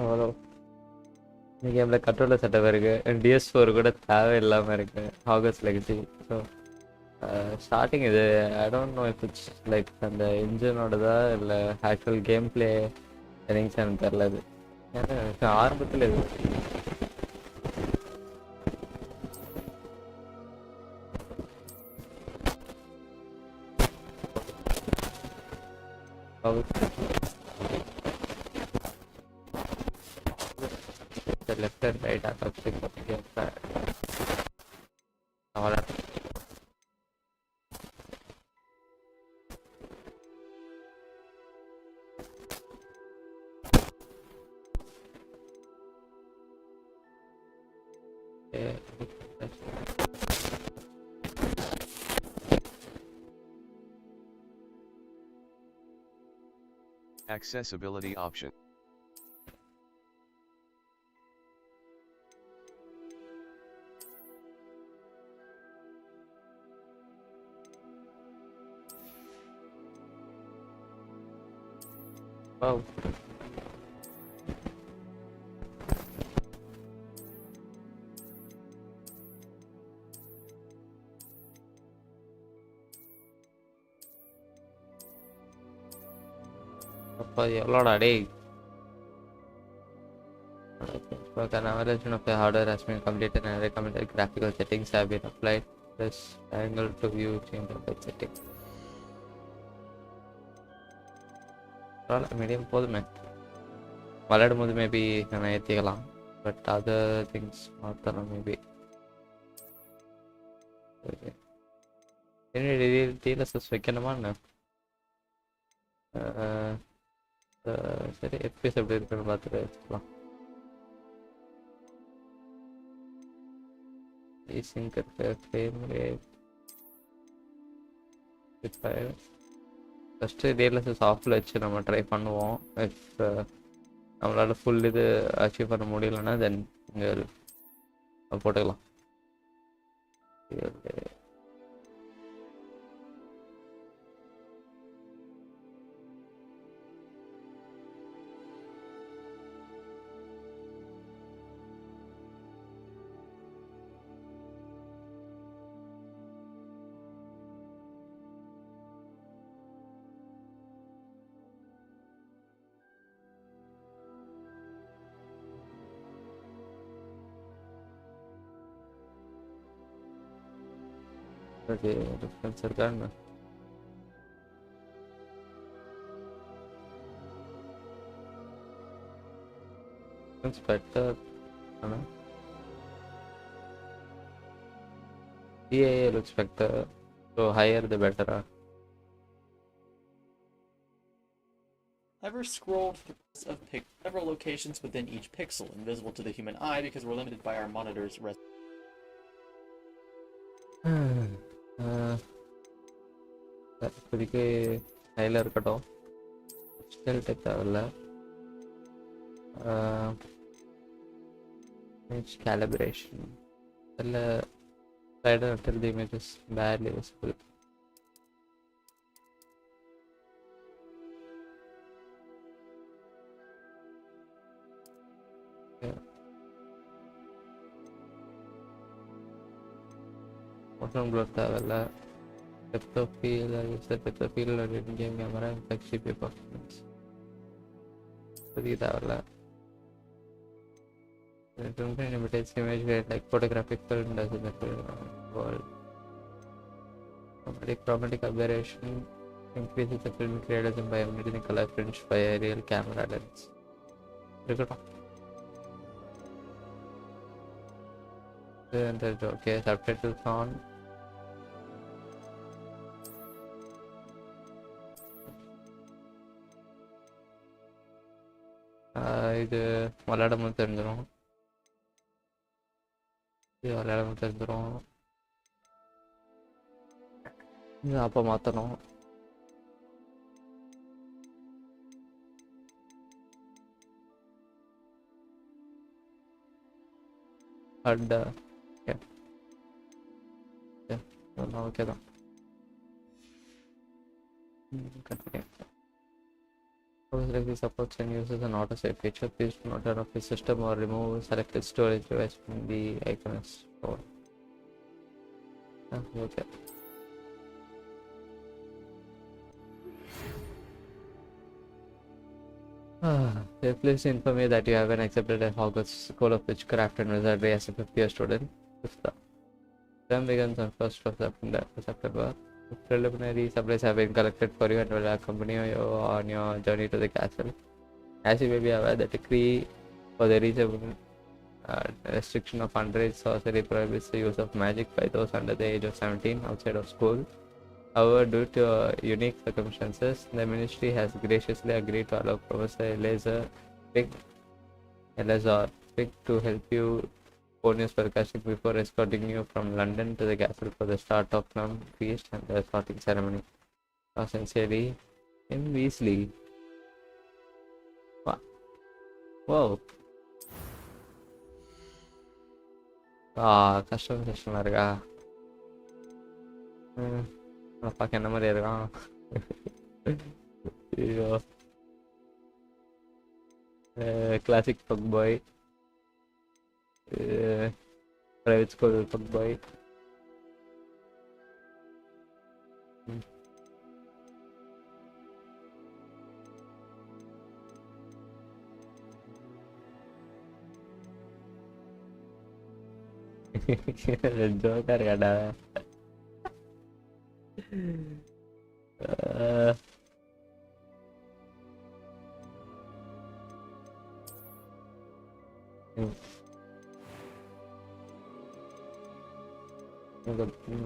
அவ்வளோ இந்த கேமில் கண்ட்ரோலர் செட்டப் இருக்குது, DS4 கூட தேவையில்லாமல் இருக்குது ஹாகர்ஸ் லெகசி. ஸோ ஸ்டார்டிங் இது I don't know if it's like அந்த இன்ஜினோடதா இல்லை ஆக்சுவல் கேம் பிளே செட்டிங்ஸ் எனக்கு தெரில. அது ஏன்னா ஆரம்பத்தில் இது லெஃப்ட் அண்ட் ரைட் அவ்வளோ Accessibility option. wow. அப்போ எவ்வளோடா டேய். For the evaluation of the hardware has been completed and recommended graphical settings have been applied. Press triangle to view change of the setting. Medium போதுமே, விளையாடும் போது maybe நான் ஏற்றிக்கலாம், but other things மாற்றலாம் maybe. DLSS வைக்கணுமா என்ன? சரி, FPS எப்படி இருக்குன்னு பார்த்துட்டு வச்சுக்கலாம். சிங்க் இருக்கு, ஃப்ரேம் ரேட் ஃபஸ்ட்டு டிஎல்எஸ்எஸ் ஆஃபில் வச்சு நம்ம ட்ரை பண்ணுவோம். இஃப் நம்மளால் ஃபுல் இது அச்சீவ் பண்ண முடியலன்னா தென் இங்கே போட்டுக்கலாம். ஓகே, டிஃப்ரென்ஸ் இருக்கான்னு better. EAA looks better, so higher the better. Ever scrolled through of several locations within each pixel, invisible to the human eye because we're limited by our monitor's இப்போதைக்கு ஹையில் இருக்கட்டும், still tech தேவையில்ல. image calibration, the slider until the image is barely visible. Motion blur தேவையில்ல. Depth of field, depth of field in-game camera and CPU performance தேவையில்ல. Image grade like photographic film does in the world. Chromatic aberration increases the film realism by eliminating the color fringe by a real camera lens. Okay, subtitles on. இது விளையாடும் தெரிஞ்சிடும். இது அப்போ மாற்றணும். At okay தான். Hogwarts Legacy supports and uses an autosave feature. Please do not turn off the system or remove selected storage device from the icon store. Okay. Please inform me that you haven't accepted a Hogwarts School of Witchcraft and Wizardry as a fifth-year student. The term begins on 1st of September. Preliminary supplies have been collected for you and will accompany you on your journey to the castle. As you may be aware, the decree for the restriction of underage sorcery prohibits the use of magic by those under the age of 17 outside of school. However, due to unique circumstances, the ministry has graciously agreed to allow Professor Eleazar Pig to help you hone your spellcasting before escorting you from London to the castle for the start of Plum Feast and the sorting ceremony. Sincerely, M. Weasley. Wow. கஷ்டமா இருக்கா? பார்க்க என்ன மாதிரி இருக்கான்? ஐயோ. Classic fuck boy. Private school fuck boy. ஜோக்கா இருக்காடா.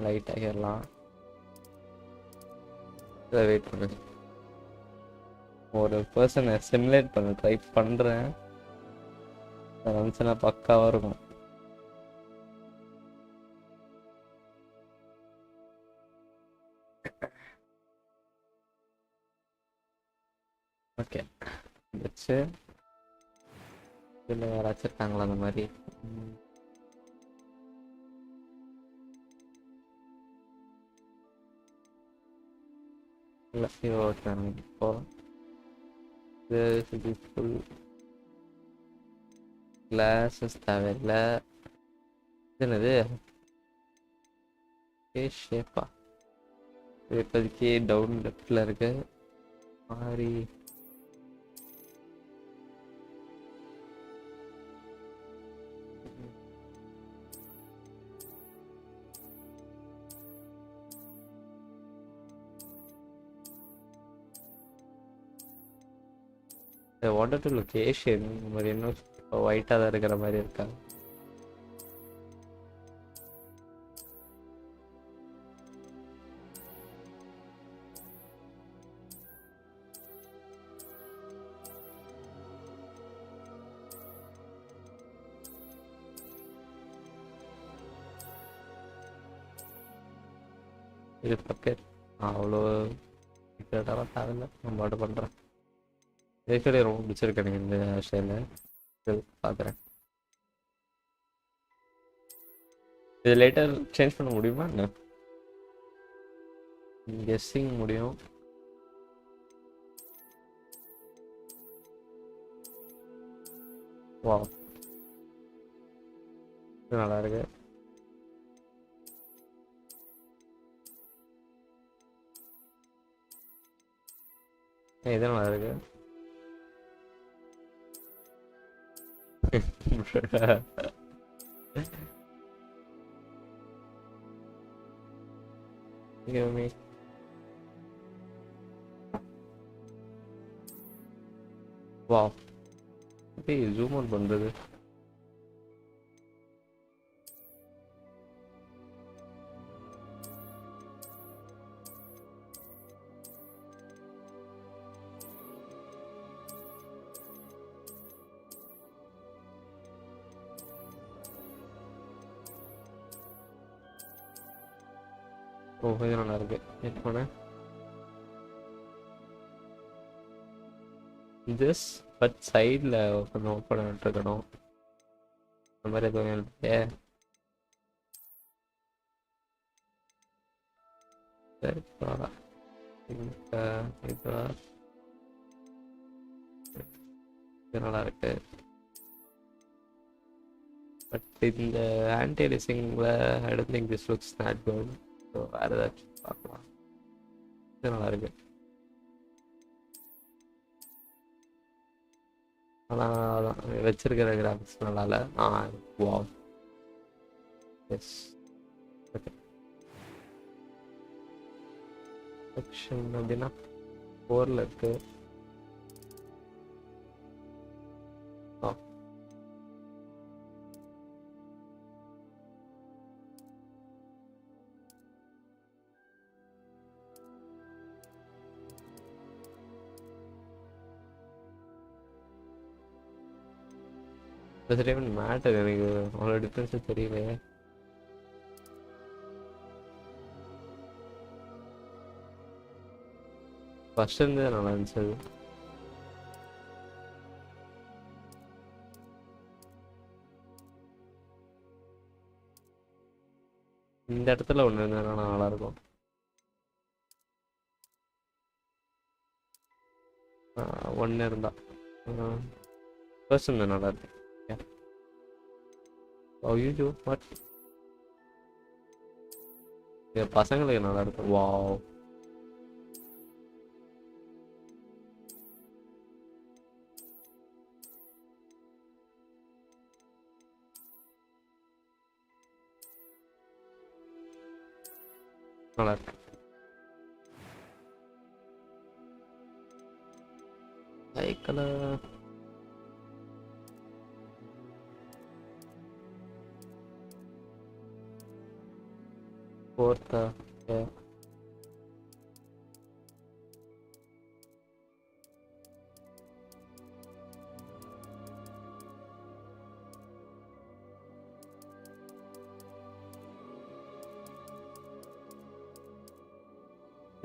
Light ஆகிடலாம். வெயிட் பண்ணு, ஒரு பர்சனை சிமுலேட் பண்ண ட்ரை பண்றேன். வந்துச்சுன்னா பக்காவா இருக்கும். ஓகே, வச்சு இதில் யாராச்சும் இருக்காங்களா அந்த மாதிரி? இல்லை, இப்போ ஃபுல் கிளாஸஸ் தேவையில்லை. என்னது ஷேப்பா? இப்போதைக்கு டவுன் லெஃப்டில் இருக்கு மாதிரி. வாண்டட் டு லொகேஷன் மாதிரி இன்னும் ஒயிட்டாக தான் இருக்கிற மாதிரி இருக்கா? இது பக்கெட் அவ்வளோ சீக்கிரட்டாலாம் தேவையில்லை, நான் பாட்டு பண்ணுறேன். ஏற்கனவே ரொம்ப பிடிச்சிருக்கு எனக்கு இந்த ஸ்டைலில். பார்க்குறேன், இது லேட்டர் சேஞ்ச் பண்ண முடியுமா என்ன? கெஸ்ஸிங் முடியும். வா, இது நல்லா இருக்கு. இது நல்லா இருக்கு. Give me. Wow. எப்படி ஜூம் அவுட் பண்றது? ஓ, இது நல்லா இருக்கு. வெயிட் பண்ணு. திஸ் பட் சைடில் கொஞ்சம் ஓப்பன் இருக்கணும். அந்த மாதிரி எதுவும் இல்லையே. சரி, இதெல்லாம் இது நல்லா இருக்கு. பட் இந்த ஆன்டி லிசிங்கில் I don't think this looks not good. So வேறு ஏதாச்சும் பார்க்கலாம். இது நல்லா இருக்கு. ஆனால் அதான் வச்சிருக்கிற கிராஃபிக்ஸ் நல்லா இல்லை. வாவ். எஸ். ஓகே. செக்ஷன் அப்படின்னா 4ல் இருக்கு. Does it even matter? எனக்கு அவ்வளோ டிஃப்ரென்ஸும் தெரியலையே. ஃபர்ஸ்ட் இருந்து நல்லா இருந்துச்சு. இந்த இடத்துல ஒன்று இருந்தா நல்லா இருக்கும். ஒன்று இருந்தா ஃபர்ஸ்ட் இருந்தா நல்லா இருக்கு. ஐயோ வாட், பசங்களுக்கு நல்லா இருக்கும். வாவ். நல்லா இருக்கு. சைக்கிள் போர்த்தா.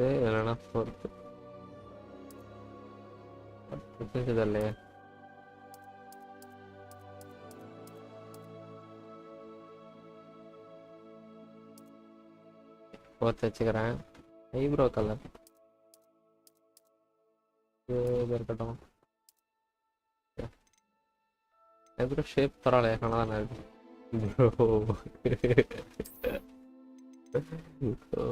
இல்லைன்னா ஃபோர்த்து இல்லையே. ஃபோர்த்து வச்சுக்கிறேன். ஐப்ரோ கலர் இது இருக்கட்டும். ஐப்ரோ ஷேப் பரவாயில்ல, நல்லா தானே இருக்கு. ப்ரோ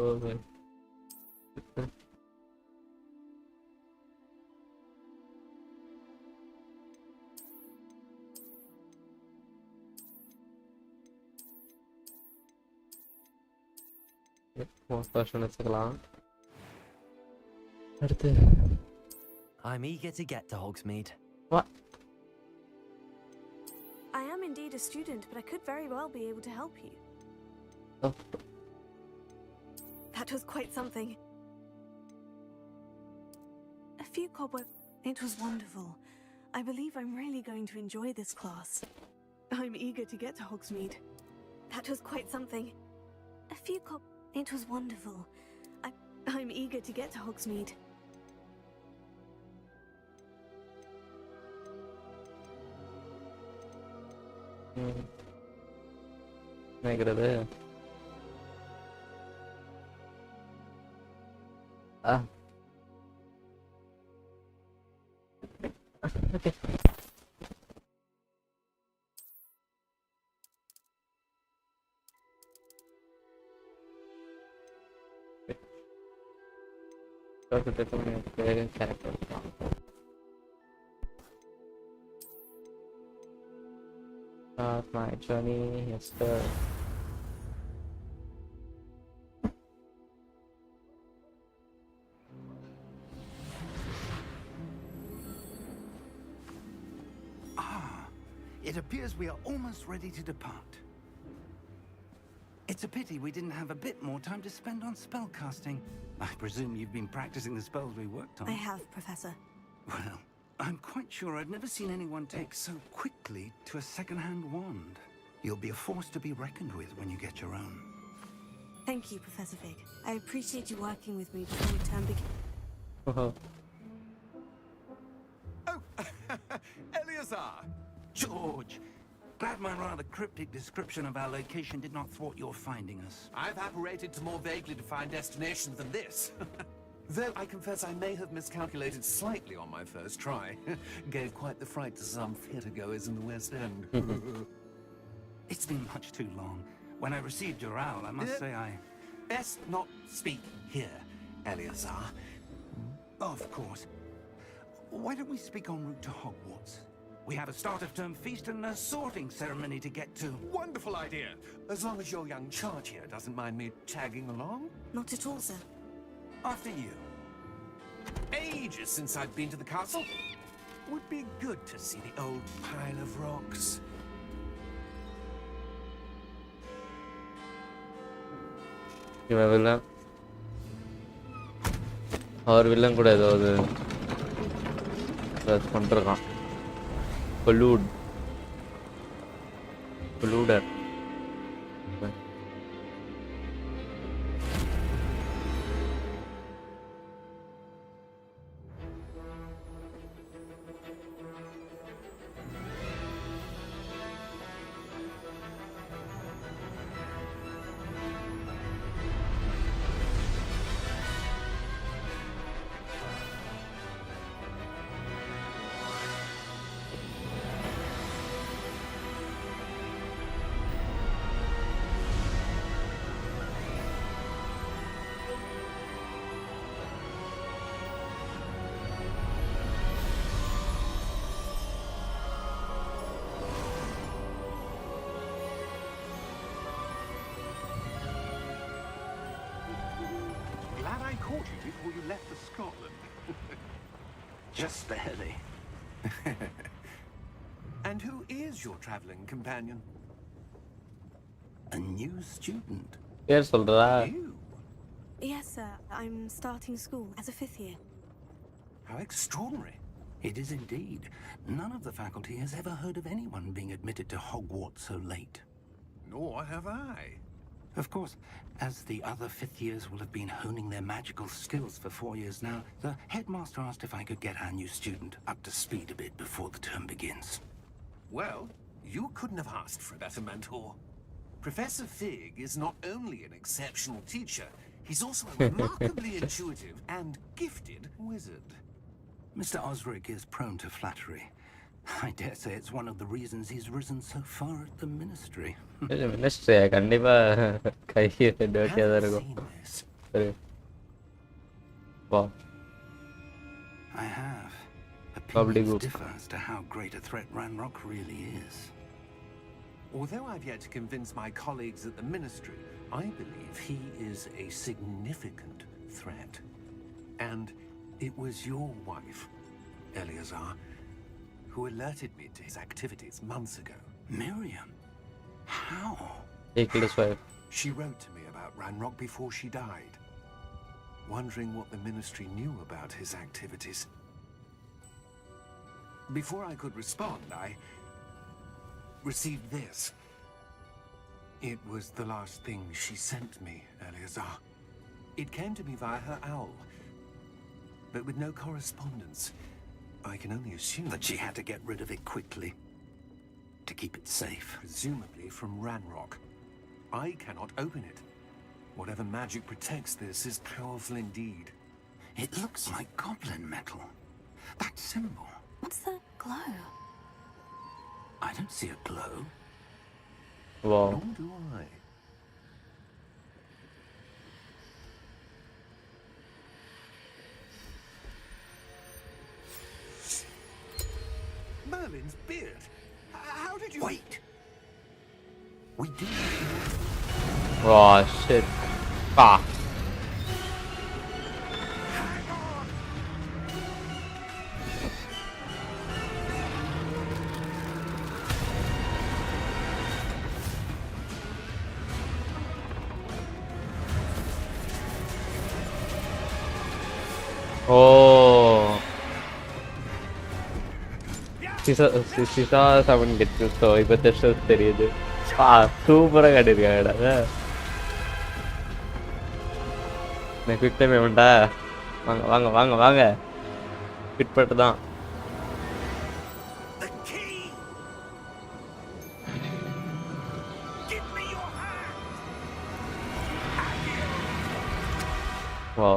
வருஷன் வச்சுக்கலாம். அடுத்து I'm eager to get to Hogsmeade. What? I am indeed a student, but I could very well be able to help you. Oh. That was quite something. A few cobwebs. It was wonderful. I believe I'm really going to enjoy this class. I'm eager to get to Hogsmeade. That was quite something. A few It was wonderful. I'm eager to get to Hogsmeade. நினைக்கிறது okay. Character start my journey. Yes sir. It appears we are almost ready to depart. It's a pity we didn't have a bit more time to spend on spellcasting. I presume you've been practicing the spells we worked on. I have, Professor. Well, I'm quite sure I've never seen anyone take so quickly to a second-hand wand. You'll be a force to be reckoned with when you get your own. Thank you, Professor Fig. I appreciate you working with me before term begins. Oh, Eleazar! George! Glad my rather cryptic description of our location did not thwart your finding us. I've apparated to more vaguely defined destinations than this. Though I confess I may have miscalculated slightly on my first try. Gave quite the fright to some theatregoers in the West End. It's been much too long. When I received your owl, I must say I... Best not speak here, Eleazar. Of course. Why don't we speak en route to Hogwarts? We have a start-of-term feast and a sorting ceremony to get to. Wonderful idea. As long as your young charge here doesn't mind me tagging along. Not at all, sir. After you. Ages since I've been to the castle. Would be good to see the old pile of rocks. இவன் villain அவர் villain கூட ஏதாவது பண்ணிருக்கான் கொலூடர் Glad I caught you before you left for Scotland. Just barely. And who is your traveling companion? A new student. பேர் சொல்றா You? Yes, sir. I'm starting school as a 5th year. How extraordinary. It is indeed. None of the faculty has ever heard of anyone being admitted to Hogwarts so late. Nor have I. Of course, as the other 5th years will have been honing their magical skills for 4 years now, the headmaster asked if I could get our new student up to speed a bit before the term begins. Well, you couldn't have asked for a better mentor. Professor Fig is not only an exceptional teacher, he's also a remarkably intuitive and gifted wizard. Mr. Osric is prone to flattery. I dare say it's one of the reasons he's risen so far at the ministry. மினிஸ்ட்ரியா கண்டிப்பா கை டேட்டியா தான் Haven't இருக்கும் seen this. சரி வா I have. Probably Opinions good. differ as to how great a threat Ranrock really is. Although I've yet to convince my colleagues at the ministry, I believe he is a significant threat. And it was your wife, Eleazar, who alerted me to his activities months ago. Miriam? How? Equalist wife. She wrote to me about Ranrock before she died, wondering what the ministry knew about his activities. Before I could respond, I received this. It was the last thing she sent me, Eleazar. It came to me via her owl, but with no correspondence. I can only assume That she had to get rid of it quickly to keep it safe. presumably from Ranrock. I cannot open it. Whatever magic protects this is powerful indeed. It looks like goblin metal. That symbol. What's the glow? I don't see a glow. Wow. Nor do I. Merlin's beard. How did you... Wait. We do. Wow, shit. Ah. Oh. சிசா seven கெட்டு so இப்போ தெஸ்ட் தெரியுது சூப்பராக காட்டியிருக்காங்கடா நான் quick time வேண்டா வாங்க வாங்க வாங்க வாங்க ஃபிட் பட்டு தான் The key! Give me your hand! வா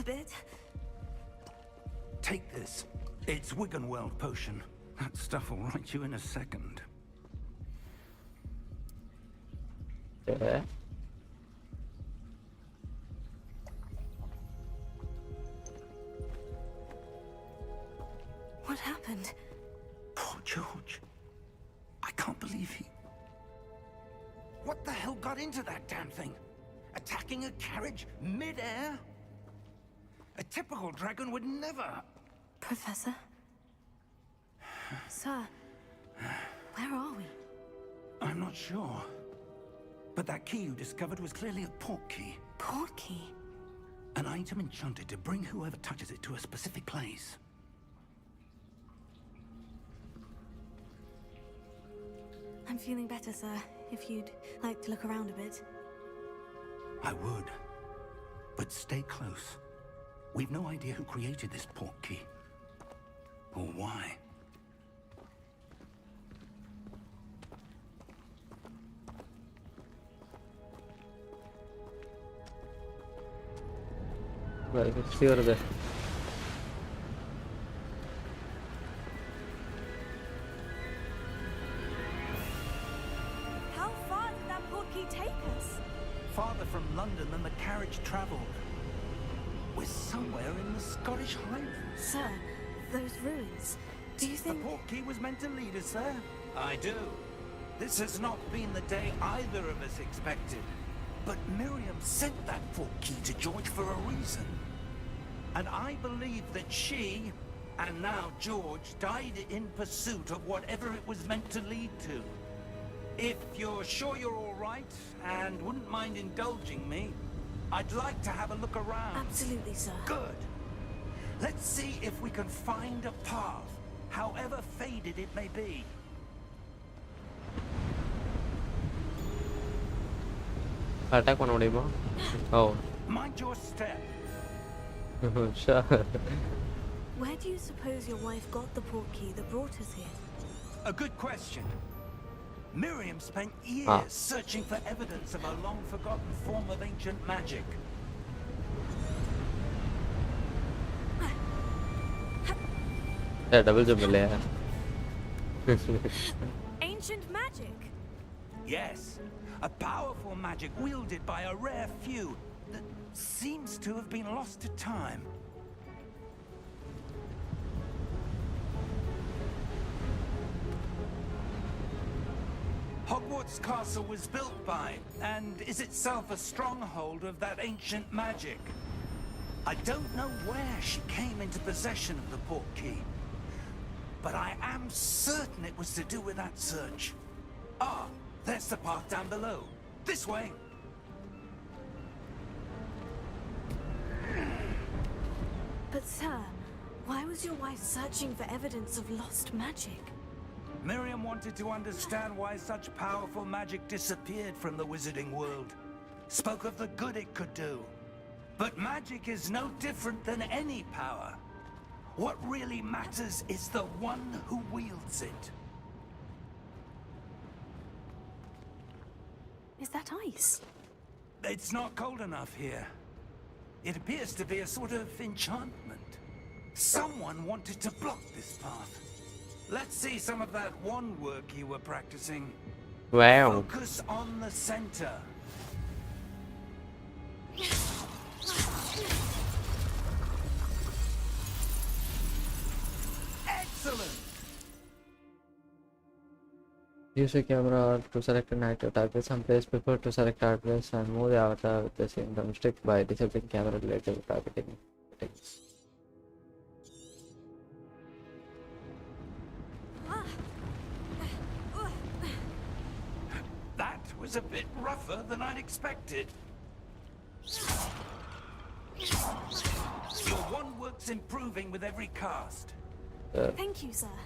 bit. Take this. It's Wiggenweld potion. That stuff will right you in a second. Yeah. What happened? Poor George. I can't believe he... What the hell got into that damn thing? Attacking a carriage mid-air? A typical dragon would never... Professor? Sir, where are we? I'm not sure. But that key you discovered was clearly a port key. Port key? An item enchanted to bring whoever touches it to a specific place. I'm feeling better, sir. If you'd like to look around a bit. I would. But stay close. We've no idea who created this port key. Or why. Well, it's sure there. How far did that port key take us? Farther from London than the carriage traveled. We're somewhere in the Scottish Highlands. Sir, those ruins. Do you The think... port key was meant to lead us there? I do. This has not been the day either of us expected. But Miriam sent that port key to George for a reason. And I believe that she, and now George, died in pursuit of whatever it was meant to lead to. If you're sure you're all right, and wouldn't mind indulging me, I'd like to have a look around. Absolutely, sir. Good. Let's see if we can find a path, however faded it may be. Attack பண்ண முடியுமா? Oh. Mind your step. Sure. Where do you suppose your wife got the port key that brought us here? A good question. Miriam spent years searching for evidence of a long-forgotten form of ancient magic. Yeah, double jump இல்லையா? Ancient magic? Yes, a powerful magic wielded by a rare few that seems to have been lost to time. Hogwarts Castle was built by, and is itself a stronghold of that ancient magic. I don't know where she came into possession of the port key, but I am certain it was to do with that search. Ah, there's the path down below. This way. But sir, why was your wife searching for evidence of lost magic? Miriam wanted to understand why such powerful magic disappeared from the wizarding world. Spoke of the good it could do. But magic is no different than any power. What really matters is the one who wields it. Is that ice? It's not cold enough here. It appears to be a sort of enchantment. Someone wanted to block this path. Let's see some of that wand work you were practicing. Wow. Focus on the center. Excellent! Use a camera to select an active target someplace. Prefer to select targets and move the avatar with the same thumbstick by disabling camera related targeting settings. That was a bit rougher than I'd expected. Your wand work's improving with every cast. Thank you, sir.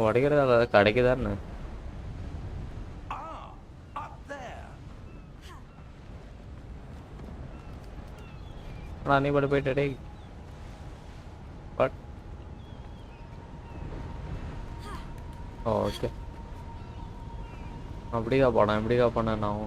உடைக்கிறதா கிடைக்குதான்னு? Ah, up there. ஆனா நீ பட்டு போயிட்ட டேய். What? Okay அப்படிக்கா படம் எப்படிக்கா பண்ண நான்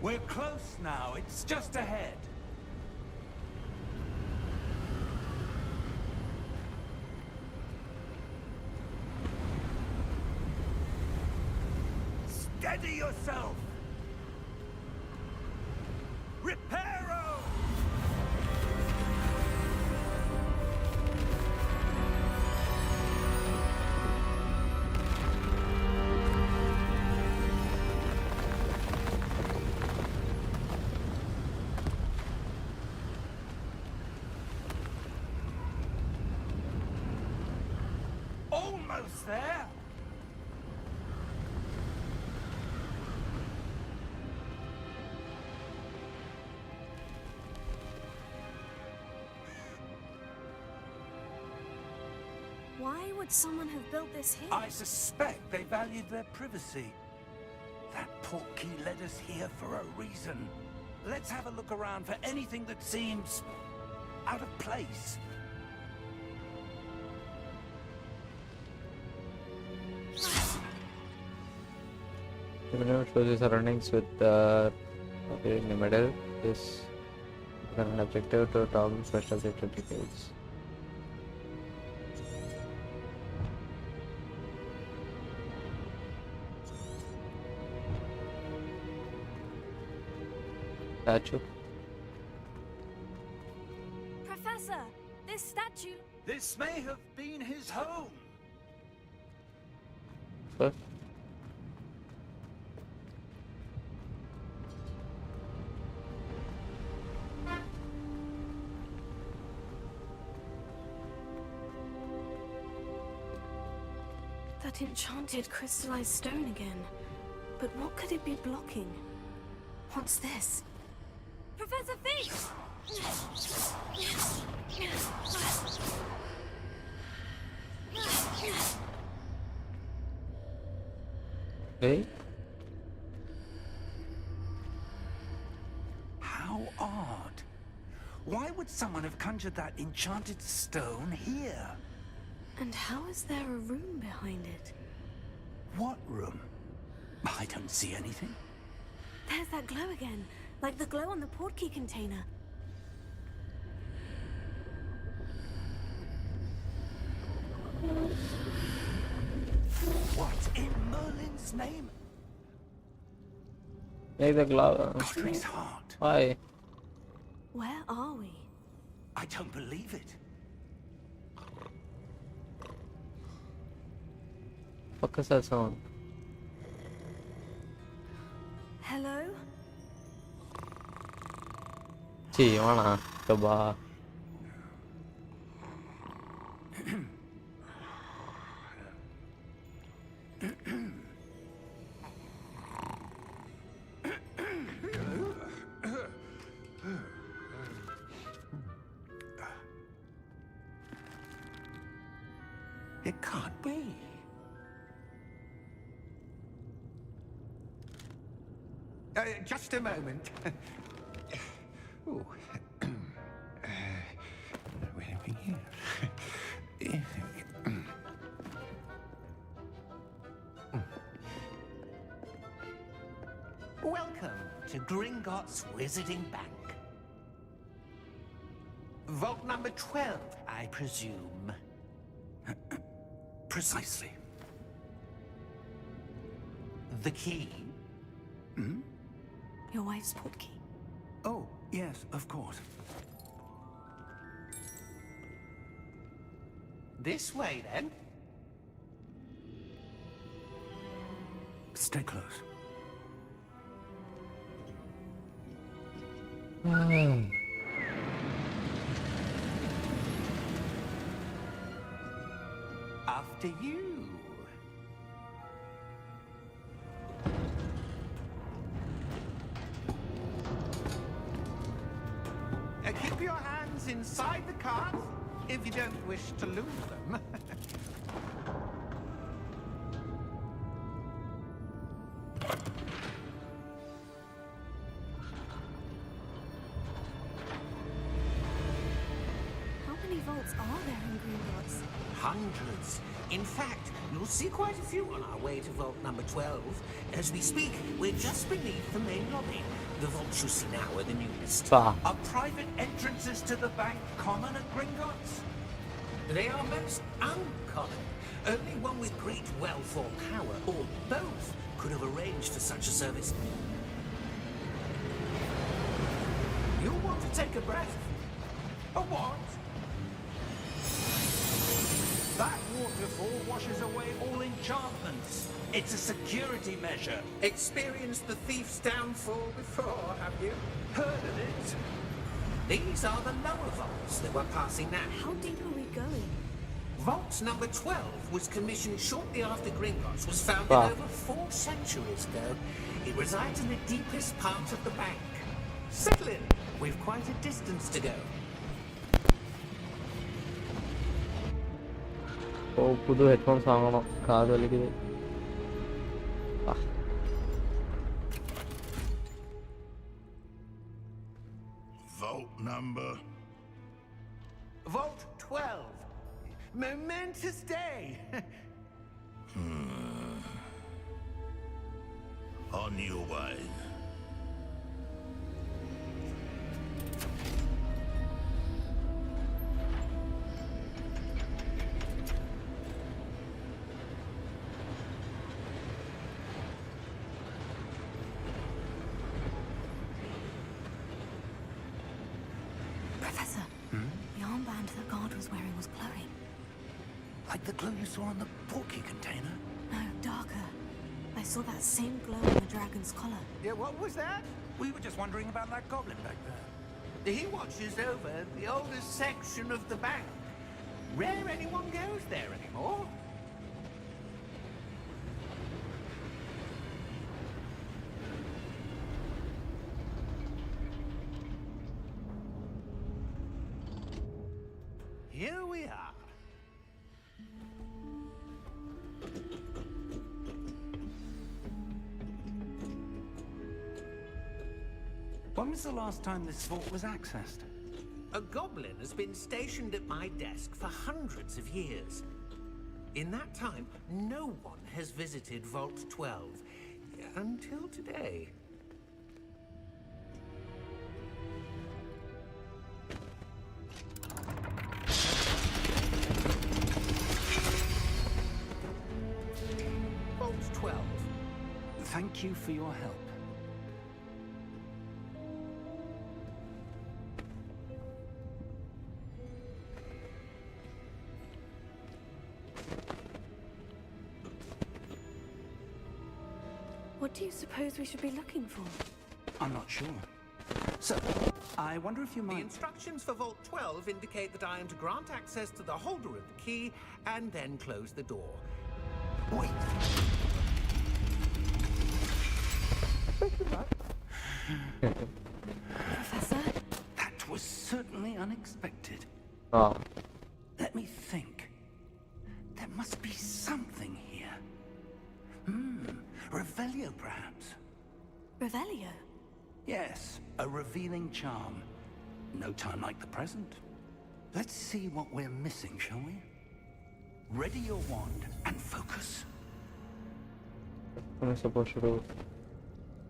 We're close now. It's just ahead. Steady yourself. Reparo! Almost there. Why would someone have built this here? I suspect they valued their privacy. That portkey led us here for a reason. Let's have a look around for anything that seems out of place. The menu shows the surroundings with okay, in the middle is an objective to toggle special objective details. Statue. Professor, this statue. This may have been his home. What? That enchanted crystallized stone again. But what could it be blocking? What's this? Professor Fig! Hey? How odd. Why would someone have conjured that enchanted stone here? And how is there a room behind it? What room? I don't see anything. There's that glow again, like the glow on the portkey container. What in Merlin's name? Make the glove. Godric's heart. Why? Where are we? I don't believe it. Fuck is that sound? Hello? Gee, wanna go bar. It can't be. Just a moment. Ooh. Where are we here? Welcome to Gringotts Wizarding Bank. Vault number 12, I presume. Precisely. The key? Your wife's portkey. Oh, yes, of course. This way, then. Stay close. After you. Keep your hands inside the cart if you don't wish to lose them. vaults are there in Gringotts? Hundreds. In fact, you'll see quite a few on our way to vault number 12. As we speak, we're just beneath the main lobby. The vaults you see now are the newest. Bah. Are private entrances to the bank common at Gringotts? They are most uncommon. Only one with great wealth or power, or both, could have arranged for such a service. You'll want to take a breath. A what? That waterfall washes away all enchantments. It's a security measure. Experienced the thief's downfall before, have you? Heard of it? These are the lower vaults that we're passing now. How deep are we going? Vault number 12 was commissioned shortly after Gringotts was founded Wow. over 4 centuries ago. It resides in the deepest part of the bank. Settle in. We've quite a distance to go. ഓ പുതു headphones വാങ്ങണം കാത് വലിക്കുന്നത്. Vault number. Vault 12. Momentous day. On your way. Professor, the armband that guard was wearing was glowing. Like the glow you saw on the porky container? No, darker. I saw that same glow on the dragon's collar. Yeah, what was that? We were just wondering about that goblin back there. He watches over the oldest section of the bank. Rare anyone goes there anymore. Here we are. When was the last time this vault was accessed? A goblin has been stationed at my desk for hundreds of years. In that time, no one has visited Vault 12 until today. Vault 12. Thank you for your help. What do you suppose we should be looking for? I'm not sure. So, I wonder if you The might... instructions for Vault 12 indicate that I am to grant access to the holder of the key and then close the door. Wait. Professor? That was certainly unexpected. ആ Let me think. There must be something here. Revelio, perhaps. Revelio? Yes, a revealing charm. No time like the present. Let's see what we're missing, shall we? Ready your wand and focus. I'm supposed to do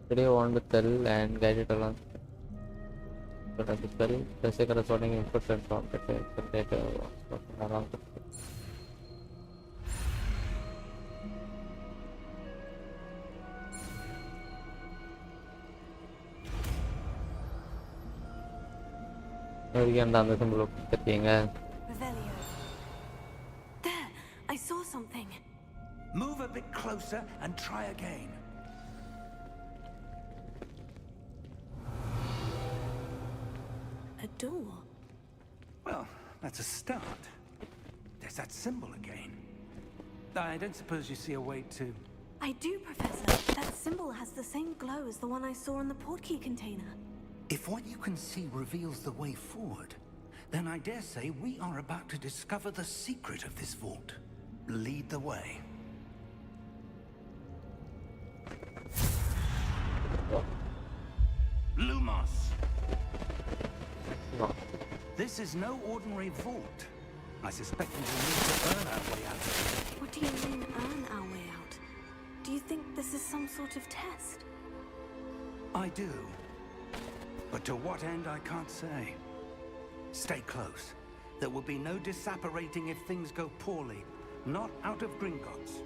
today I want to tell and guide it along. But as a spell, press a corresponding input and prompt it data along the அந்த symbol கொடுத்துட்டீங்க. Revelio. There! I saw something. Move a bit closer and try again. A door. Well, that's a start. There's that symbol again. I don't suppose you see a way to... I do, Professor. That symbol has the same glow as the one I saw in the portkey container. If what you can see reveals the way forward, then I dare say we are about to discover the secret of this vault. Lead the way. Lumos! No. This is no ordinary vault. I suspect we will need to earn our way out of here. What do you mean, earn our way out? Do you think this is some sort of test? I do. But to what end, I can't say. Stay close. There will be no disapparating if things go poorly. Not out of Gringotts.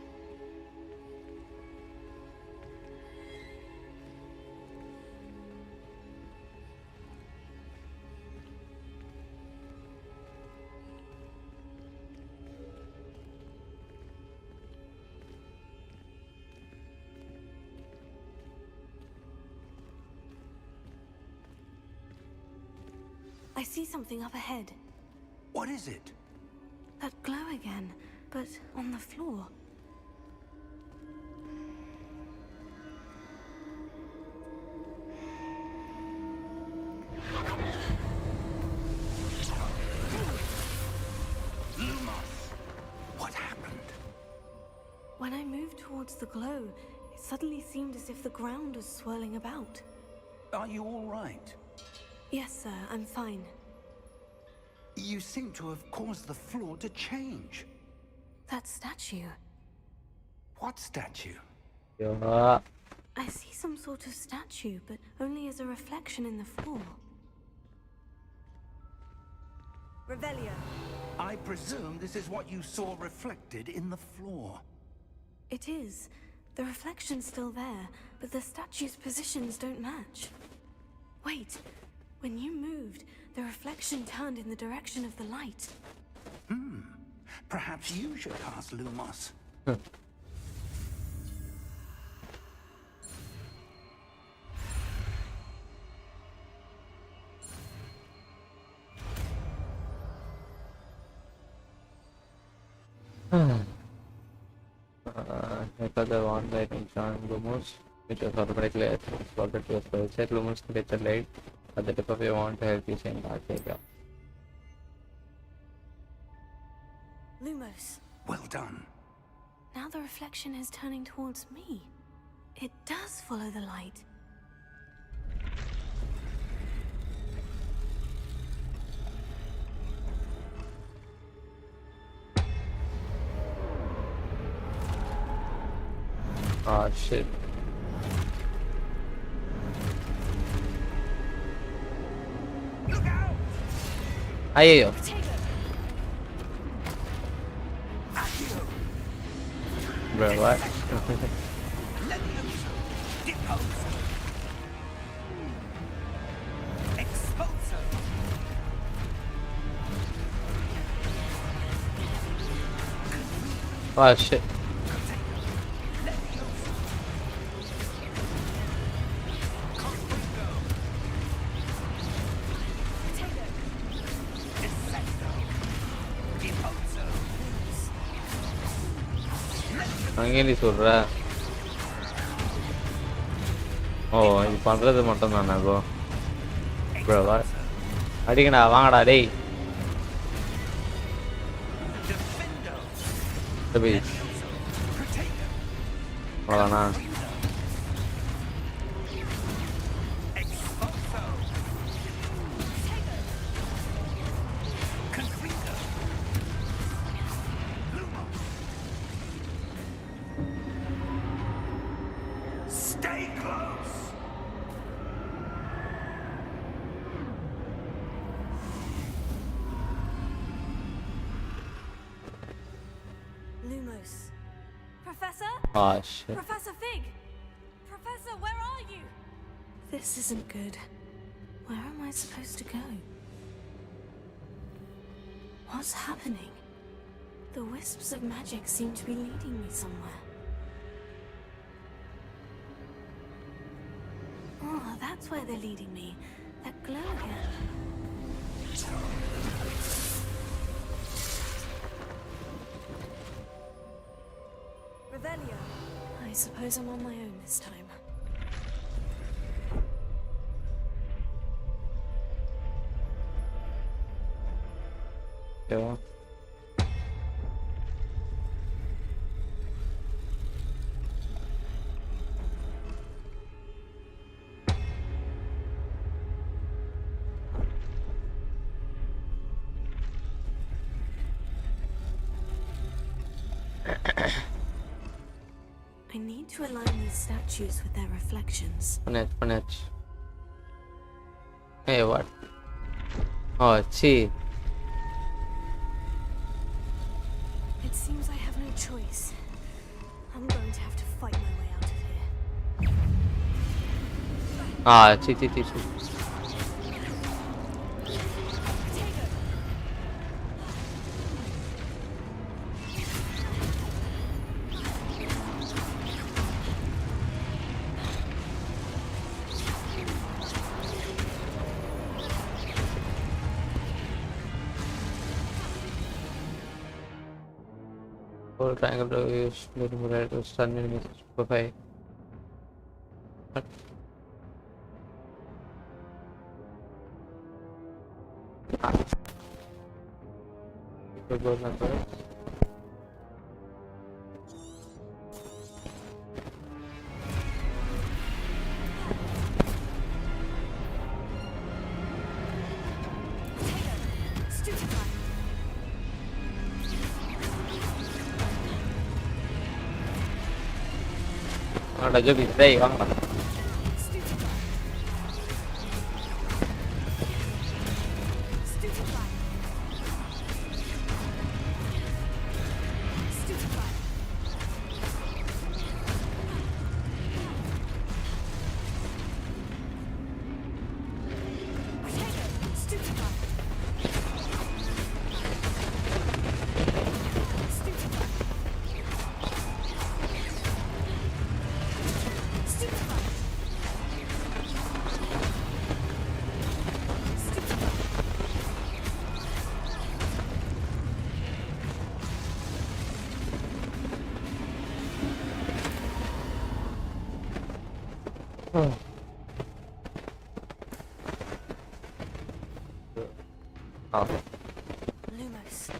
I see something up ahead. What is it? That glow again, but on the floor. What happened? When I moved towards the glow, it suddenly seemed as if the ground was swirling about. Are you all right? Yes, sir, I'm fine. You seem to have caused the floor to change. That statue. What statue? Yeah. I see some sort of statue, but only as a reflection in the floor. Revelio. I presume this is what you saw reflected in the floor. It is. The reflection's still there, but the statue's positions don't match. Wait. When you moved, the reflection turned in the direction of the light. Perhaps you should ask Lumos. Because I want light and join Lumos, which was automatically slotted to a spell set. Lumos gets a light at the tip of your wand to help you see in dark area. Lumos. Well done. Now the reflection is turning towards me. It does follow the light. Ah, shit. Look out! Ayo. Bro, what? Levioso! Deposo! Exposo! Oh shit. அங்கேயும் சொல்ற ஓ இது பண்றது மட்டும் தானே bro அடிக்கடா வாங்கடா டேய் அவ்வளோண்ணா Lumos. Professor? Oh shit. Professor Fig! Professor, where are you? This isn't good. Where am I supposed to go? What's happening? The wisps of magic seem to be leading me somewhere. Oh, that's where they're leading me. That glow again. Revelio. I suppose I'm on my own this time. Yeah. need to align these statues with their reflections. Punach. Hey, what? Oh, gee. It seems I have no choice. I'm going to have to fight my way out of here. Ah, gee. Full triangle is moving to stun enemies. Bye. What? Good goal, not bad. Ada juga bisa ya, Bang. Lumos.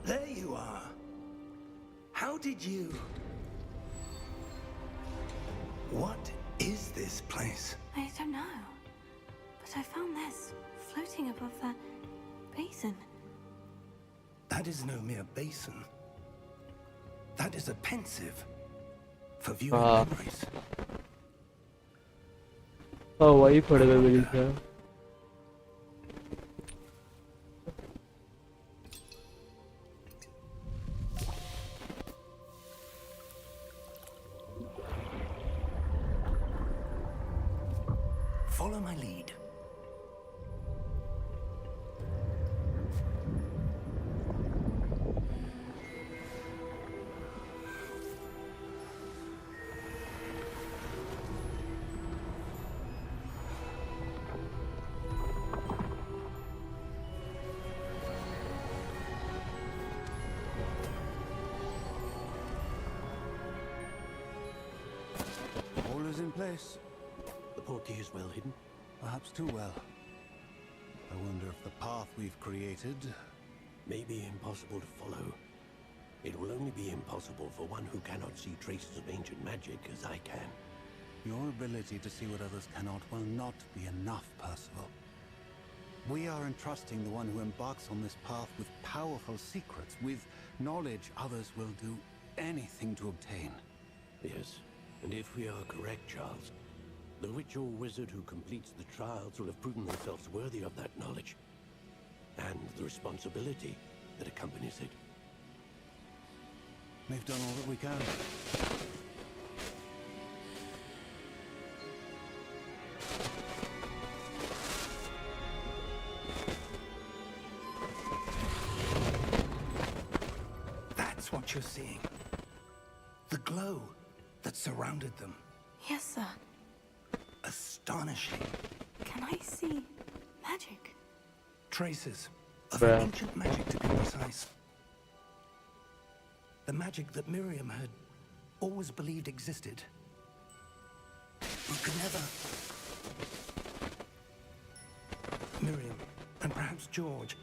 There you are. How did you... What is this place? I don't know. But I found this floating above that basin. That is no mere basin. That is a pensive for viewing memories. Oh, why you put it over here? Follow my lead. All is in place. The portkey is well hidden. Perhaps too well. I wonder if the path we've created... May be impossible to follow. It will only be impossible for one who cannot see traces of ancient magic as I can. Your ability to see what others cannot will not be enough, Percival. We are entrusting the one who embarks on this path with powerful secrets, with knowledge others will do anything to obtain. Yes, and if we are correct, Charles, the witch or wizard who completes the trials will have proven themselves worthy of that knowledge, and the responsibility that accompanies it. We've done all that we can. what you're seeing? The glow that surrounded them. Yes, sir. Astonishing. Can I see magic? Traces of Bruh. ancient magic, to be precise. The magic that Miriam had always believed existed, but could never. Miriam, and perhaps George,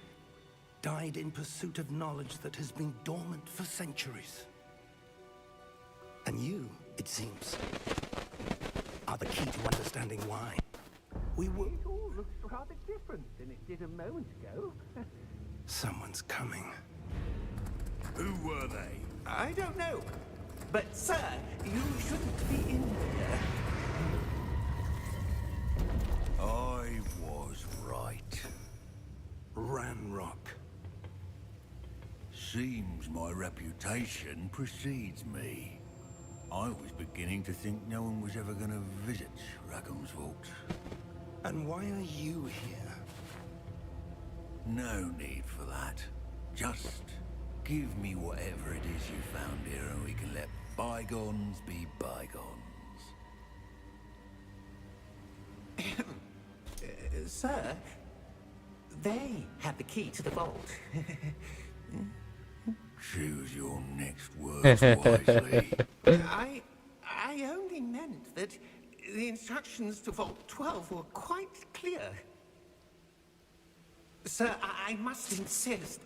died in pursuit of knowledge that has been dormant for centuries. And you, it seems, are the key to understanding why. We will. It all looks rather different than it did a moment ago. Someone's coming. Who were they? I don't know. But, sir, you shouldn't be in here. I was right. Ranrock. Seems my reputation precedes me. I was beginning to think no one was ever going to visit Rackham's Vault. And why are you here? No need for that. Just give me whatever it is you found here and we can let bygones be bygones. Sir, they have the key to the vault. Choose your next words wisely. I only meant that the instructions to Vault 12 were quite clear. Sir, I must insist.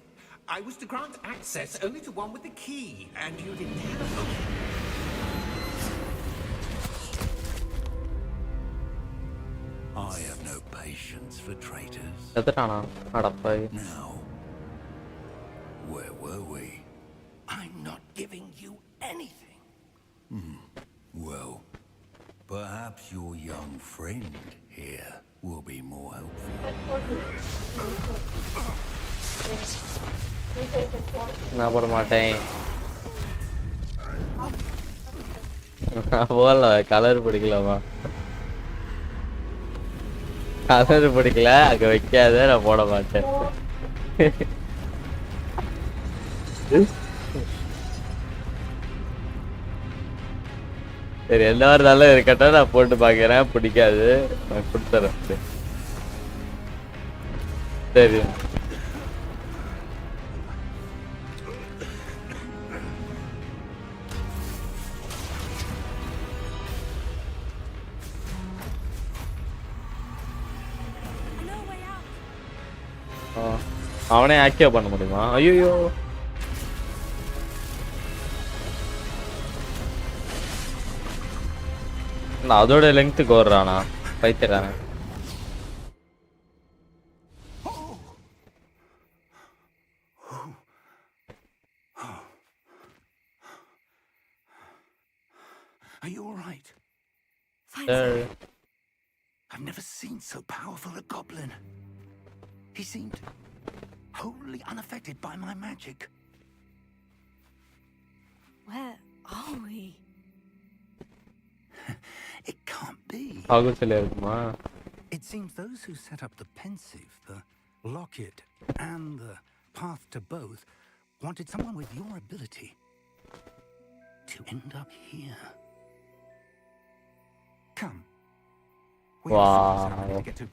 I was to grant access only to one with the key, and you didn't have it. I have no patience for traitors. செத்துட்டானா அடப்பாவி. Now, where were we? I'm not giving you anything. Well, perhaps your young friend here will be more helpful. நான் போட மாட்டேன். நான் போடல, colour பிடிக்கலாமா? Colour பிடிக்கல, அங்க வைக்காத, நான் போட மாட்டேன். சரி, எந்த மாதிரி நல்லா இருக்கட்டும், நான் போட்டு பாக்கிறேன். பிடிக்காது, நான் கொடுத்துறேன். சரி. No way out. அவனே ஆக்டிவ் பண்ண முடியுமா? ஐயோ, அதோட லெங்க்த்துக்கு ஓடுறானா பைத்தியக்காரன். Are you all right? Fine, சரி. sir. I've never seen so powerful a goblin. He seemed wholly unaffected by my magic. Where are we? It can't be. ஹாகர்ட்ஸ்ல இருக்குமா? It seems those who set up the pensive, the locket, and the path to both wanted someone with your ability to end up here. Come. We have a civil ceremony to get to.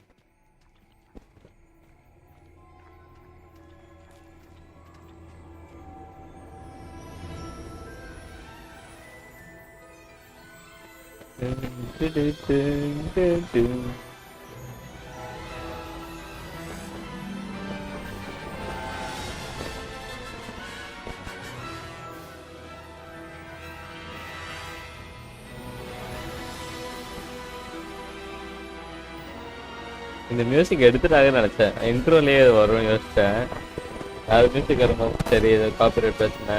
இந்த music எடுத்துட்டாங்க நினைச்சேன். இன்ட்ரோலயே வரும் யோசிச்சேன். அது music வரும்போது சரி இது copyright பிரச்சனை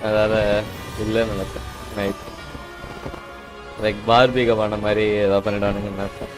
அதால இல்லைன்னு நினைச்சேன். நைட் லைக் பார்பிக பண்ண மாதிரி ஏதாவது பண்ணிடுவானுங்கன்னு நினைச்சேன்.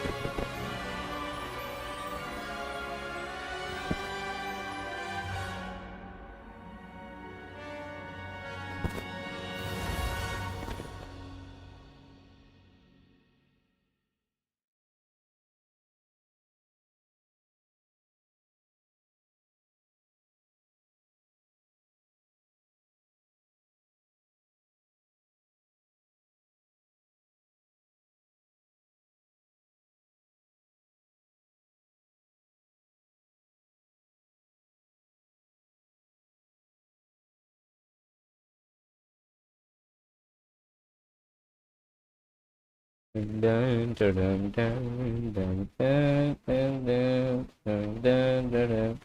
Dun, dun, dun, dun, dun, dun, dun, dun, dun, dun, dun, dun.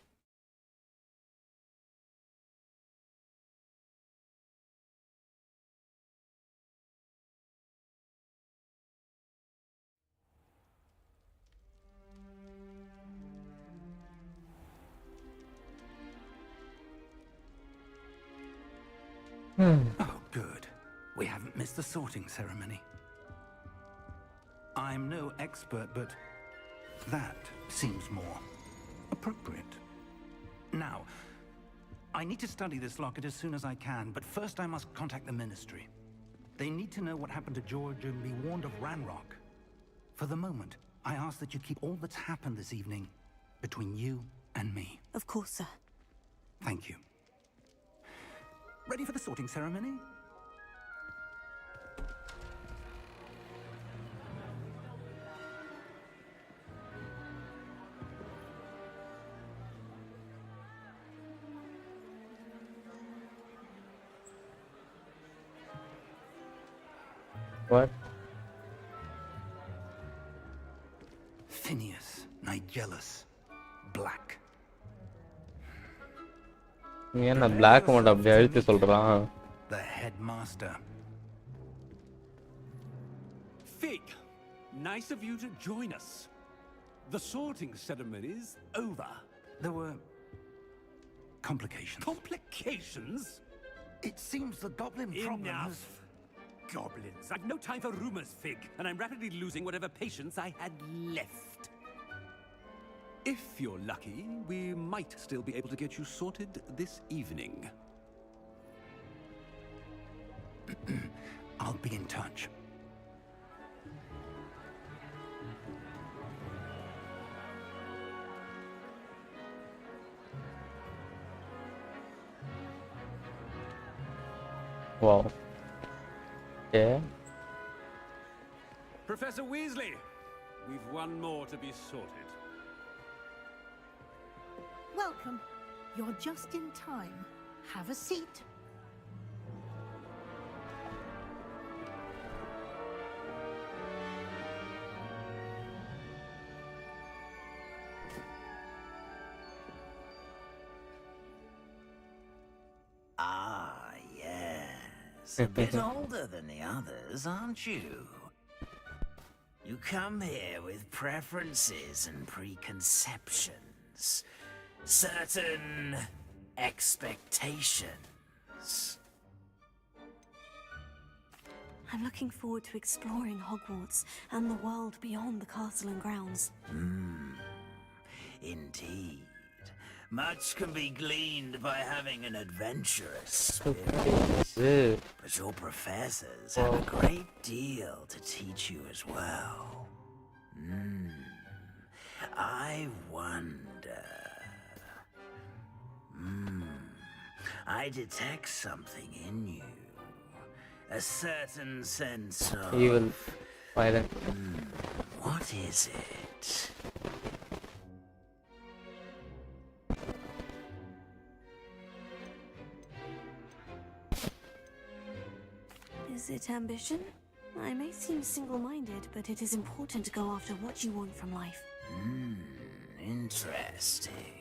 Oh, good. We haven't missed the sorting ceremony. I'm no expert, but that seems more appropriate. Now, I need to study this locket as soon as I can, but first I must contact the Ministry. They need to know what happened to George and be warned of Ranrock. For the moment, I ask that you keep all that's happened this evening between you and me. Of course, sir. Thank you. Ready for the sorting ceremony? What? Phineas, Nigellus, Black. நீ என்ன black மட்டும் அப்படி அழுத்தி சொல்றான்? The headmaster. Fig, nice of you to join us. The sorting ceremony's over. There were complications. Complications? It seems the goblin problem Enough. has... Goblins. I've no time for rumors, Fig, and I'm rapidly losing whatever patience I had left. If you're lucky, we might still be able to get you sorted this evening. I'll be in touch. Wow. Yeah. Professor Weasley, we've one more to be sorted. Welcome. You're just in time. Have a seat. Ah, yes. A bit older than the others, aren't you? You come here with preferences and preconceptions. Certain expectations. I'm looking forward to exploring Hogwarts and the world beyond the castle and grounds. Indeed. Much can be gleaned by having an adventurous spirit. But your professors have a great deal to teach you as well. I wonder... I detect something in you. A certain sense of... Evil. Violent. What is it? Is it ambition? I may seem single-minded, but it is important to go after what you want from life. Interesting.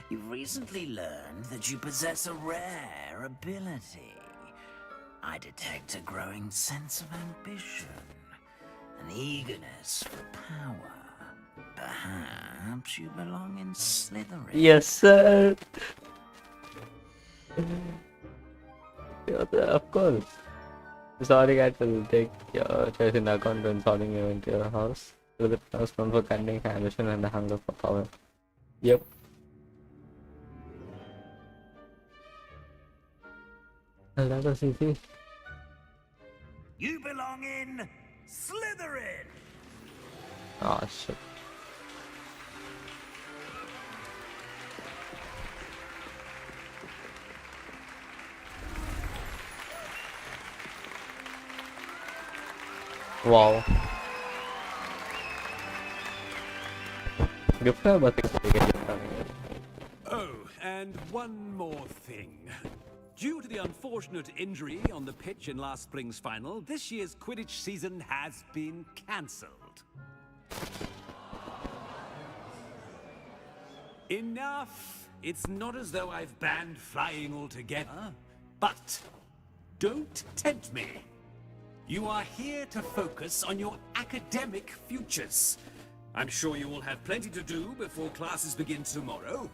You've recently learned that you possess a rare ability. I detect a growing sense of ambition, an eagerness for power. Perhaps you belong in Slytherin. Yes, sir. Of course. Sorry, I will take your choice in account when sorting you into your house. To the house known for containing ambition and the hunger for power. Yep. That was easy. You belong in Slytherin! Oh shit. Wow. Oh, and one more thing. Due to the unfortunate injury on the pitch in last spring's final, this year's Quidditch season has been cancelled. Enough! It's not as though I've banned flying altogether, but don't tempt me. You are here to focus on your academic futures. I'm sure you will have plenty to do before classes begin tomorrow.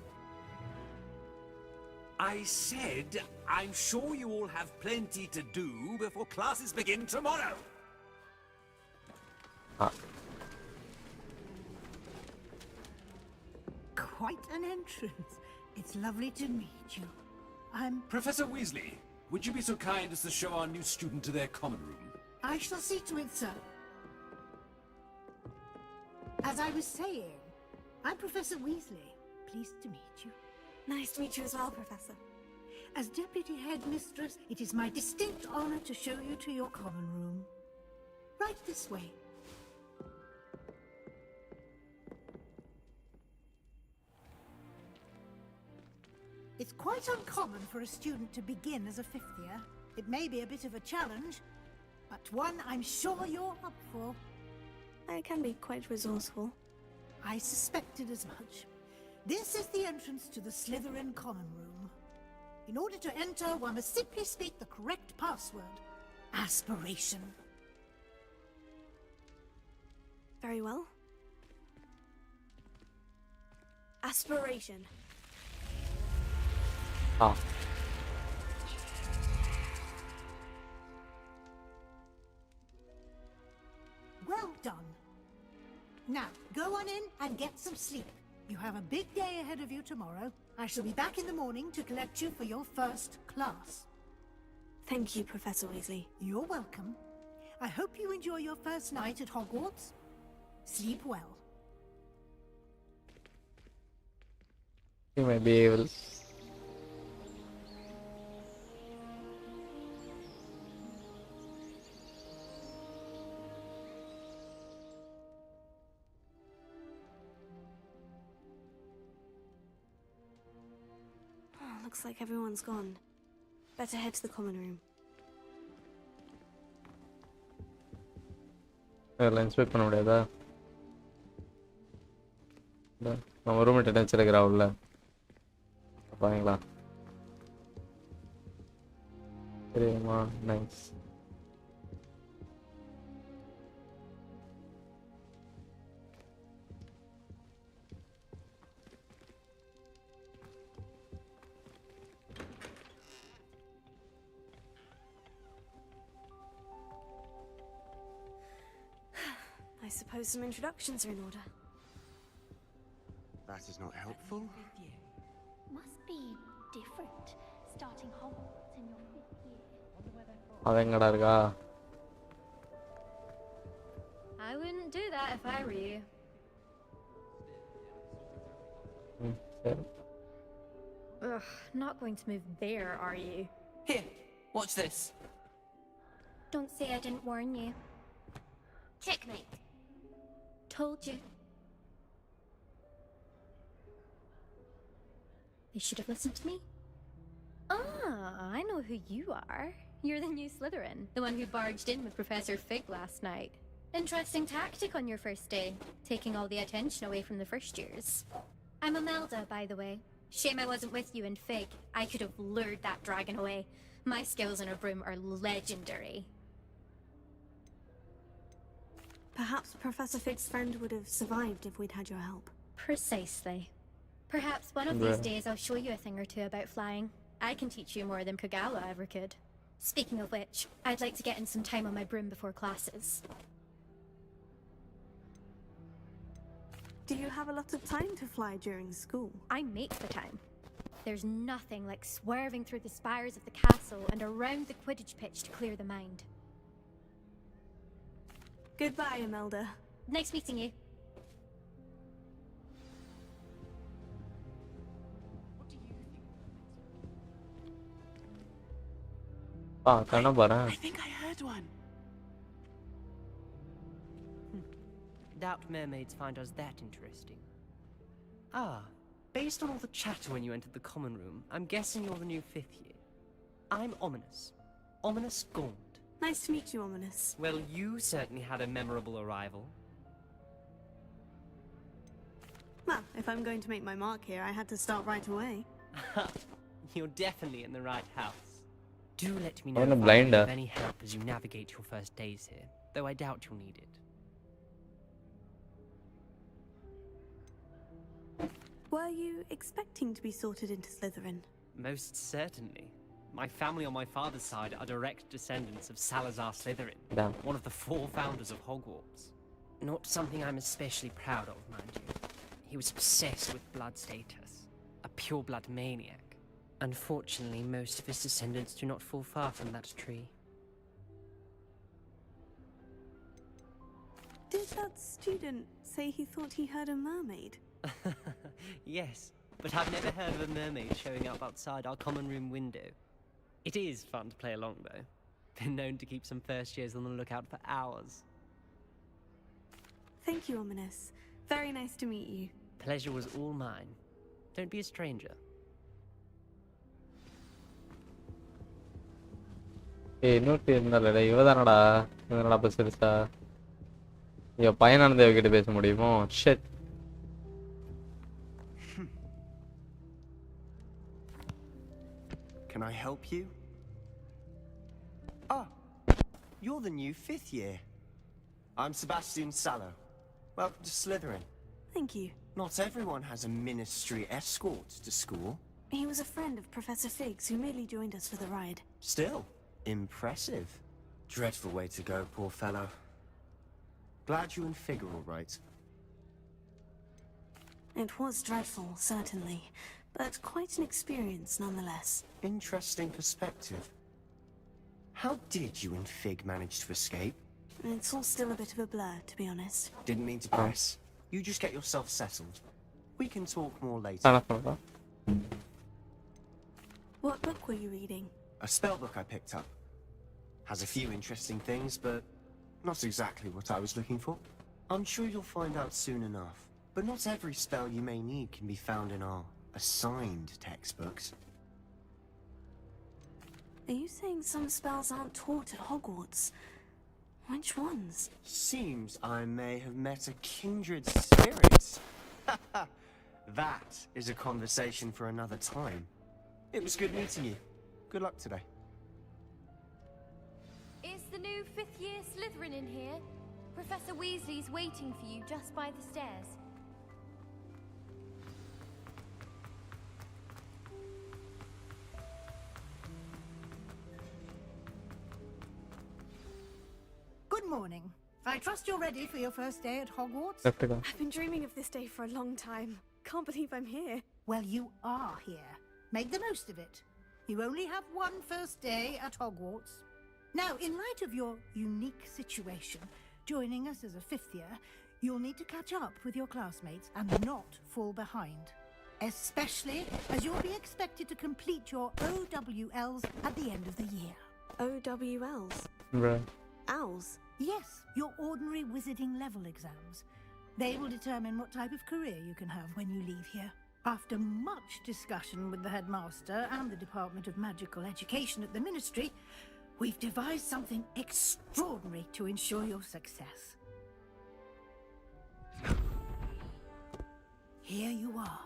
I said, I'm sure you all have plenty to do before classes begin tomorrow. Quite an entrance. It's lovely to meet you. I'm... Professor Weasley, would you be so kind as to show our new student to their common room? I shall see to it, sir. As I was saying, I'm Professor Weasley. Pleased to meet you. Nice to meet you as well, Professor. As Deputy Headmistress, it is my distinct honor to show you to your common room. Right this way. It's quite uncommon for a student to begin as a fifth year. It may be a bit of a challenge, but one I'm sure you're up for. I can be quite resourceful. I suspected as much. This is the entrance to the Slytherin common room. In order to enter, one must simply speak the correct password. Aspiration. Very well. Aspiration. Ah. Well done. Now, go on in and get some sleep. You have a big day ahead of you tomorrow. I shall be back in the morning to collect you for your first class. Thank you, Professor Weasley. You're welcome. I hope you enjoy your first night at Hogwarts. Sleep well. You may be able. Looks like everyone's gone. Better head to the common room. Inspect பண்ண முடியாதா? நம்ம room attendance எடுக்கிறா உள்ள பாருங்களா? சரிம்மா, nice. I suppose some introductions are in order. That is not helpful. Must be different, starting Hogwarts in your 5th year. அவன் எங்கடா இருக்கா? I wouldn't do that if I were you. சரி. Ugh, not going to move there, are you? Here, watch this. Don't say I didn't warn you. Checkmate. Told you. You should have listened to me. Ah, I know who you are. You're the new Slytherin, the one who barged in with Professor Fig last night. Interesting tactic on your first day, taking all the attention away from the first years. I'm Imelda, by the way. Shame I wasn't with you in Fig. I could have lured that dragon away. My skills on a broom are legendary. Perhaps Professor Fig's friend would have survived if we'd had your help. Precisely. Perhaps one of these days I'll show you a thing or two about flying. I can teach you more than Kagala ever could. Speaking of which, I'd like to get in some time on my broom before classes. Do you have a lot of time to fly during school? I make the time. There's nothing like swerving through the spires of the castle and around the Quidditch pitch to clear the mind. Goodbye, Imelda. Nice meeting you. I think I heard one. Doubt mermaids find us that interesting. Ah, based on all the chatter when you entered the common room, I'm guessing you're the new 5th year. I'm Ominous. Ominous Gaunt. Nice to meet you, Ominous. Well, you certainly had a memorable arrival. Well, if I'm going to make my mark here, I had to start right away. You're definitely in the right house. Do let me I'm know a if I can blind, be of any help as you navigate your first days here, though I doubt you'll need it. Were you expecting to be sorted into Slytherin? Most certainly. My family on my father's side are direct descendants of Salazar Slytherin, Damn. one of the 4 founders of Hogwarts. Not something I'm especially proud of, mind you. He was obsessed with blood status, a pure-blood maniac. Unfortunately, most of his descendants do not fall far from that tree. Did that student say he thought he heard a mermaid? Yes, but I've never heard of a mermaid showing up outside our common room window. It is fun to play along, though. Been known to keep some first years on the lookout for hours. Thank you, Ominous. Very nice to meet you. Pleasure was all mine. Don't be a stranger. இன்னொருத்தி இருந்தாலடா இவதானடா இவனடா bus பெருசா இவ பையனானந்த இவகிட்ட பேச முடியுமோ shit Can I help you? Ah, you're the new 5th year. I'm Sebastian Sallow. Welcome to Slytherin. Thank you. Not everyone has a ministry escort to school. He was a friend of Professor Fig's who merely joined us for the ride. Still, impressive. Dreadful way to go, poor fellow. Glad you and Fig are all right. It was dreadful, certainly, but quite an experience nonetheless. Interesting perspective. How did you and Fig manage to escape? It's all still a bit of a blur, to be honest. Didn't mean to press. You just get yourself settled. We can talk more later. What book were you reading? A spell book I picked up. Has a few interesting things, but not exactly what I was looking for. I'm sure you'll find out soon enough. But not every spell you may need can be found in our assigned textbooks. Are you saying some spells aren't taught at Hogwarts? Which ones? Seems I may have met a kindred spirit. That is a conversation for another time. It was good meeting you. Good luck today. Is the new 5th year Slytherin in here? Professor Weasley's waiting for you just by the stairs. Good morning. I trust you're ready for your first day at Hogwarts? I've been dreaming of this day for a long time. Can't believe I'm here. Well, you are here. Make the most of it. You only have one first day at Hogwarts. Now, in light of your unique situation, joining us as a 5th year, you'll need to catch up with your classmates and not fall behind. Especially as you'll be expected to complete your OWLs at the end of the year. OWLs? Right. Owls? Yes, your ordinary wizarding level exams. They will determine what type of career you can have when you leave here. After much discussion with the headmaster and the Department of Magical Education at the Ministry, we've devised something extraordinary to ensure your success. Here you are.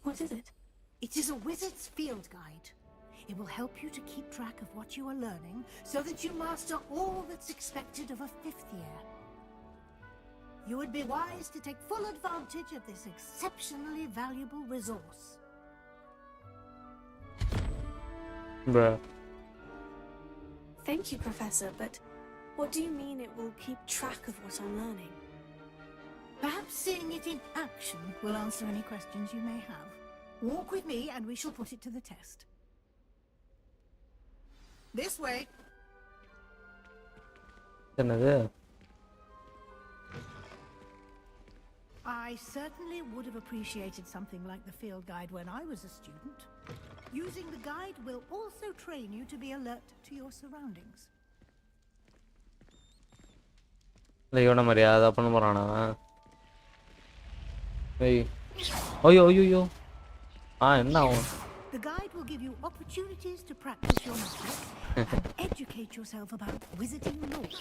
What is it? It is a wizard's field guide. It will help you to keep track of what you are learning so that you master all that's expected of a 5th year. You would be wise to take full advantage of this exceptionally valuable resource. Bruh. Thank you, Professor, but what do you mean it will keep track of what I'm learning? Perhaps seeing it in action will answer any questions you may have. Walk with me and we shall put it to the test. This way. என்னது I certainly would have appreciated something like the field guide when I was a student. Using the guide will also train you to be alert to your surroundings. இவனை மாதிரியா அதை பண்ண போறானா? ஏய் ஐயோ ஐயோ ஐயோ என்ன ஆகும்? The guide will give you opportunities to practice your magic and educate yourself about wizarding lore.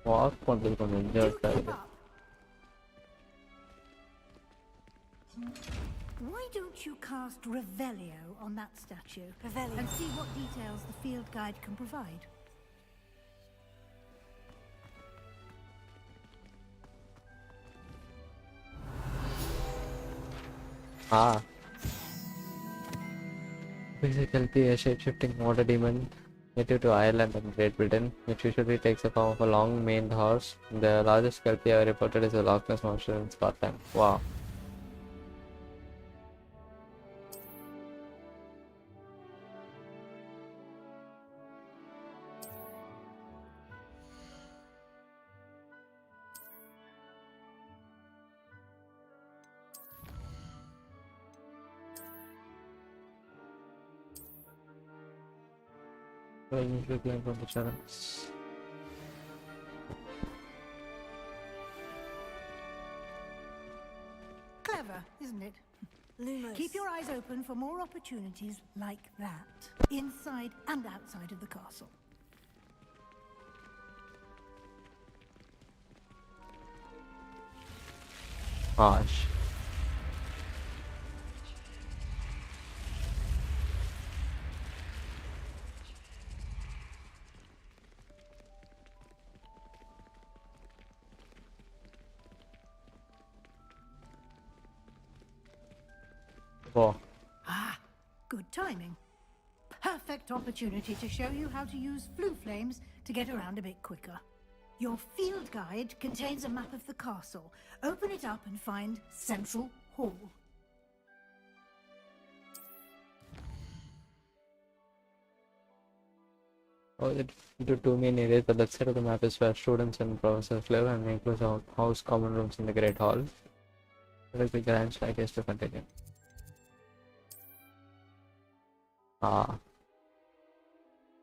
Walk பண்றது கொஞ்சம் என்ஜாய்டா இருக்கு. Why don't you cast Revelio on that statue and see what details the field guide can provide? Basically, a shape-shifting water demon native to Ireland and Great Britain, which usually takes the form of a long-maned horse. The largest kelpie ever reported is a Loch Ness monster in Scotland. Wow. Usually playing from the channels. Clever, isn't it? Lumos. Keep your eyes open for more opportunities like that, inside and outside of the castle. Gosh. Oh. Good timing. Perfect opportunity to show you how to use flue flames to get around a bit quicker. Your field guide contains a map of the castle. Open it up and find Central Hall. Into two main areas. The left side of the map is where students and professors live and includes house common rooms in the Great Hall. There is the grand staircase to continue.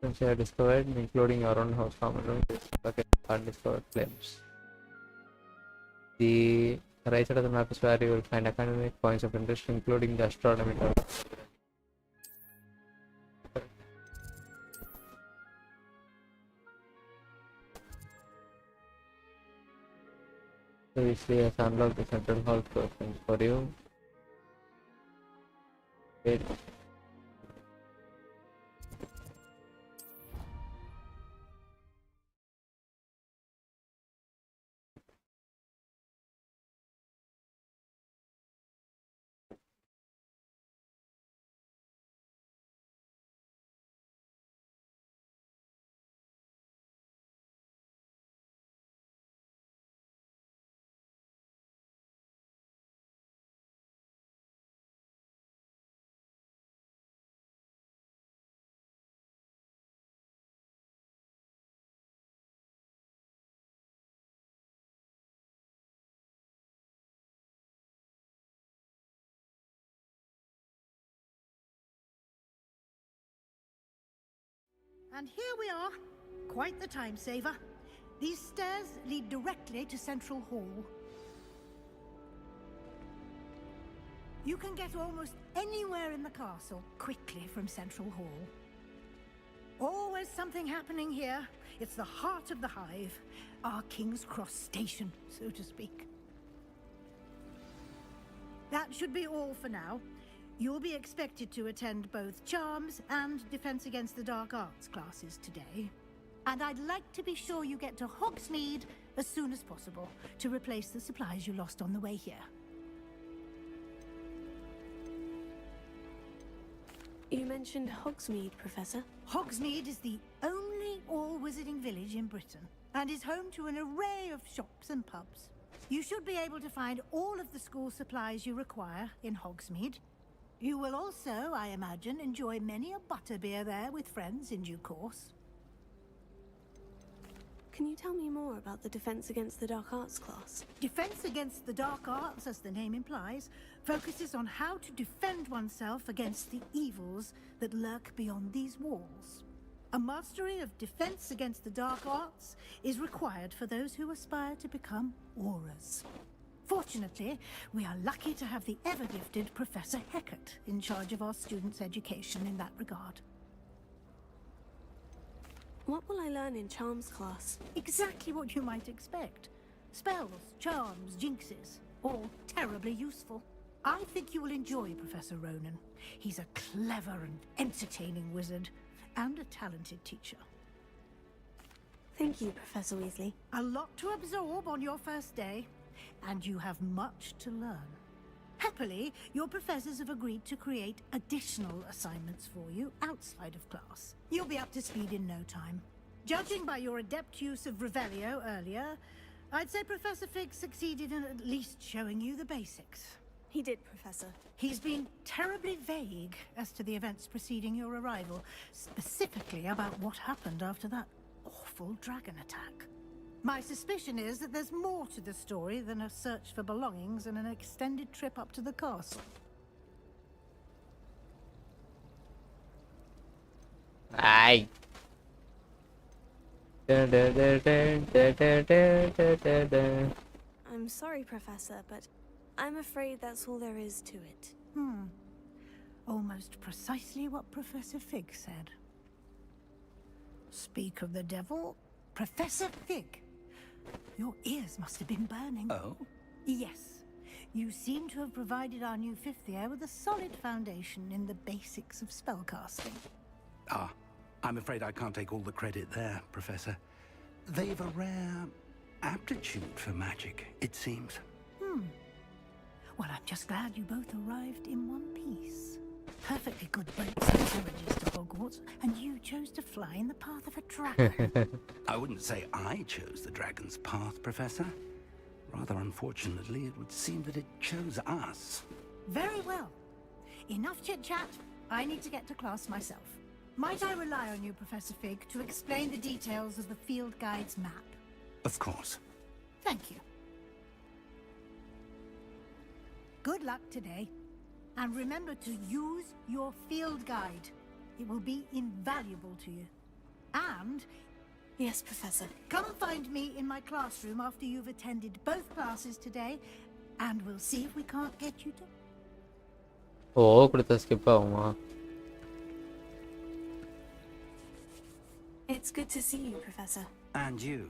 Since you have discovered, including your own house common room, is bucket of undiscovered flames. The right side of the map is where you will find academic points of interest, including the astronomy tower. Previously has unlocked the central hall for you. Wait. And here we are. Quite the time saver. These stairs lead directly to Central Hall. You can get almost anywhere in the castle quickly from Central Hall. Always something happening here. It's the heart of the hive. Our King's Cross station, so to speak. That should be all for now. You'll be expected to attend both Charms and Defense Against the Dark Arts classes today. And I'd like to be sure you get to Hogsmeade as soon as possible to replace the supplies you lost on the way here. You mentioned Hogsmeade, Professor. Hogsmeade is the only all-wizarding village in Britain and is home to an array of shops and pubs. You should be able to find all of the school supplies you require in Hogsmeade. You will also, I imagine, enjoy many a butterbeer there with friends in due course. Can you tell me more about the Defense Against the Dark Arts class? Defense Against the Dark Arts, as the name implies, focuses on how to defend oneself against the evils that lurk beyond these walls. A mastery of Defense Against the Dark Arts is required for those who aspire to become Aurors. Fortunately, we are lucky to have the ever-gifted Professor Heckert in charge of our students' education in that regard. What will I learn in Charms class? Exactly what you might expect. Spells, charms, jinxes, all terribly useful. I think you will enjoy Professor Ronan. He's a clever and entertaining wizard, and a talented teacher. Thank you, Professor Weasley. A lot to absorb on your first day, and you have much to learn. Happily, your professors have agreed to create additional assignments for you outside of class. You'll be up to speed in no time. Judging by your adept use of Revelio earlier, I'd say Professor Fig succeeded in at least showing you the basics. He did, Professor. He's been terribly vague as to the events preceding your arrival, specifically about what happened after that awful dragon attack. My suspicion is that there's more to the story than a search for belongings and an extended trip up to the castle. Aye. I'm sorry, Professor, but I'm afraid that's all there is to it. Almost precisely what Professor Fig said. Speak of the devil, Professor Fig. Your ears must have been burning. Oh? Yes. You seem to have provided our new fifth year with a solid foundation in the basics of spellcasting. Ah, I'm afraid I can't take all the credit there, Professor. They've a rare aptitude for magic, it seems. Well, I'm just glad you both arrived in one piece. Perfectly good boats and carriages to Hogwarts, and you chose to fly in the path of a dragon. I wouldn't say I chose the dragon's path, Professor. Rather unfortunately, it would seem that it chose us. Very well. Enough chit-chat. I need to get to class myself. Might I rely on you, Professor Fig, to explain the details of the field guide's map? Of course. Thank you. Good luck today. And remember to use your field guide. It will be invaluable to you. And... Yes, Professor. Come find me in my classroom after you've attended both classes today, and we'll see if we can't get you to... Oh, கொடுத்த skip ஆகுமா? It's good to see you, Professor. And you.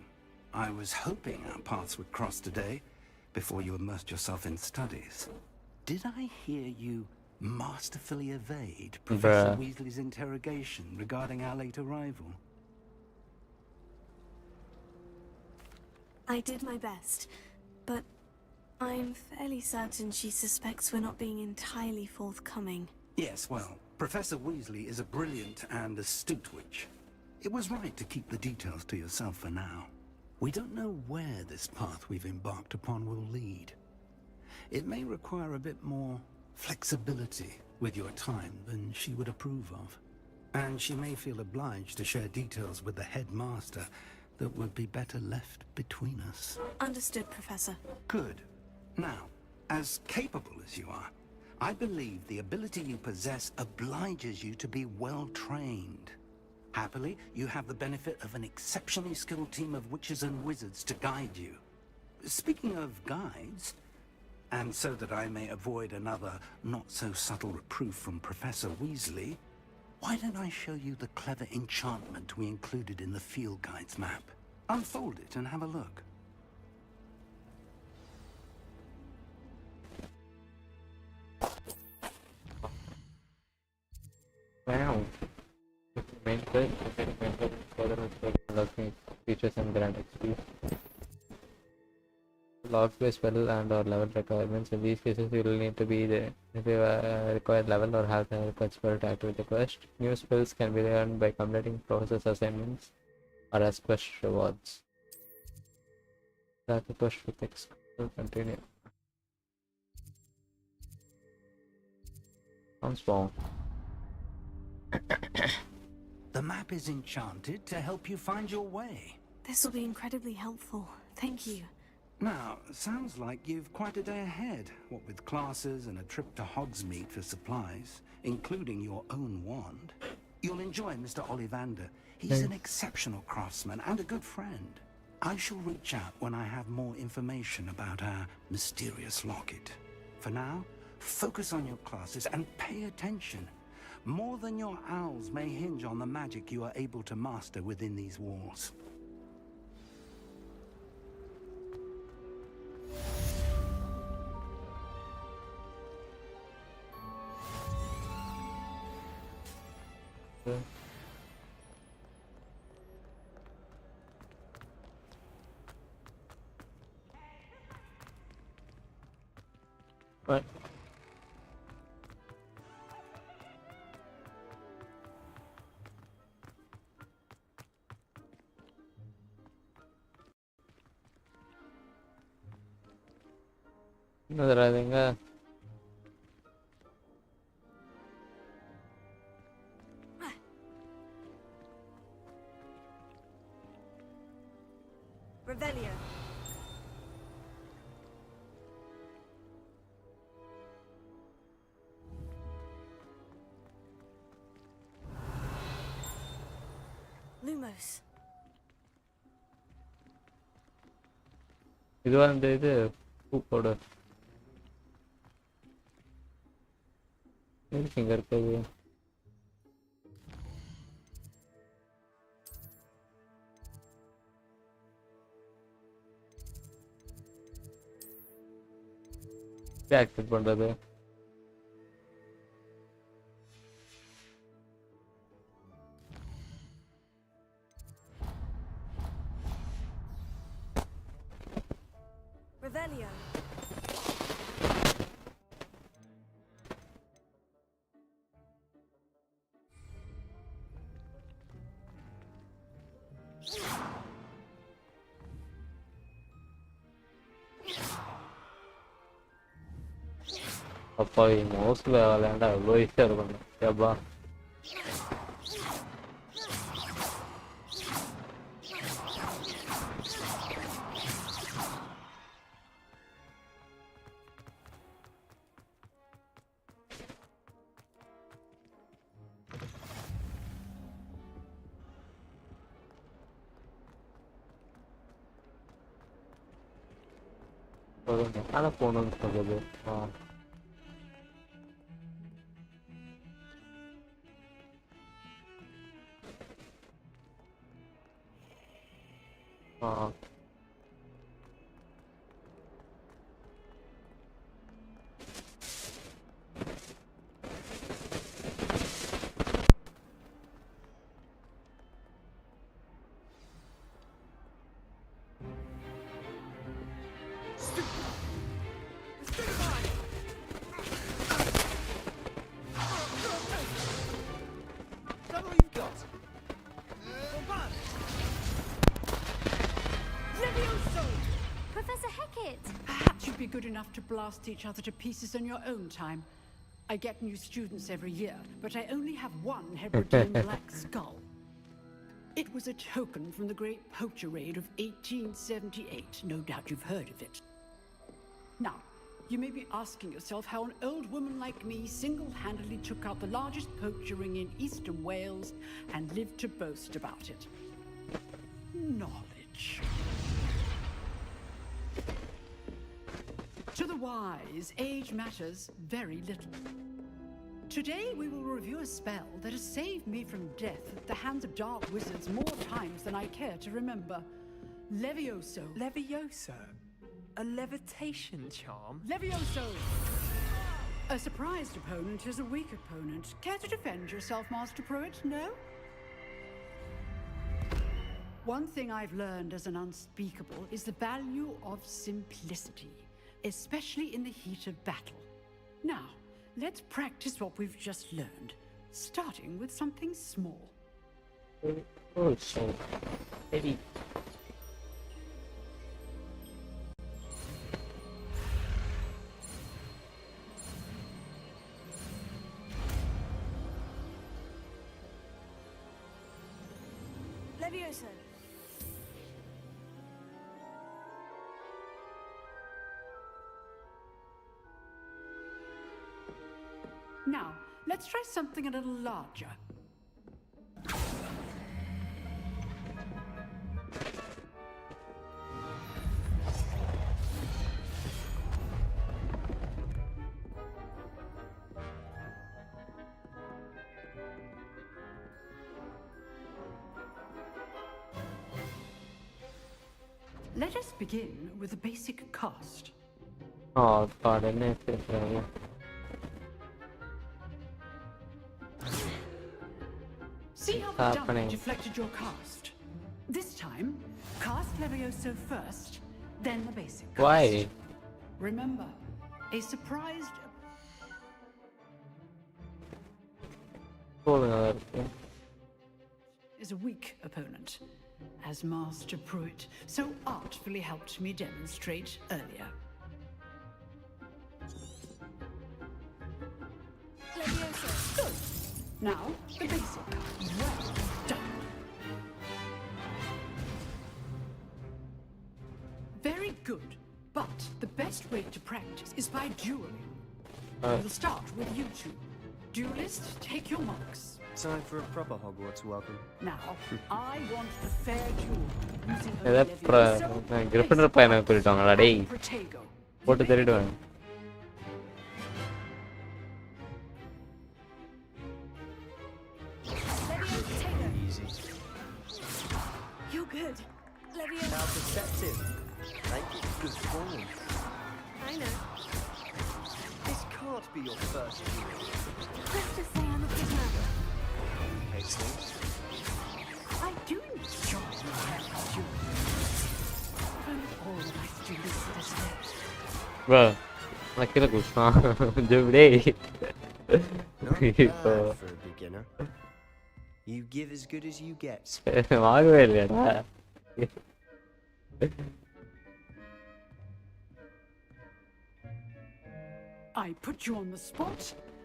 I was hoping our paths would cross today, before you immersed yourself in studies. Did I hear you masterfully evade Professor Weasley's interrogation regarding our late arrival? I did my best, but I'm fairly certain she suspects we're not being entirely forthcoming. Yes, well, Professor Weasley is a brilliant and astute witch. It was right to keep the details to yourself for now. We don't know where this path we've embarked upon will lead. It may require a bit more flexibility with your time than she would approve of. And she may feel obliged to share details with the headmaster that would be better left between us. Understood, Professor. Good. Now, as capable as you are, I believe the ability you possess obliges you to be well trained. Happily, you have the benefit of an exceptionally skilled team of witches and wizards to guide you. Speaking of guides, and so that I may avoid another not-so-subtle reproof from Professor Weasley, why don't I show you the clever enchantment we included in the field guide's map? Unfold it and have a look. Wow. Main quest, further unlocking features and grant XP. Locked by spell and or level requirements. In these cases, you will need to be the required level or have the required spell to activate the quest. New spells can be earned by completing process assignments or as quest rewards. Track the quest with X. Continue. Sounds wrong. The map is enchanted to help you find your way. This will be incredibly helpful. Thank you. Now, sounds like you've quite a day ahead, what with classes and a trip to Hogsmeade for supplies, including your own wand. You'll enjoy Mr. Ollivander. He's an exceptional craftsman and a good friend. I shall reach out when I have more information about our mysterious locket. For now, focus on your classes and pay attention. More than your owls may hinge on the magic you are able to master within these walls. What? இன்னும் தராதுங்க. Revelio. Lumos. இது வந்து இது பூப்போட எங்க இருக்குது? Activate பண்றது Revelio. அப்பா மோஸ்ட்ல விளையாண்டா அவ்வளோ ஈஸியாக இருக்கும். ஏப்பா மேலே போகணும்னு சொல்லுது. Good enough to blast each other to pieces in your own time. I get new students every year, but I only have one Hebridean black skull. It was a token from the Great Poacher Raid of 1878. No doubt you've heard of it. Now, you may be asking yourself how an old woman like me single-handedly took out the largest poacher ring in eastern Wales and lived to boast about it. Knowledge. To the wise, age matters very little. Today we will review a spell that has saved me from death at the hands of dark wizards more times than I care to remember. Levioso. Levioso? A levitation charm? Levioso! A surprised opponent is a weak opponent. Care to defend yourself, Master Pruitt? No? One thing I've learned as an unspeakable is the value of simplicity, especially in the heat of battle. Now, let's practice what we've just learned, starting with something small. Oh, so heavy. Levioso. Now, let's try something a little larger. Let us begin with the basic cast. Oh god, என்ன பேசுறாங்க? See how the happening? dummy deflected your cast. This time, cast Levioso first, then the basic cast. Why? Remember, a surprised is a weak opponent, as Master Pruitt so artfully helped me demonstrate earlier. Good. Now, the basic. Well done. Very good. But the best way to practice is by dueling. We'll start with you two. Duelists, take your marks. Time for a proper Hogwarts welcome. Now, I want a fair duel using ஏதா கிரிஃபிண்டர் பையனை கூட்டிட்டாங்களா டேய் Protego. போட்டு தள்ளிடுவேன். Easy. You're good. Levioso. How perceptive. Thank you for good performance. I know. This can't be your first duel. Let's just say I'm a good man. Excellent. I do enjoy my duel. From all my students to this day. Bro, நான் கீழே குடிச்சான் ஜெவிடே Not bad for a beginner. You give as good as you get. வாங்கவே இல்லையாடா. I put you on the spot,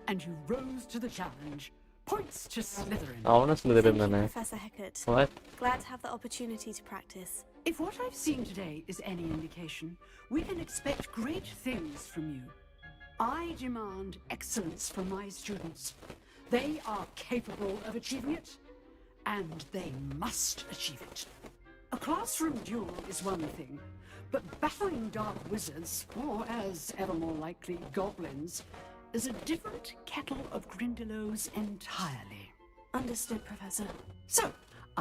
and you rose to the challenge. Points to Slytherin. அவன Slytherin தானே. Professor Hecat. What? Glad to have the opportunity to practice. If what I've seen today is any indication, we can expect great things from you. I demand excellence from my students. They are capable of achieving it, and they must achieve it. A classroom duel is one thing, but battling dark wizards, or as ever more likely, goblins, is a different kettle of Grindylows entirely. Understood, Professor. So,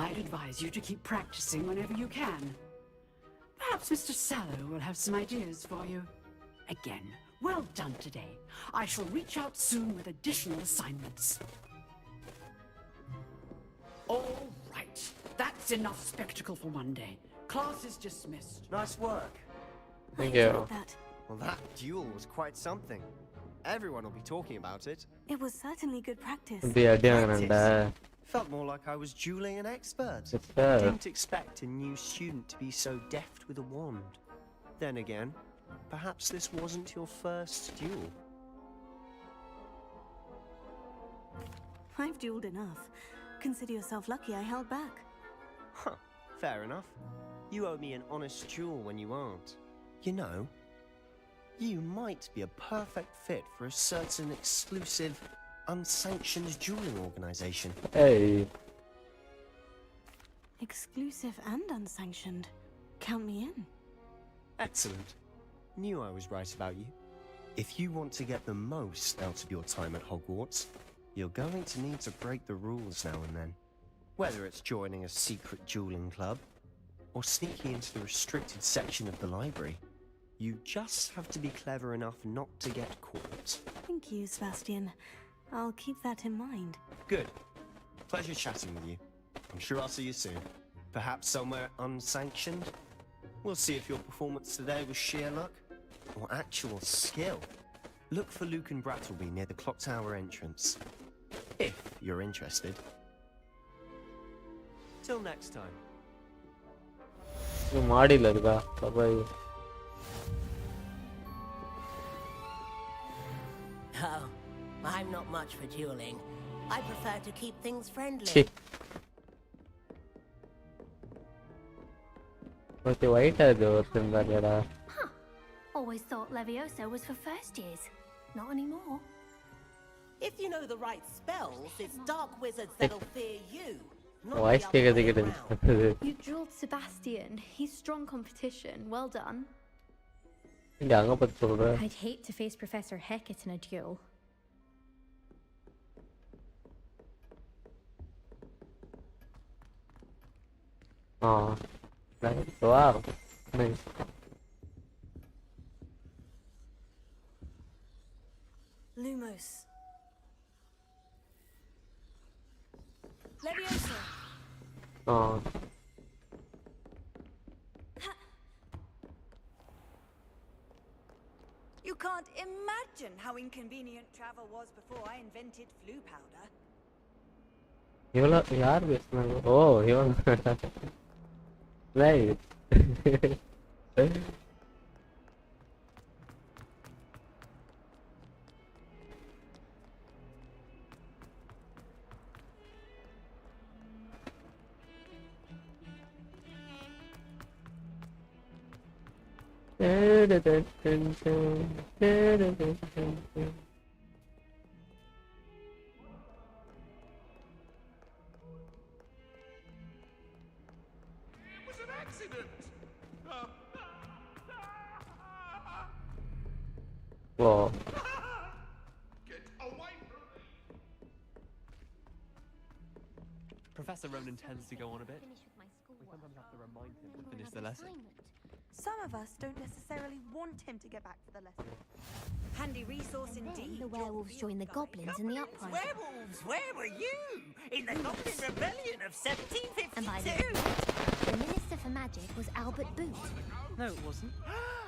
I'd advise you to keep practicing whenever you can. Perhaps Mr. Sallow will have some ideas for you. Again, well done today. I shall reach out soon with additional assignments. All right, that's enough spectacle for one day. Class is dismissed. Nice work. Thank you. Well, that duel was quite something. Everyone will be talking about it. It was certainly good practice. இப்படி அடியாங்கடா. Felt more like I was dueling an expert. Expert. Didn't expect a new student to be so deft with a wand. Then again, perhaps this wasn't your first duel. I've dueled enough. Consider yourself lucky I held back. Huh, fair enough. You owe me an honest duel when you aren't. You know, you might be a perfect fit for a certain exclusive, unsanctioned dueling organization. Hey. Exclusive and unsanctioned. Count me in. Excellent. Knew I was right about you. If you want to get the most out of your time at Hogwarts, you're going to need to break the rules now and then. Whether it's joining a secret dueling club, or sneaking into the restricted section of the library, you just have to be clever enough not to get caught. Thank you, Sebastian. I'll keep that in mind. Good. Pleasure chatting with you. I'm sure I'll see you soon. Perhaps somewhere unsanctioned? We'll see if your performance today was sheer luck or actual skill. Look for Luke and Brattleby near the clock tower entrance. If you're interested. Till next time. மாடியில் இருக்கா பாபாய். Oh, I'm not much for dueling. I prefer to keep things friendly. Okay ஒயிட்டா இது ஒருத்தன் தானேடா. Always thought Levioso was for first years. Not anymore. If you know the right spells, it's dark wizards that'll fear you. Not voice the other way கேட்கறதுக்கு around. You drilled Sebastian. He's strong competition. Well done. இங்க அங்க பத்தி சொல்ற I'd hate to face Professor Hecat in a duel. Oh, nice. Wow. Nice. Lumos. Leviosa. Oh. You can't imagine how inconvenient travel was before I invented flu powder. இவள யார் பேசுனாங்க? ஓ இவன் right Whoa. Professor Ronan tends to go on a bit. We sometimes have to remind him to finish the lesson. Some of us don't necessarily want him to get back to the lesson. Handy resource indeed. The werewolves joined the goblins in the uprising. Werewolves, where were you? In the Goblin Rebellion of 1752? And by the way, the Minister for Magic was Albert Boot. No, it wasn't.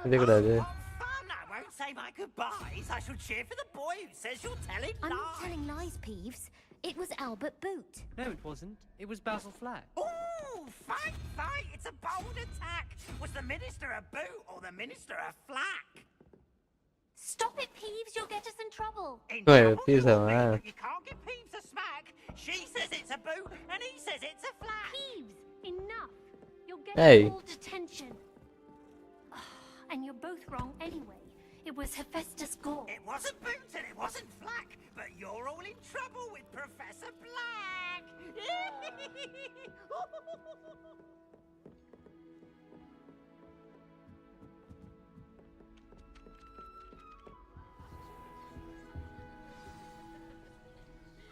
இது கூடாது Fun! I won't say my goodbyes. I shall cheer for the boy who says you're telling I'm lies. not telling lies, Peeves. It was Albert Boot. No, it wasn't. It was Basil Flack. Ooh, fight, fight! It's a bold attack. Was the Minister a boot or the Minister a flack? Stop it, Peeves. You'll get us in trouble. Wait, Peeves man. You can't give Peeves a smack. She says it's a boot and he says it's a flack. Peeves, enough. You're Hey. getting all detention. And you're both wrong anyway. It was Hephaestus Gore. It wasn't boot and it wasn't flack, but you're all in trouble with Professor Black.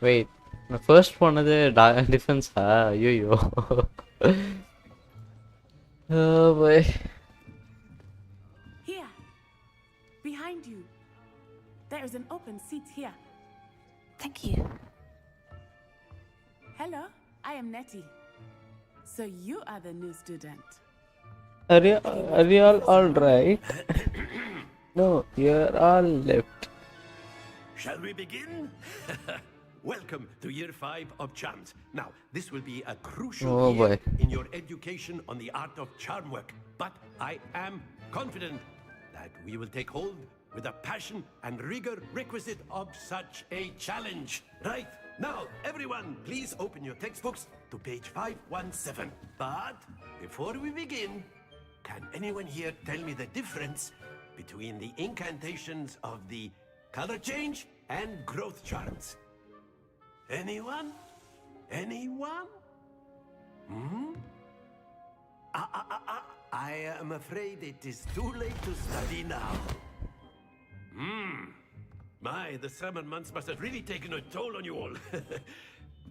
Wait, the first போனது டிஃபென்ஸா ஐயோ oh boy Here, behind you. There is an open seat here. Thank you. Hello, I am Nettie. So you are the new student. are you all right? No, you're all left. Shall we begin? Welcome to Year 5 of Charms. Now, this will be a crucial year in your education on the art of charm work. But I am confident that we will take hold with the passion and rigor requisite of such a challenge. Right, now, everyone, please open your textbooks to page 517. But before we begin, can anyone here tell me the difference between the incantations of the color change and growth charms? Anyone? Anyone? Hmm? I am afraid it is too late to study now. My, the summer months must have really taken a toll on you all.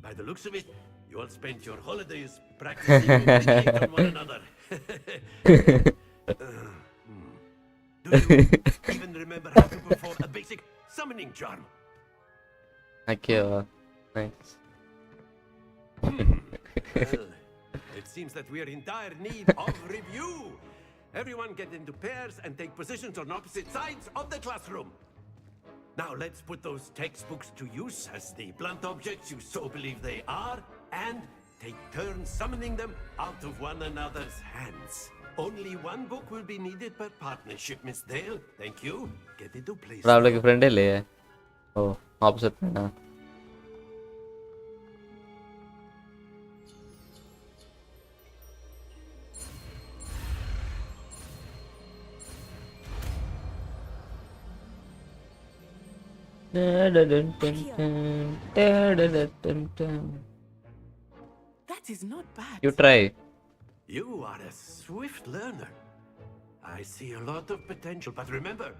By the looks of it, you all spent your holidays practicing imitate on one another. Do you even remember how to perform a basic summoning charm? Okay, thanks. Well, it seems that we are in dire need of review. Everyone get into pairs and take positions on opposite sides of the classroom. Now let's put those textbooks to use as the blunt objects you so believe they are, and take turns summoning them out of one another's hands. Only one book will be needed per partnership, Miss Dale. Thank you. Get into place. அவளுக்கு ஃப்ரெண்டே இல்லையே ஓ opposite பண்ணா That is not bad. You try. You are a swift learner. I see a lot of potential, but remember,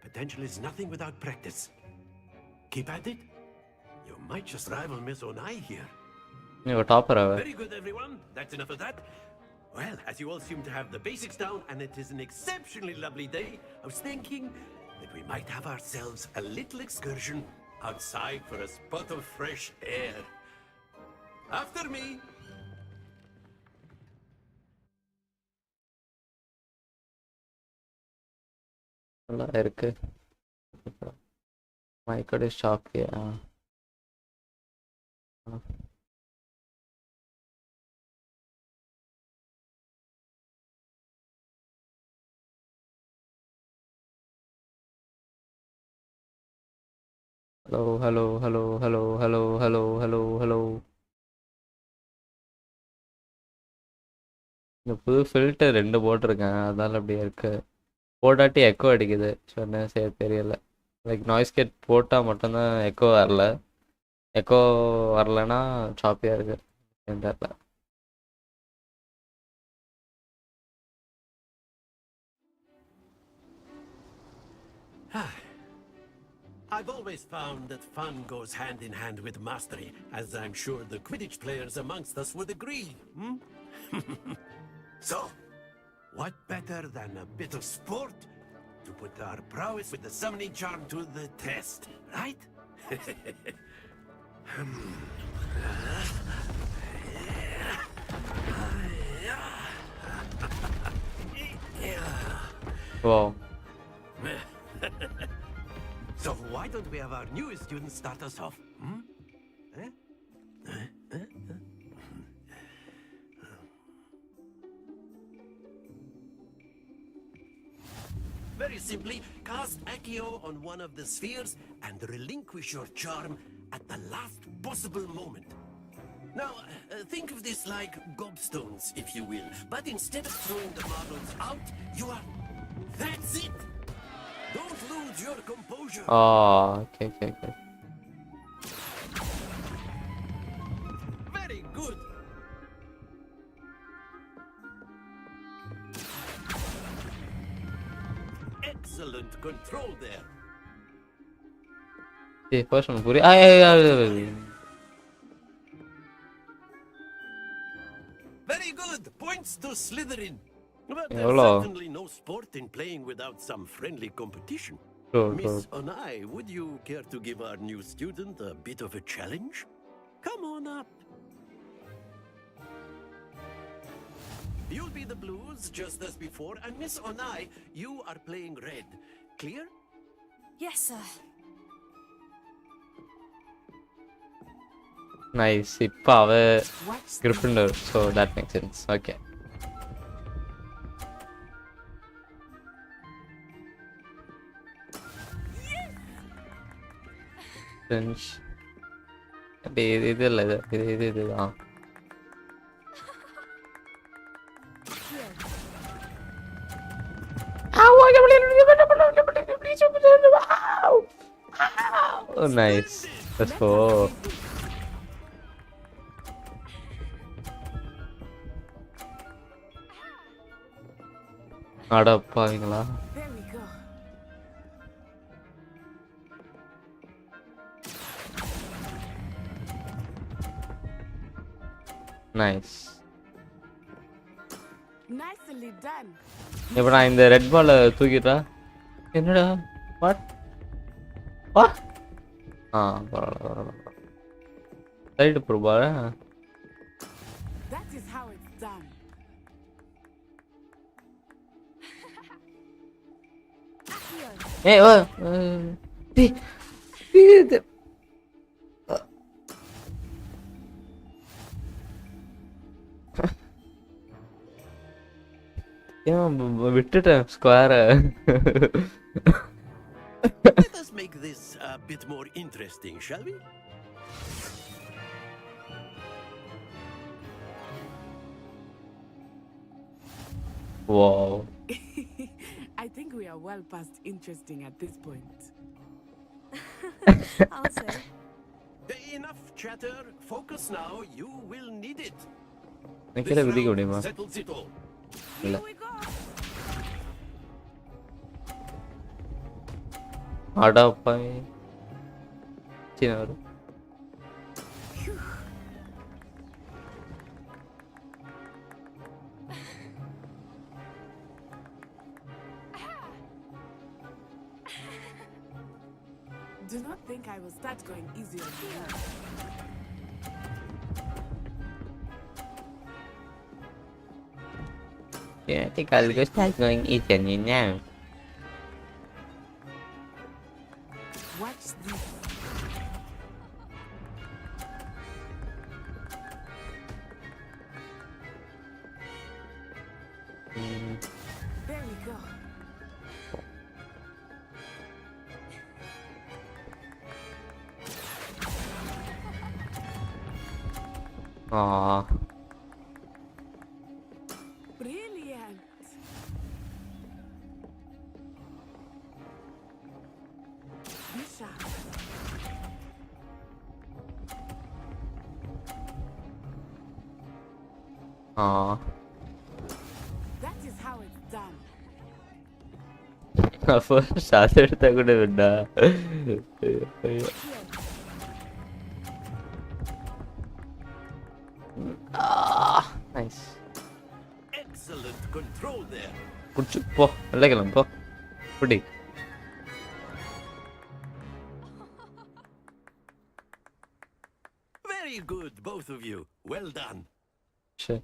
potential is nothing without practice. Keep at it. You might just rival Miss Onai here. You're topper. Very good, everyone. That's enough of that. Well, as you all seem to have the basics down, and it is an exceptionally lovely day, I was thinking that we might have ourselves a little excursion outside for a spot of fresh air. After me. நல்லா இருக்கு. மைக்கோட ஷாப்லயா? Hello. இந்த புது filter 2 போட்டிருக்கேன், அதனால அப்படியே இருக்கு. போட்டாட்டி echo அடிக்குது. சொன்னேன் சரி தெரியல. லைக் நாய்ஸ் கேட் போட்டால் மட்டும்தான் எக்கோ வரல. எக்கோ வரலன்னா சாப்பியாக இருக்கு. தெரியல. I've always found that fun goes hand in hand with mastery, as I'm sure the Quidditch players amongst us would agree. So, what better than a bit of sport to put our prowess with the summoning charm to the test, right? Wow. So why don't we have our newest student start us off? Very simply, cast Accio on one of the spheres and relinquish your charm at the last possible moment. Now, think of this like gobstones, if you will. But instead of throwing the marbles out, you are... That's it! Don't lose your composure. Oh, okay. Very good. Excellent control there. See, first one, Puri. Very good. Points to Slytherin. But there's Hello. certainly no sport in playing without some friendly competition. Sure. Miss Onai, would you care to give our new student a bit of a challenge? Come on up. You'll be the blues, just as before, and Miss Onai, you are playing red. Clear? Yes, sir. Nice. இப்ப அவ Gryffindor, so that makes sense. Okay. French. இதுதான். Oh, nice. Let's go. அடப்பாவீங்களா? Nice. Nicely done. இப்போ நான் இந்த red பாலை தூக்கிட்டா என்னடா? What? பரவாயில்ல. Side ப்ரூபால. That is how it's done. Hey, விட்டுட்டேன் ஸ்கொயரை. Let us make this a bit more interesting, shall we? Wow. I think we are well past interesting at this point. I'll say. Enough chatter. Focus now. You will need it. நிக்கிற குதிக்க முடியுமா? Settles it all. இல்ல. அடப்பாய். சின்ன வரும். Do not think I will start going easy on you. Yeah, I think I'll go start going easy on you now. Watch this. There we go. Aww. Brilliant. Misha. Aww. That is how it's done. அப்போ shot எடுத்தா கூட வேண்டா. Nice. Excellent control there. குடிச்சு போ நல்ல கிளம்பு போ குடி. Very good, both of you. Well done. Sure.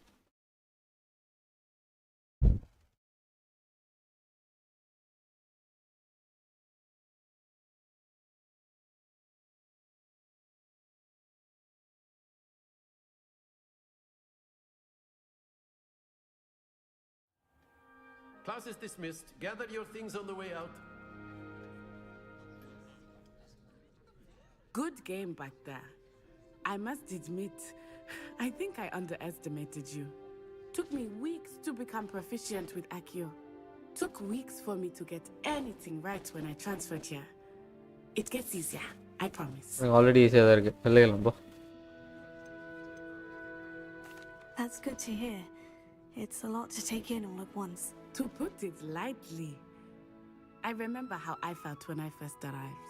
Class is dismissed. Gather your things on the way out. Good game back there. I must admit, I think I underestimated you. Took me weeks to become proficient with Accio. Took weeks for me to get anything right when I transferred here. It gets easier, I promise. Already easy ஆ இருக்கு. நல்ல கிளம்பு. That's good to hear. It's a lot to take in all at once. To put it lightly, I remember how I felt when I first arrived.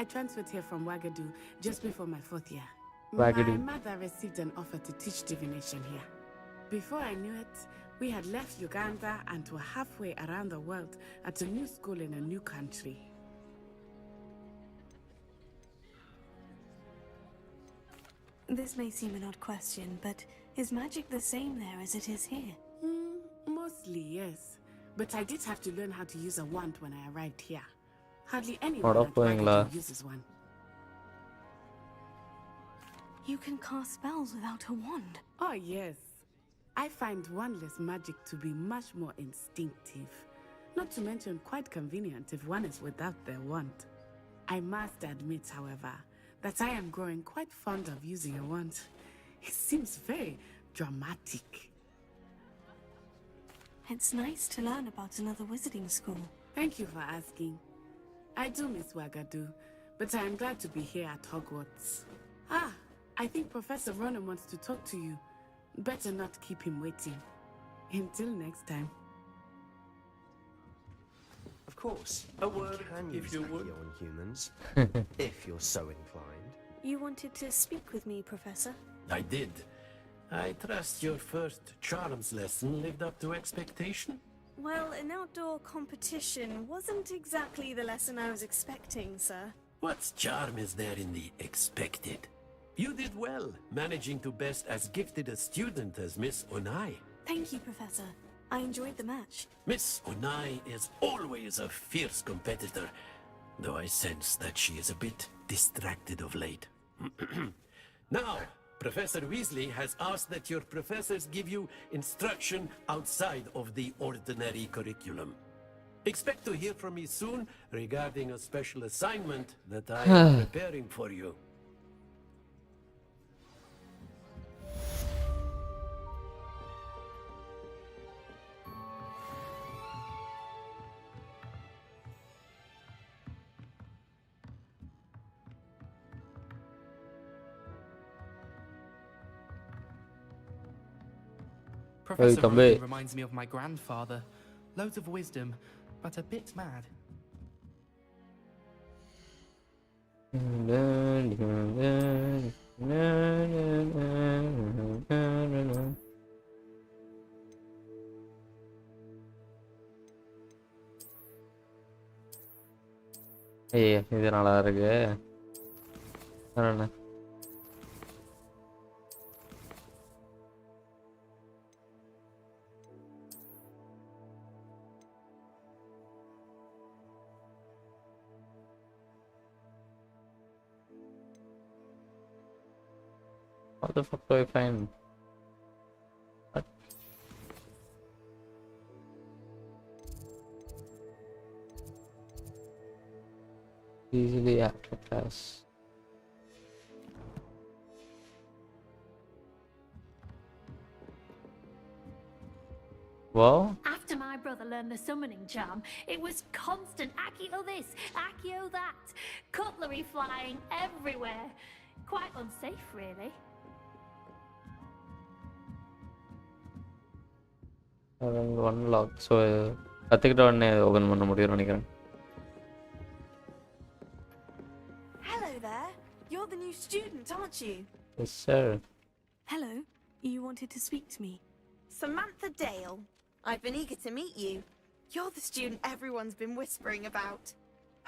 I transferred here from Wagadu just before my 4th year. Wagadu. My mother received an offer to teach divination here. Before I knew it, we had left Uganda and were halfway around the world at a new school in a new country. This may seem an odd question, but is magic the same there as it is here? Mostly, yes. But I did have to learn how to use a wand when I arrived here. Hardly anyone at Wagadu uses one. You can cast spells without a wand? Oh, yes. I find wandless magic to be much more instinctive. Not to mention quite convenient if one is without their wand. I must admit, however, that I am growing quite fond of using a wand. It seems very dramatic. It's nice to learn about another wizarding school. Thank you for asking. I do miss Wagadu, but I am glad to be here at Hogwarts. I think Professor Ronan wants to talk to you. Better not keep him waiting. Until next time. Of course. A word, if you would. On humans, if you're so inclined. You wanted to speak with me, Professor? I did. I trust your first charms lesson lived up to expectation? Well, an outdoor competition wasn't exactly the lesson I was expecting, sir. What charm is there in the expected? You did well, managing to best as gifted a student as Miss Onai. Thank you, Professor. I enjoyed the match. Miss Onai is always a fierce competitor, though I sense that she is a bit distracted of late. Now, Professor Weasley has asked that your professors give you instruction outside of the ordinary curriculum. Expect to hear from me soon regarding a special assignment that I am preparing for you. Professor Tambe. Rogan reminds me of my grandfather. Loads of wisdom, but a bit mad. ஏய் இது நல்லா இருக்கு. என்ன What the fuck do I find? What? Easily after class. Well, After my brother learned the summoning charm, it was constant Accio this, Accio that, cutlery flying everywhere. Quite unsafe, really. one lock. So கத்துக்கிட்ட உடனே open பண்ண முடியும்னு நினைக்கிறேன். Hello there. You're the new student, aren't you? Yes, sir. Hello. You wanted to speak to me? Samantha Dale. I've been eager to meet you. You're the student everyone's been whispering about.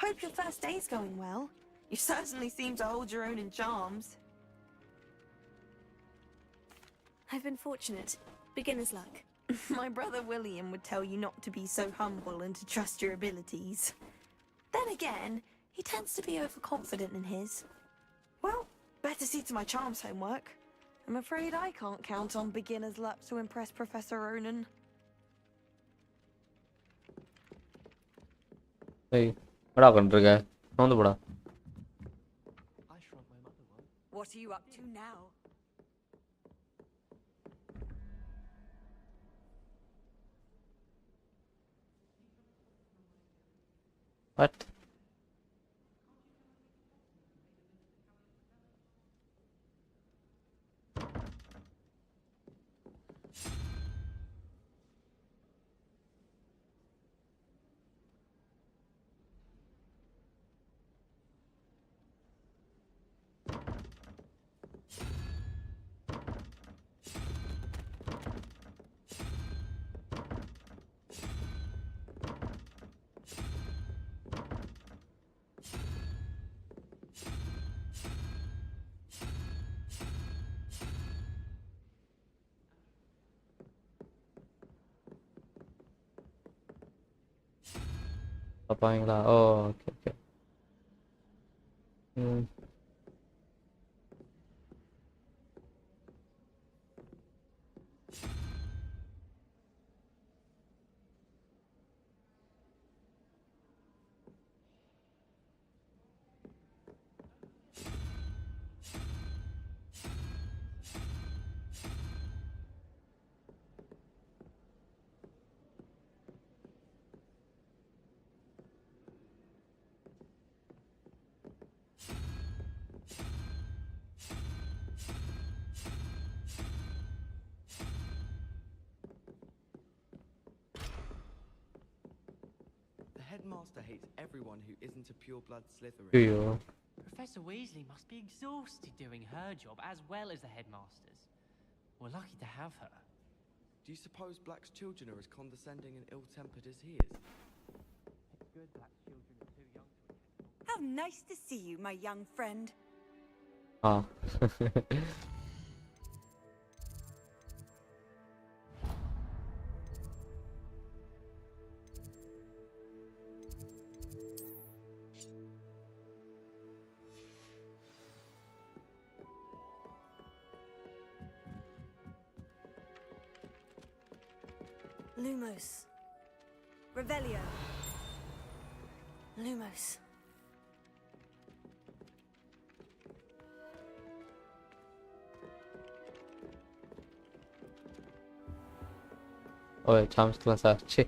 Hope your first day's going well. You certainly seem to hold your own in charms. I've been fortunate. Beginner's luck. My brother William would tell you not to be so humble and to trust your abilities. Then again, he tends to be overconfident in his. Well, better see to my charms homework. I'm afraid I can't count on beginner's luck to impress Professor Ronan. Hey, என்னடா பண்றீங்க? வந்து போடா. What are you up to now? What? பாப்பாங்களா? Oh okay okay. Headmaster hates everyone who isn't a pure-blood Slytherin. ஐயோ. Professor Weasley must be exhausted doing her job as well as the headmaster's. We're lucky to have her. Do you suppose Black's children are as condescending and ill-tempered as he is? It's good Black's children are too young to. How nice to see you, my young friend. Ah. Lumos. Revelio. Lumos. Oh, charms class ஆச்சு.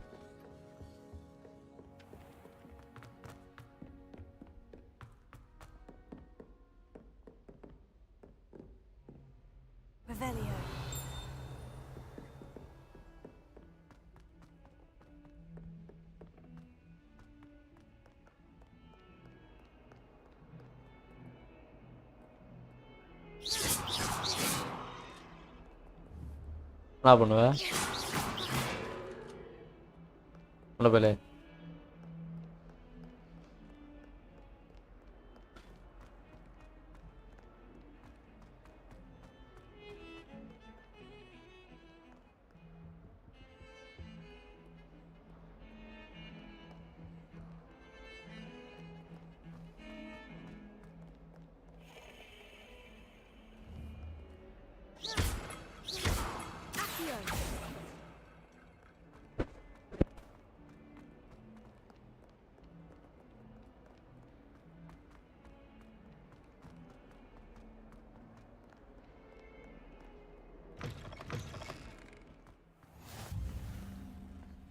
Revelio. என்ன பண்ணுவ உள்ள போலே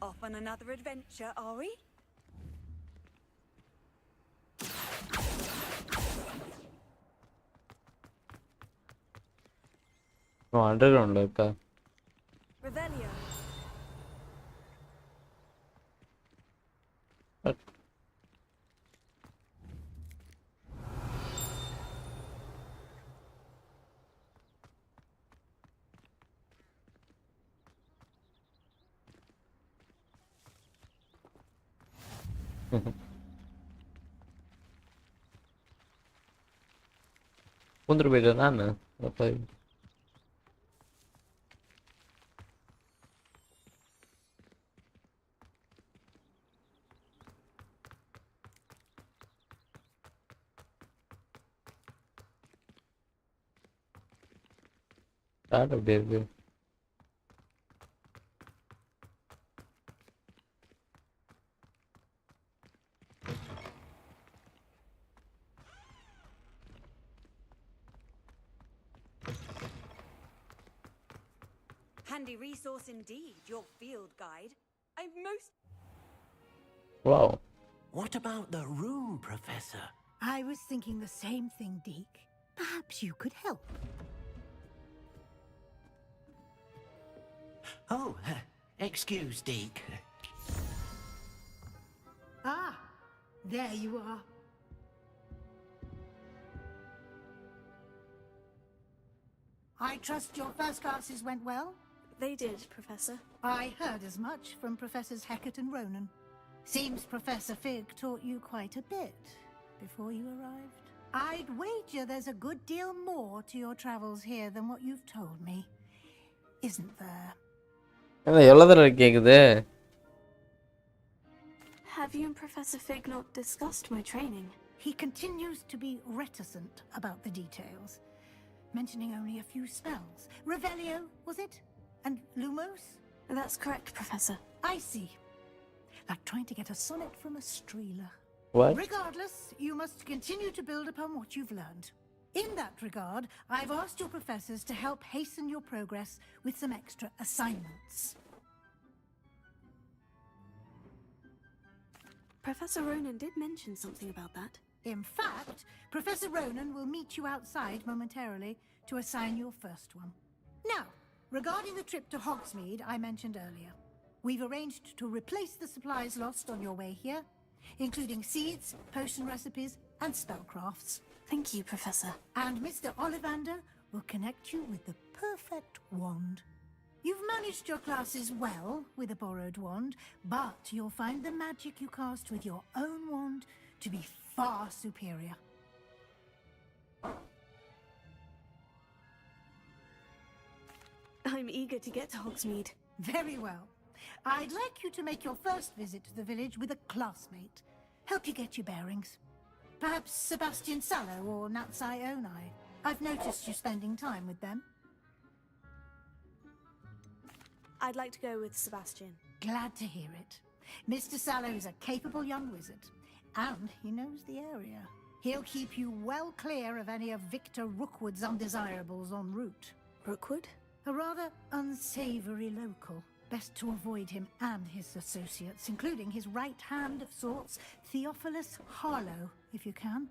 Off on another adventure, are we? அண்டர்கிரவுண்ட்ல இருக்கா Revelio. பூந்துட்டு போயிட்டேன்னா என்ன அப்ப start அப்படி இருக்கு Handy resource indeed, your field guide. I'm most... Wow. What about the room, Professor? I was thinking the same thing, Deke. Perhaps you could help. Oh, excuse, Deke. Ah, there you are. I trust your first classes went well? They did, Professor. I heard as much from Professors Hecat and Ronan. Seems Professor Fig taught you quite a bit before you arrived. I'd wager there's a good deal more to your travels here than what you've told me. Isn't there? எவ்வளவு தடவை கேக்குது Have you and Professor Fig not discussed my training? He continues to be reticent about the details, mentioning only a few spells. Revelio, was it? And Lumos? That's correct, Professor. I see. Like trying to get a sonnet from a streeler. What? Regardless, you must continue to build upon what you've learned. In that regard, I've asked your professors to help hasten your progress with some extra assignments. Professor Ronan did mention something about that. In fact, Professor Ronan will meet you outside momentarily to assign your first one. Now, regarding the trip to Hogsmeade I mentioned earlier, we've arranged to replace the supplies lost on your way here, including seeds, potion recipes, and spellcrafts. Thank you, Professor. And Mr. Ollivander will connect you with the perfect wand. You've managed your classes well with a borrowed wand, but you'll find the magic you cast with your own wand to be far superior. I'm eager to get to Hogsmeade. Very well. I'd like you to make your first visit to the village with a classmate. Help you get your bearings. Perhaps Sebastian Sallow or Natsai Onai. I've noticed you spending time with them. I'd like to go with Sebastian. Glad to hear it. Mr. Sallow is a capable young wizard, and he knows the area. He'll keep you well clear of any of Victor Rookwood's undesirables en route. Rookwood? A rather unsavory local. Best to avoid him and his associates, including his right hand of sorts, Theophilus Harlow, if you can.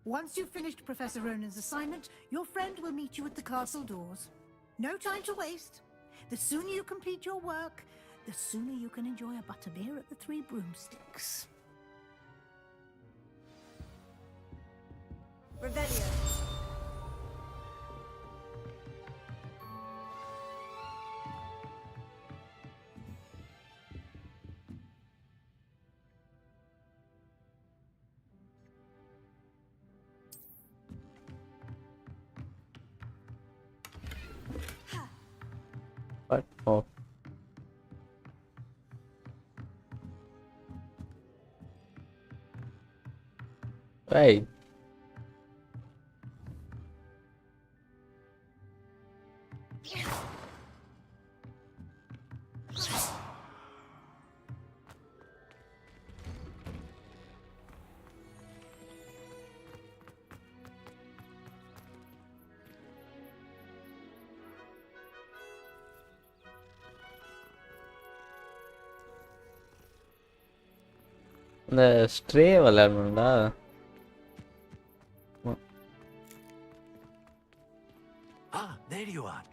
Once you've finished Professor Ronan's assignment, your friend will meet you at the castle doors. No time to waste. The sooner you complete your work, the sooner you can enjoy a butterbeer at the Three Broomsticks. Revelio. What? Oh. Hey. இந்த stray விளையாடணும்டா. Ah, there you are.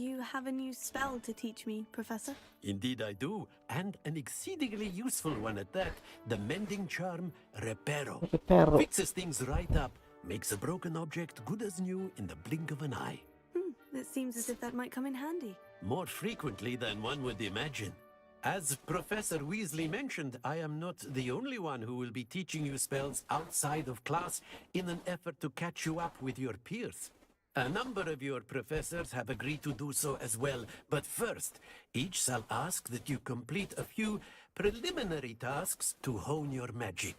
You have a new spell to teach me, Professor? Indeed I do, and an exceedingly useful one at that. The mending charm, Reparo. Reparo. Fixes things right up, makes a broken object good as new in the blink of an eye. It seems as if that might come in handy. More frequently than one would imagine. As Professor Weasley mentioned, I am not the only one who will be teaching you spells outside of class in an effort to catch you up with your peers. A number of your professors have agreed to do so as well, but first, each shall ask that you complete a few preliminary tasks to hone your magic.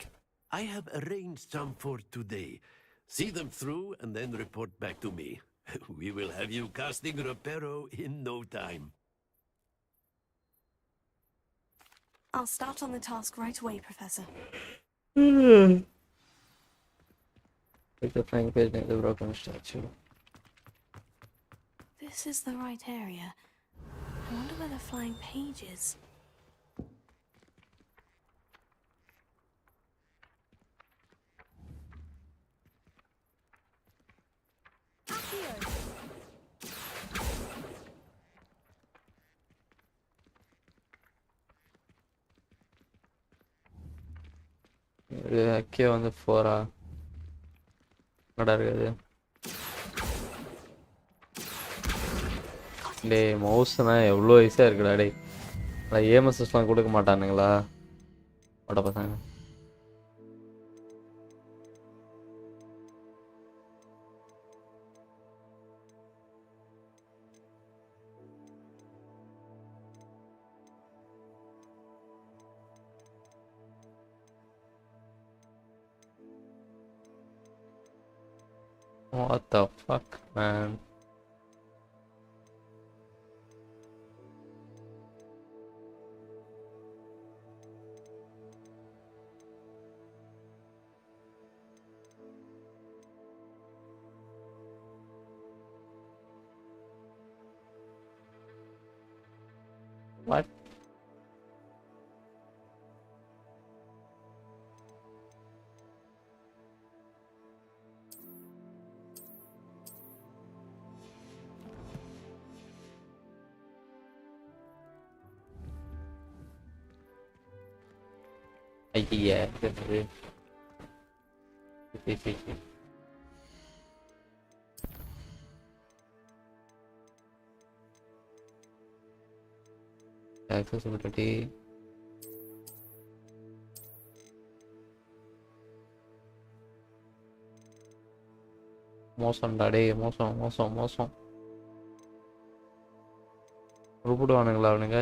I have arranged some for today. See them through and then report back to me. We will have you casting Reparo in no time. I'll start on the task right away, Professor. Pick the flying page near the broken statue. This is the right area. I wonder where the flying page is. Accio வந்து 4-ஆ என்னடா இருக்குது? டேய் மவுஸ்னா எவ்வளோ ஈஸியாக இருக்குடா டேய். அதான் ஏஎம்எஸ்எஸ்லாம் கொடுக்க மாட்டானுங்களா பட பசங்க? What the fuck, man? What? Yeah, definitely. Accessibility. மோசம்டா டேய், மோசம். உருப்பிடுவானுங்களா அவனுங்க?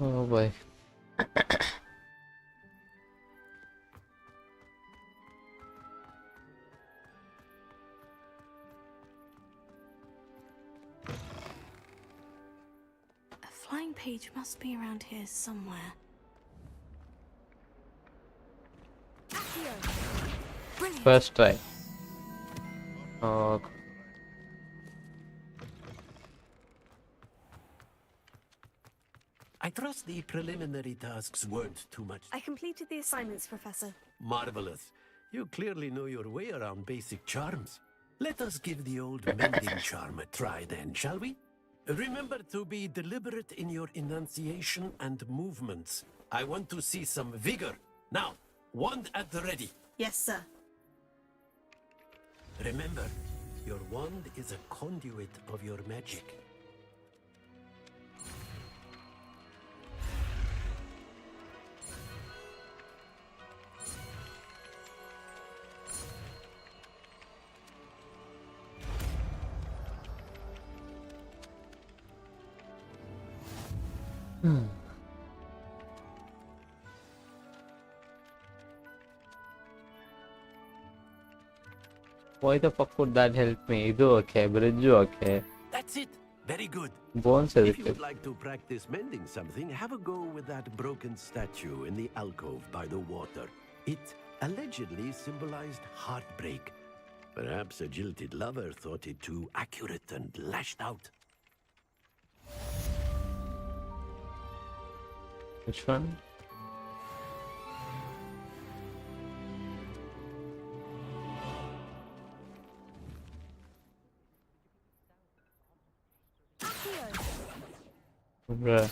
Oh boy. A flying page must be around here somewhere. Brilliant. First try. Oh. I trust the preliminary tasks weren't too much. I completed the assignments, Professor. Marvelous. You clearly know your way around basic charms. Let us give the old mending charm a try then, shall we? Remember to be deliberate in your enunciation and movements. I want to see some vigor. Now, wand at the ready. Yes, sir. Remember, your wand is a conduit of your magic. Why the fuck would that help me? Idu okay, bridge okay. That's it. Very good. Bones If you edukku. would like to practice mending something, have a go with that broken statue in the alcove by the water. It allegedly symbolized heartbreak. Perhaps a jilted lover thought it too accurate and lashed out. Which one? Bruh.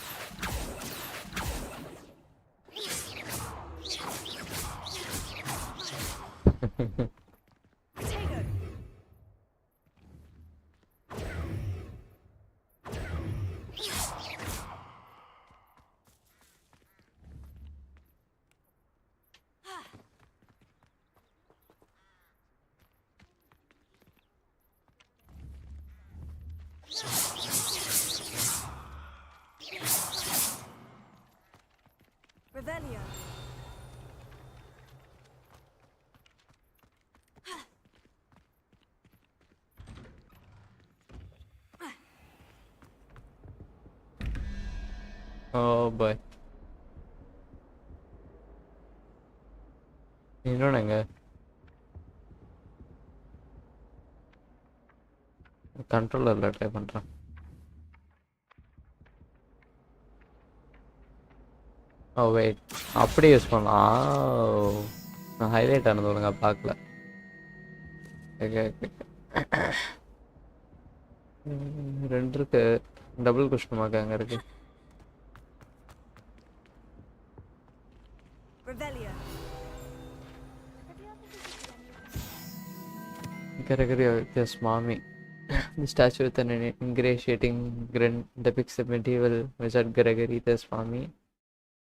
Revelio. Oh boy. இன்னொன்னுங்க கண்ட்ரோலர்ல try பண்றேன். Oh wait, அப்படி use பண்ணலாம். நான் highlight ஆனது ஒழுங்கா பார்க்கல. ரெண்டு இருக்கு, டபுள் கொஸ்டின் மார்க் அங்கே இருக்கு. Revelio. Gregory of this mommy. The statue with an ingratiating grin depicts the medieval wizard Gregory the Swami.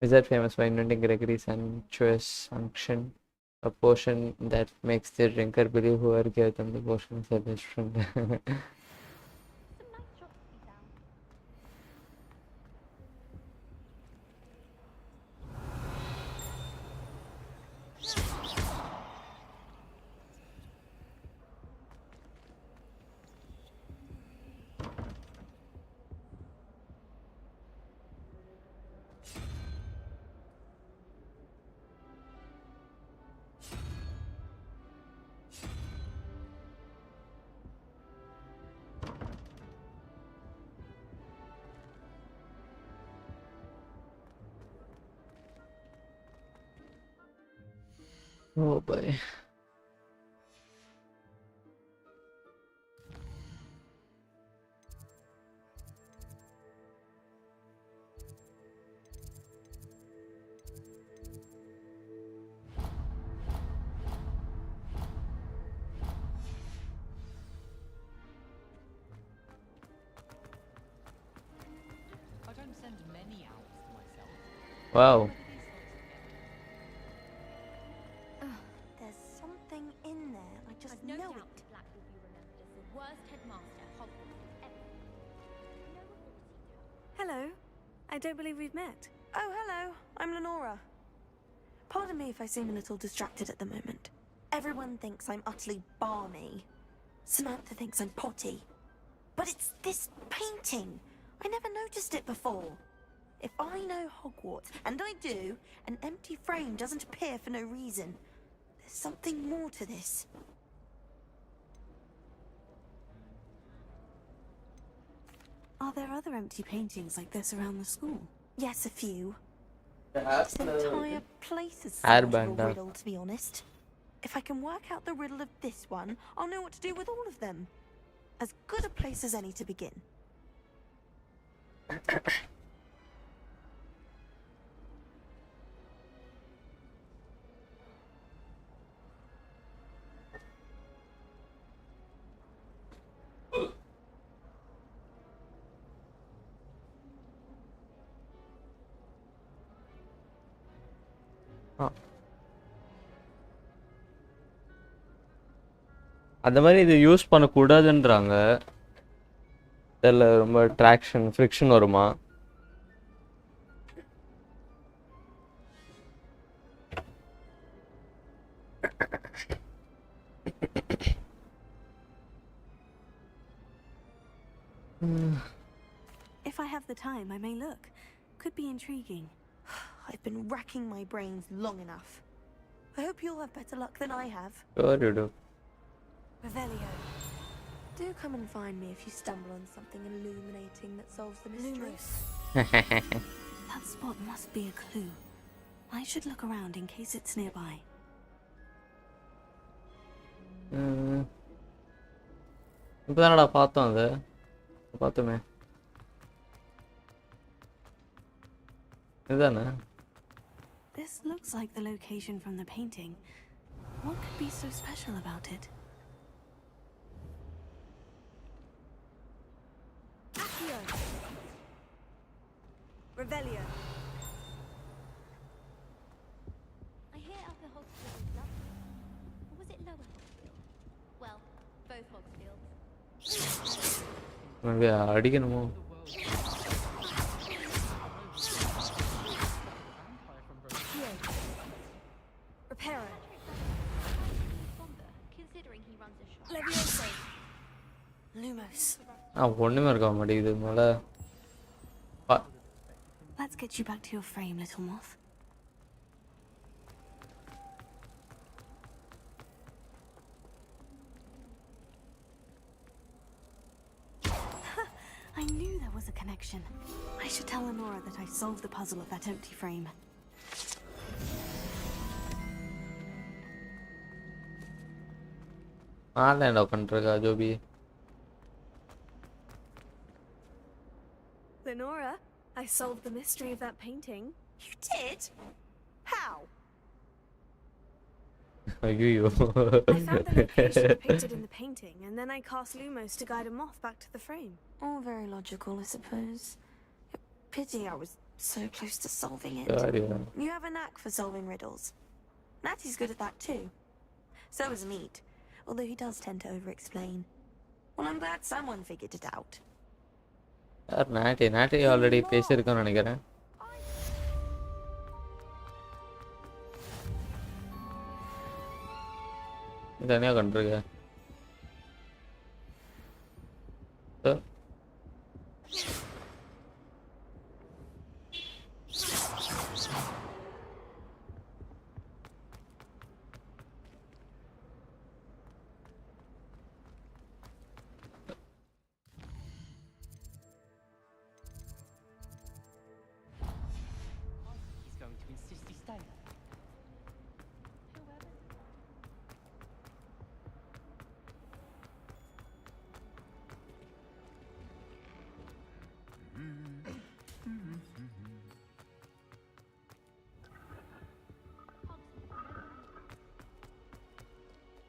Wizard famous for inventing Gregory's sumptuous unction, a potion that makes the drinker believe whoever gave them the potion is their best friend. Oh boy. I don't send many out to myself. Wow. There's something in there. I just I've no know doubt it. Black will be remembered as the worst headmaster Hogwarts has ever. No authority. Hello. I don't believe we've met. Oh, hello. I'm Lenora. Pardon me if I seem a little distracted at the moment. Everyone thinks I'm utterly balmy. Samantha thinks I'm potty. But it's this painting. I never noticed it before. If I know Hogwarts, and I do, an empty frame doesn't appear for no reason. There's something more to this. Are there other empty paintings like this around the school? Yes, a few. That's This entire place is Hairband, somewhat of a riddle, to be honest. If I can work out the riddle of this one, I'll know what to do with all of them. As good a place as any to begin. அந்த மாதிரி இது use பண்ணக்கூடாதுன்றாங்க. இதில் ரொம்ப traction friction வருமா? If I have the time, I may look. Could be intriguing. I've been racking my brains long enough. I hope you'll have better luck than I have. Sure you do. Revelio. Do come and find me if you stumble on something illuminating that solves the mystery. That spot must be a clue. I should look around in case it's nearby. இப்போதானடா பார்த்தோம் அது. பார்த்தோமே. இதுதானே? This looks like the location from the painting. What could be so special about it? Accio. Revelio. I hear Upper Hogsfield is lovely. Or was it Lower Hogsfield? Well, both Hogsfields. அடிக்கணுமோ? Reparo. Considering he runs a shop. Levioso. Lumos. ஒண்ணுமே இருக்க மாட்டேங்குது மேல. Let's get you back to your frame, little moth. I knew there was a connection. I should tell Lenora that I solved the puzzle of that empty frame. ஆன்லைன்ல உட்காந்துருக்கா Joby. Lenora, I solved the mystery of that painting. You did? How? ஐயோ. I found the location depicted in the painting, and then I cast Lumos to guide a moth back to the frame. All very logical, I suppose. Pity I was so close to solving it. God, yeah. You have a knack for solving riddles. Natty's good at that too. So is Neat, although he does tend to over-explain. Well, I'm glad someone figured it out. நாட்டி already பேசியிருக்கோன்னு நினைக்கிறேன். தனியாக கண்டிருக்க.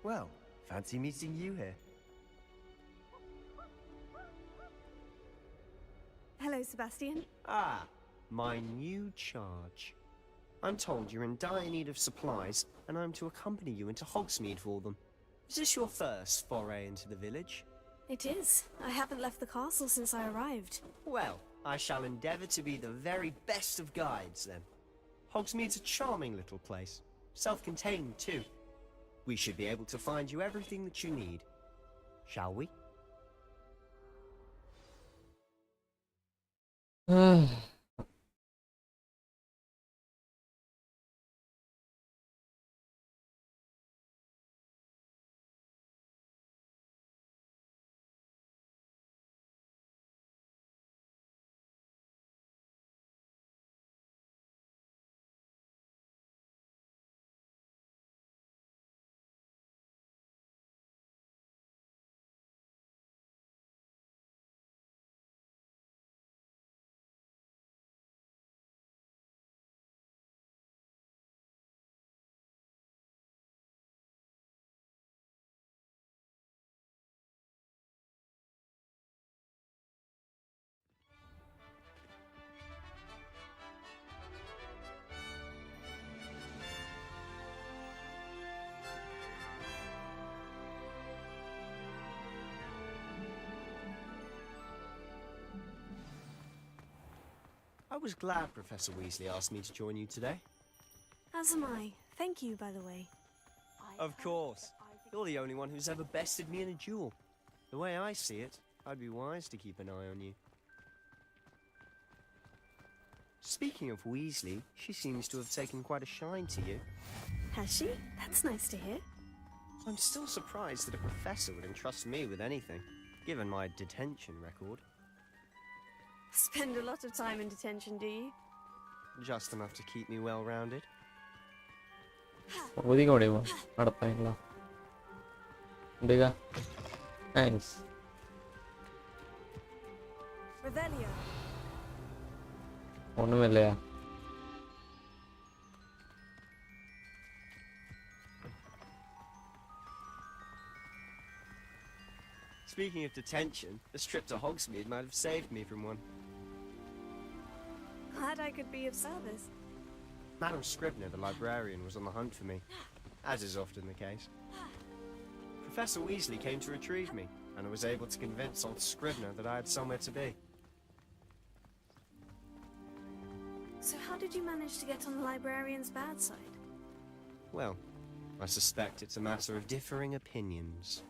Well, fancy meeting you here. Hello, Sebastian. Ah, my new charge. I'm told you're in dire need of supplies, and I'm to accompany you into Hogsmeade for them. Is this your first foray into the village? It is. I haven't left the castle since I arrived. Well, I shall endeavour to be the very best of guides, then. Hogsmeade's a charming little place. Self-contained, too. We should be able to find you everything that you need. Shall we? was glad Professor Weasley asked me to join you today. As am I. Thank you, by the way. Of course. You're the only one who's ever bested me in a duel. The way I see it, I'd be wise to keep an eye on you. Speaking of Weasley, she seems to have taken quite a shine to you. Has she? That's nice to hear. I'm still surprised that a professor would entrust me with anything, given my detention record. Spend a lot of time in detention, do you? Just enough to keep me well-rounded. ஒதுங்க முடியுமா நடப்பாங்களா முடியா nice Revelio. ஒண்ணுமே இல்லையா Speaking of detention, this trip to Hogsmeade might have saved me from one. Glad I could be of service. Madam Scribner, the librarian, was on the hunt for me, as is often the case. Professor Weasley came to retrieve me, and I was able to convince old Scribner that I had somewhere to be. So how did you manage to get on the librarian's bad side? Well, I suspect it's a matter of differing opinions.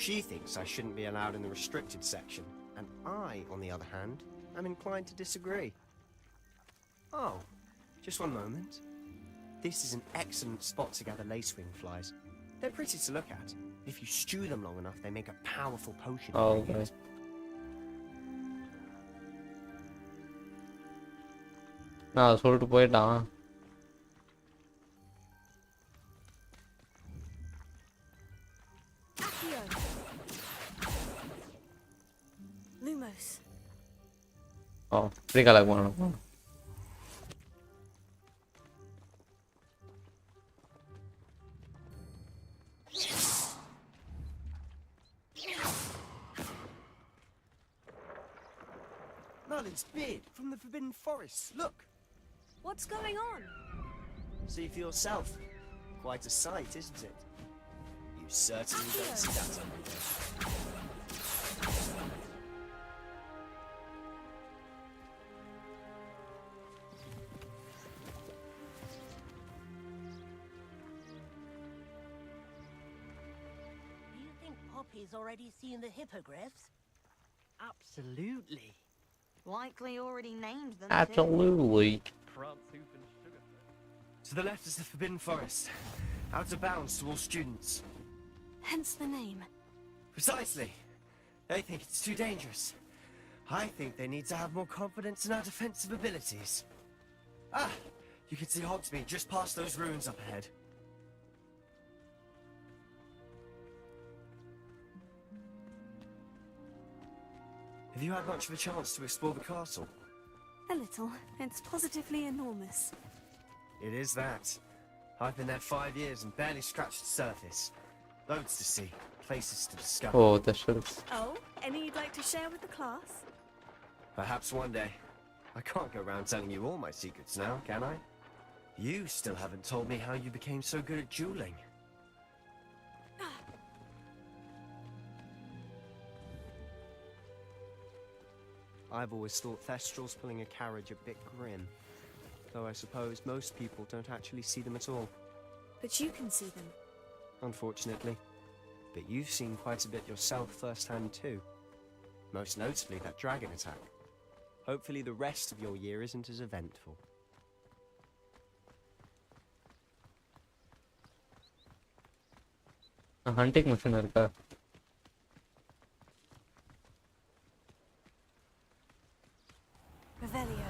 She thinks I shouldn't be allowed in the restricted section, and I, on the other hand, am inclined to disagree. Oh, just one moment. This is an excellent spot to gather lacewing flies. They're pretty to look at. If you stew them long enough, they make a powerful potion. Oh, okay. நான் சொல்லிட்டு போயிட்டான் Lumos. Oh, pretty like one. Merlin's beard from the Forbidden Forest. Look. What's going on? See for yourself. Quite a sight, isn't it? You certainly don't see that every day. Do you think Poppy's already seen the hippogriffs? Absolutely. Likely already named them. Absolutely. To the left is the Forbidden Forest. Out of bounds to all students. Hence the name. Precisely. They think it's too dangerous. I think they need to have more confidence in our defensive abilities. Ah! You can see Hogsmeade just past those ruins up ahead. Have you had much of a chance to explore the castle? A little. It's positively enormous. It is that. I've been there 5 years and barely scratched the surface. Loads to see, places to discover. Oh, the ships. Oh, any you'd like to share with the class? Perhaps one day. I can't go around telling you all my secrets now, can I? You still haven't told me how you became so good at dueling. I've always thought Thestrals pulling a carriage a bit grim. Though I suppose most people don't actually see them at all. But you can see them. Unfortunately. But you've seen quite a bit yourself firsthand too. Most notably that dragon attack. Hopefully the rest of your year isn't as eventful. A hunting mission இருக்கா Revelio.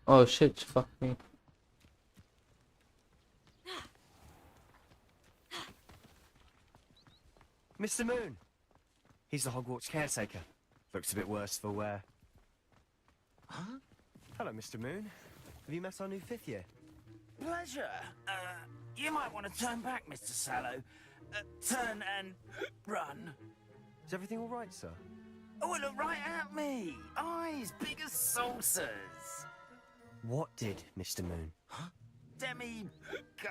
Oh shit, fuck me. Mr. Moon! He's the Hogwarts caretaker. Looks a bit worse for wear. Huh? Hello, Mr. Moon. Have you met our new 5th year? Pleasure. You might want to turn back, Mr. Sallow. Turn and run. Is everything all right, sir? Oh, look right at me. Eyes big as saucers. What did, Mr. Moon?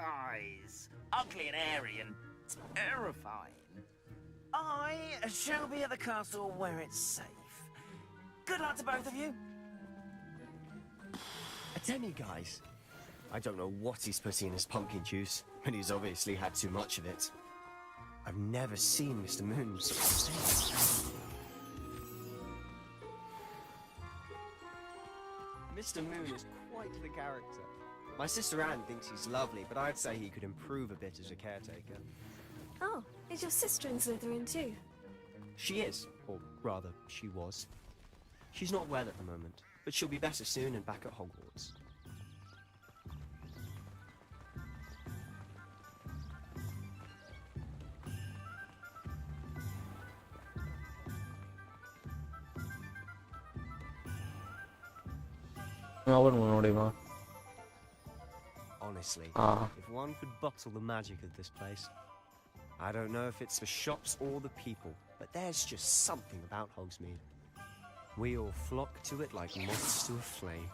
Guys. Ugly and airy and terrifying. I shall be at the castle where it's safe. Good luck to both of you. A demi-guise? I don't know what he's putting in his pumpkin juice, but he's obviously had too much of it. I've never seen Mr. Moon so upset. Mr. Moon is quite the character. My sister Anne thinks he's lovely, but I'd say he could improve a bit as a caretaker. Oh, is your sister in Slytherin too? She is, or rather, she was. She's not well at the moment, but she'll be better soon and back at Hogwarts. Honestly, if one could bottle the magic of this place. I don't know if it's the shops or the people, but there's just something about Hogsmeade. We all flock to it like moths to a flame.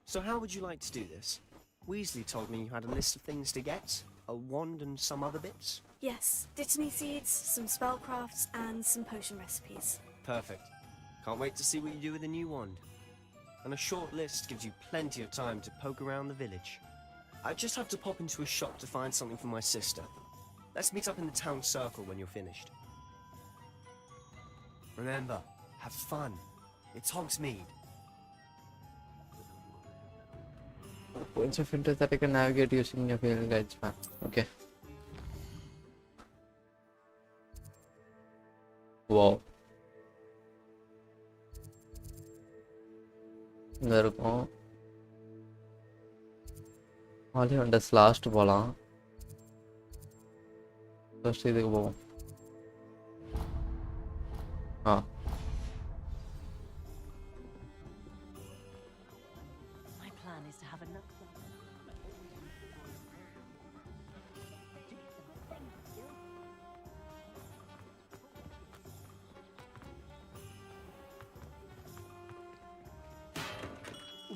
So how would you like to do this? Weasley told me you had a list of things to get, a wand and some other bits. Yes, Dittany seeds, some spellcrafts, and some potion recipes. Perfect. Can't wait to see what you do with the new wand. And a short list gives you plenty of time to poke around the village. I just have to pop into a shop to find something for my sister. Let's meet up in the town circle when you're finished. Remember, have fun. It's Hogsmeade. Points of interest that I can navigate using your field guides map. Okay. Wow. இங்க இருக்கும் ஆலிவண்டஸ் last போலாம் first இதுக்கு போவோம் My plan is to have enough.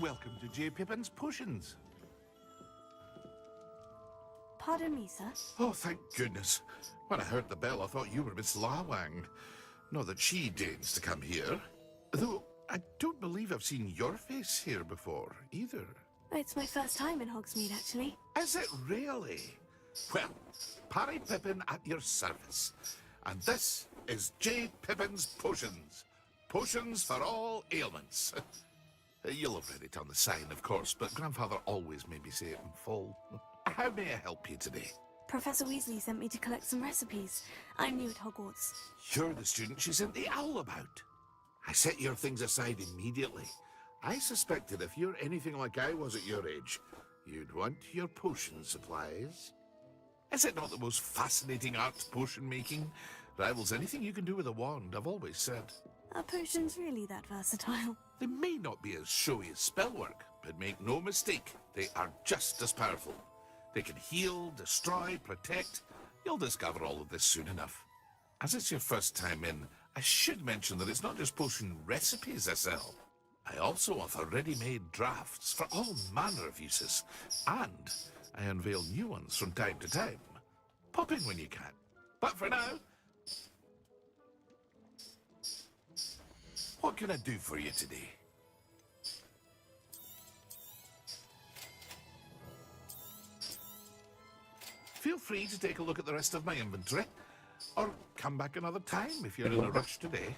Welcome to J. Pippin's Potions. Pardon me, sir. Oh, thank goodness. When I heard the bell, I thought you were Miss Lawang. Not that she deigns to come here. Though, I don't believe I've seen your face here before, either. It's my first time in Hogsmeade, actually. Is it really? Well, Parry Pippin at your service. And this is J. Pippin's Potions. Potions for all ailments. You'll have read it on the sign, of course, but Grandfather always made me say it in full. How may I help you today? Professor Weasley sent me to collect some recipes. I'm new at Hogwarts. You're the student she sent the owl about. I set your things aside immediately. I suspected if you're anything like I was at your age, you'd want your potion supplies. Is it not the most fascinating art, potion making? Rivals anything you can do with a wand, I've always said. Are potions really that versatile? They may not be as showy as spellwork, but make no mistake, they are just as powerful. They can heal, destroy, protect. You'll discover all of this soon enough. As it's your first time in, I should mention that it's not just potion recipes I sell. I also offer ready-made drafts for all manner of uses, and I unveil new ones from time to time. Pop in when you can. But for now, what can I do for you today? Feel free to take a look at the rest of my inventory, or come back another time if you're in a rush today.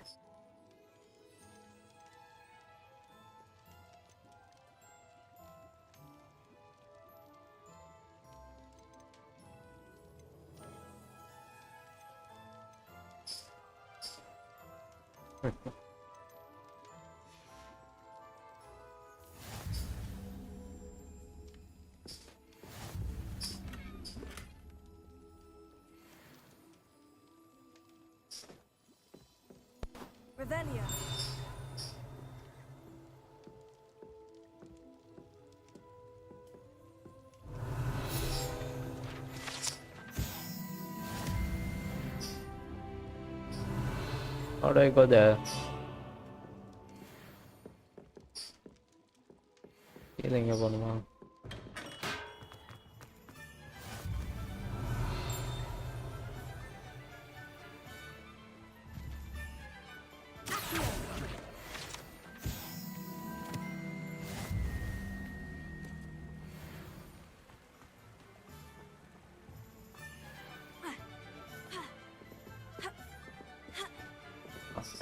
Revelio. How do I go there? Healing up on one.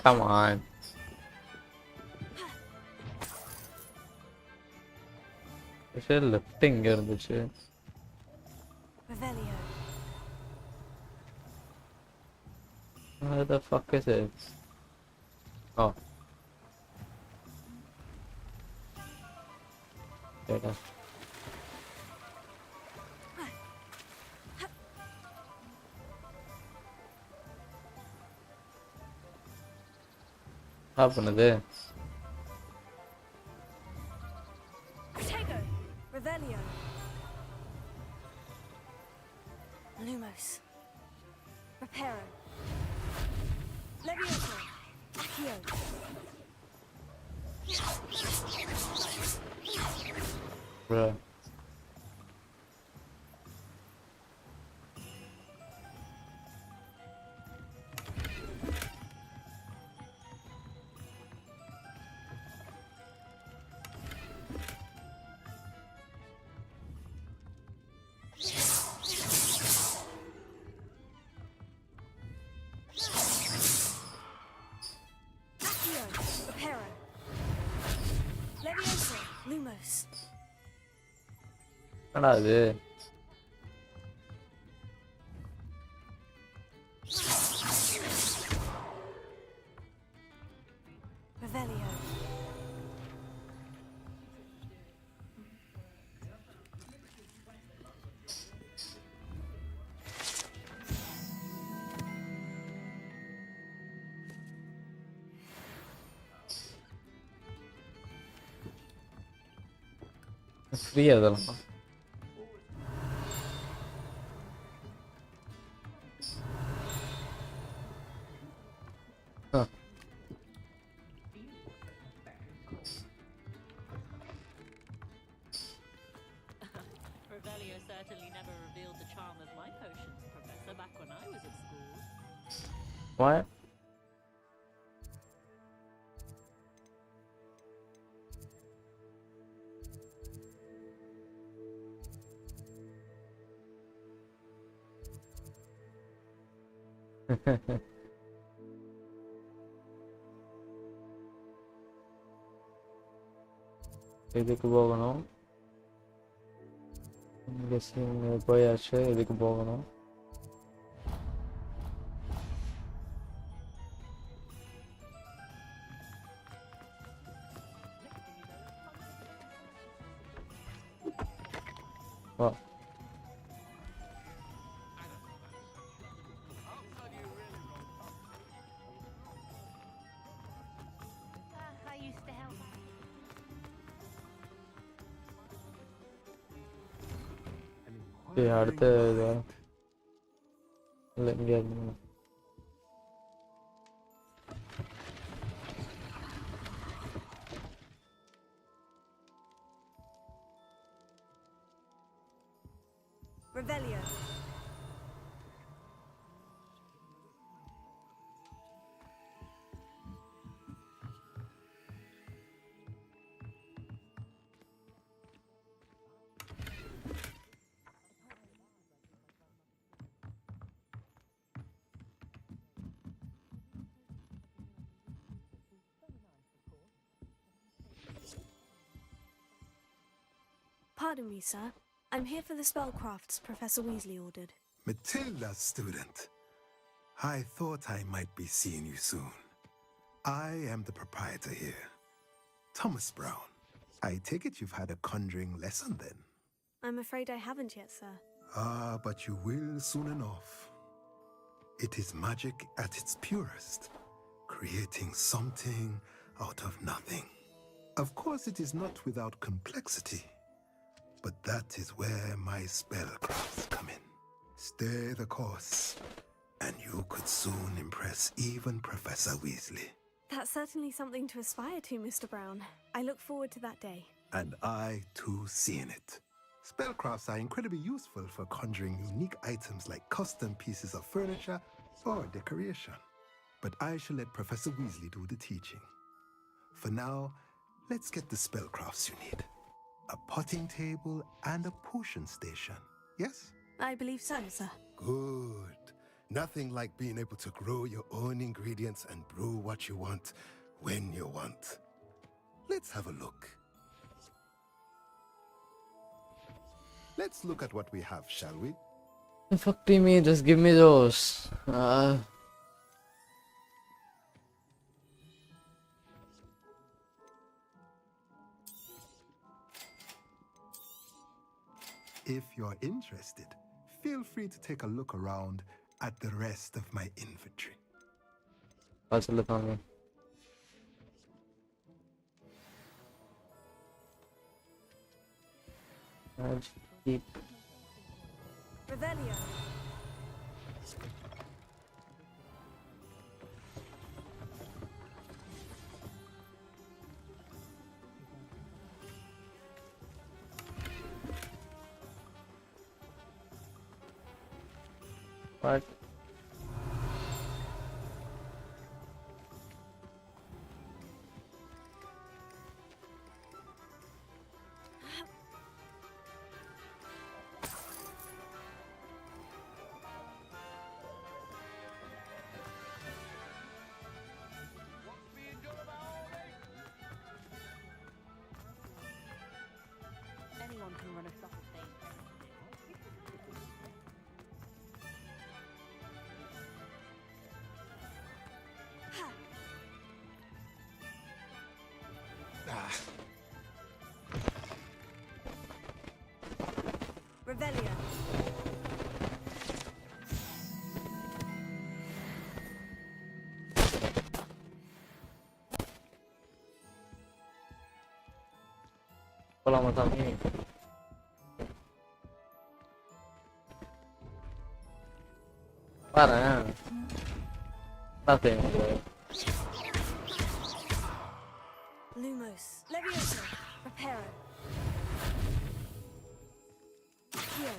Come on. It's lifting இருந்துச்சு. Revelio. Where the fuck is it? Oh. Data. பண்ணுது? Protego. Revelio. Lumos. Reparo. Levioso. Accio. Bruh. Reparo. Levioso. Lumos. என்னடா இது? Revelio. Free அதெல்லாம். Revelio certainly never revealed the charm of my potions, Professor, back when I was at school. What? இதுக்கு போகணும். போயாச்சு. இதுக்கு போகணும். வா. I used to help. அடுத்த இதா இல்லை இங்கே Revelio. Pardon me, sir. I'm here for the spellcrafts Professor Weasley ordered. Matilda, student. I thought I might be seeing you soon. I am the proprietor here, Thomas Brown. I take it you've had a conjuring lesson then? I'm afraid I haven't yet, sir. Ah, but you will soon enough. It is magic at its purest, creating something out of nothing. Of course, it is not without complexity. But that is where my spellcrafts come in. Stay the course, And you could soon impress even Professor Weasley. That's certainly something to aspire to, Mr. Brown. I look forward to that day. And I, too, seeing it. Spellcrafts are incredibly useful for conjuring unique items like custom pieces of furniture or decoration. But I shall let Professor Weasley do the teaching. For now, let's get the spellcrafts you need. A potting table and a potion station, yes? I believe so, sir. Good. Nothing like being able to grow your own ingredients and brew what you want when you want. Let's have a look. Let's look at what we have, shall we? The fuck do you mean? Just give me those. If you're interested, feel free to take a look around at the rest of my inventory. What's the look on me? Keep. Revelio. What? Anyone can run a shop of things. Revelio. Pola también. Para. Nothing. Lumos. Levioso. Reparo. Heal.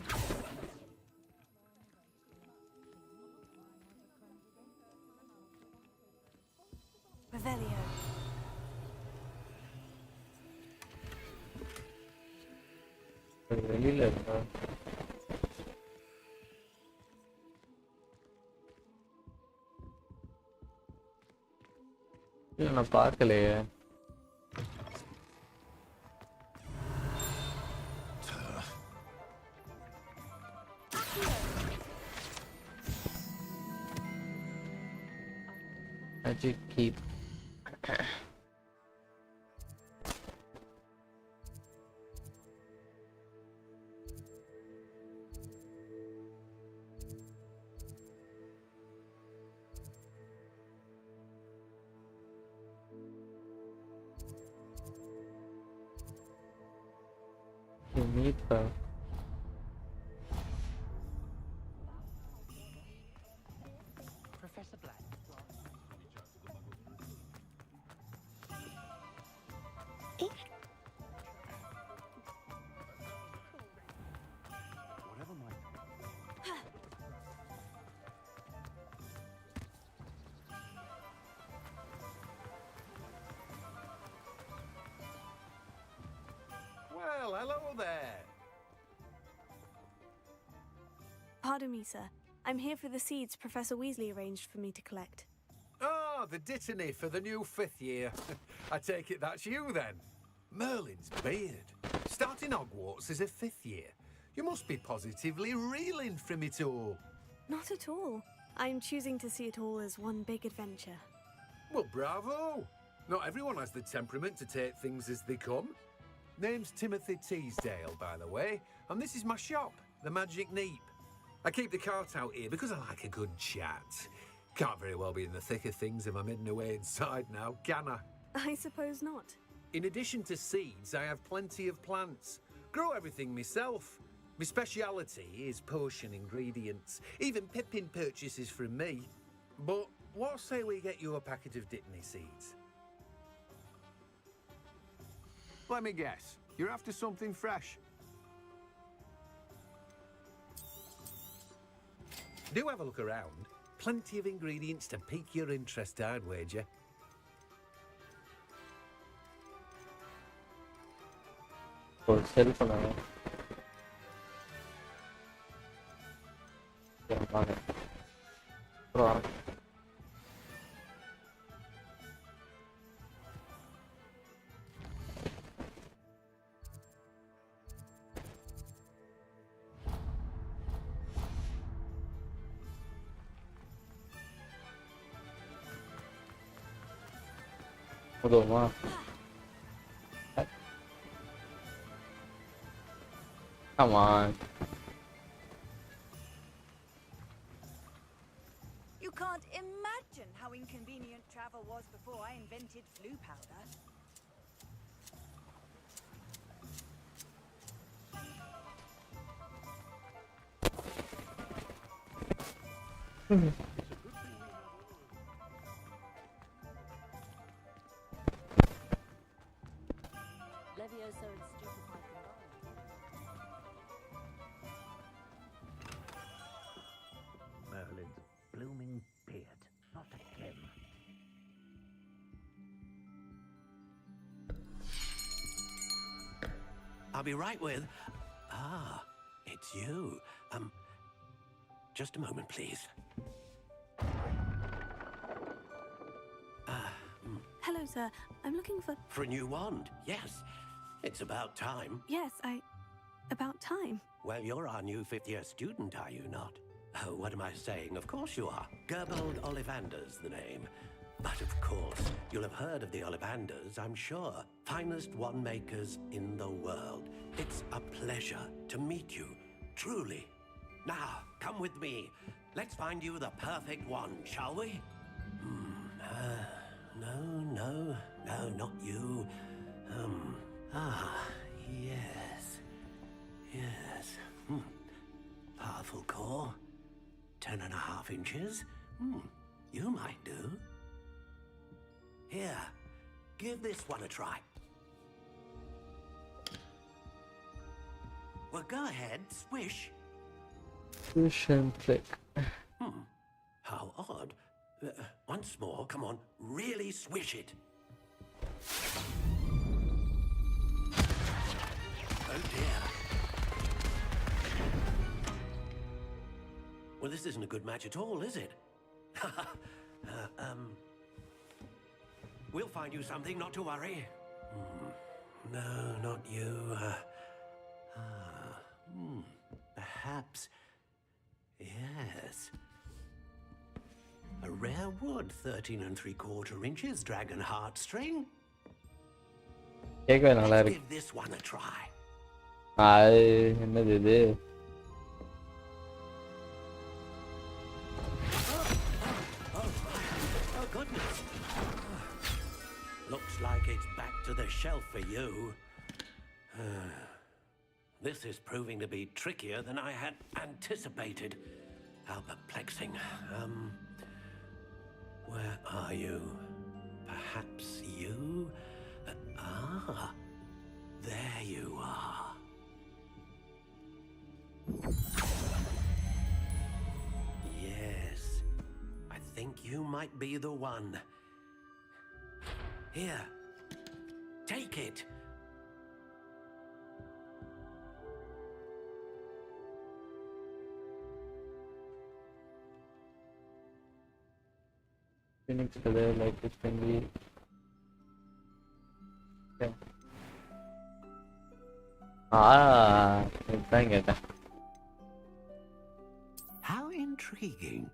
Revelio. Really love. நான் பார்க்கலையே. Magic keep. You need her. Professor Black. Whatever my... Well, hello there. Pardon me, sir. I'm here for the seeds Professor Weasley arranged for me to collect. Ah, the dittany for the new 5th year. I take it that's you then. Merlin's beard. Starting Hogwarts as a 5th year. You must be positively reeling from it all. Not at all. I'm choosing to see it all as one big adventure. Well, bravo. Not everyone has the temperament to take things as they come. Name's Timothy Teasdale, by the way, and this is my shop, the Magic Neep. I keep the cart out here because I like a good chat. Can't very well be in the thick of things if I'm hidden away inside now, can I? I suppose not. In addition to seeds, I have plenty of plants. Grow everything myself. My speciality is potion ingredients. Even Pippin purchases from me. But what say we get you a packet of Dittany seeds? Let me guess. You're after something fresh. Do have a look around. Plenty of ingredients to pique your interest, I'd wager. For cell phone. Come on. You can't imagine how inconvenient travel was before I invented flu powder. Levioso and stupefied Merlin's blooming beard, not a Kim. I'll be right with... Ah, it's you. Just a moment, please. Hello, sir. I'm looking for... For a new wand, yes. It's about time. Yes, about time. Well, you're our new fifth-year student, are you not? Oh, what am I saying? Of course you are. Gerbold Ollivander's the name. But of course, you'll have heard of the Ollivanders, I'm sure. Finest wand makers in the world. It's a pleasure to meet you, truly. Now, come with me. Let's find you the perfect wand, shall we? No, not you. Yes. Powerful core. 10.5 inches. You might do. Here, give this one a try. Well, go ahead, swish. Swish and flick. How odd. Once more, come on, really swish it. Oh dear. Well, this isn't a good match at all, is it? We'll find you something, not to worry. No, not you. Perhaps. Yes. A rare wood, 13 3/4 inches, dragon heartstring. Let's give this one a try. என்னது இது? Oh, goodness. Looks like it's back to the shelf for you. This is proving to be trickier than I had anticipated. How perplexing. Where are you? Perhaps you? There you are. Yes, I think you might be the one. Here, take it. Phoenix color like it can be. Okay. It's getting. How intriguing.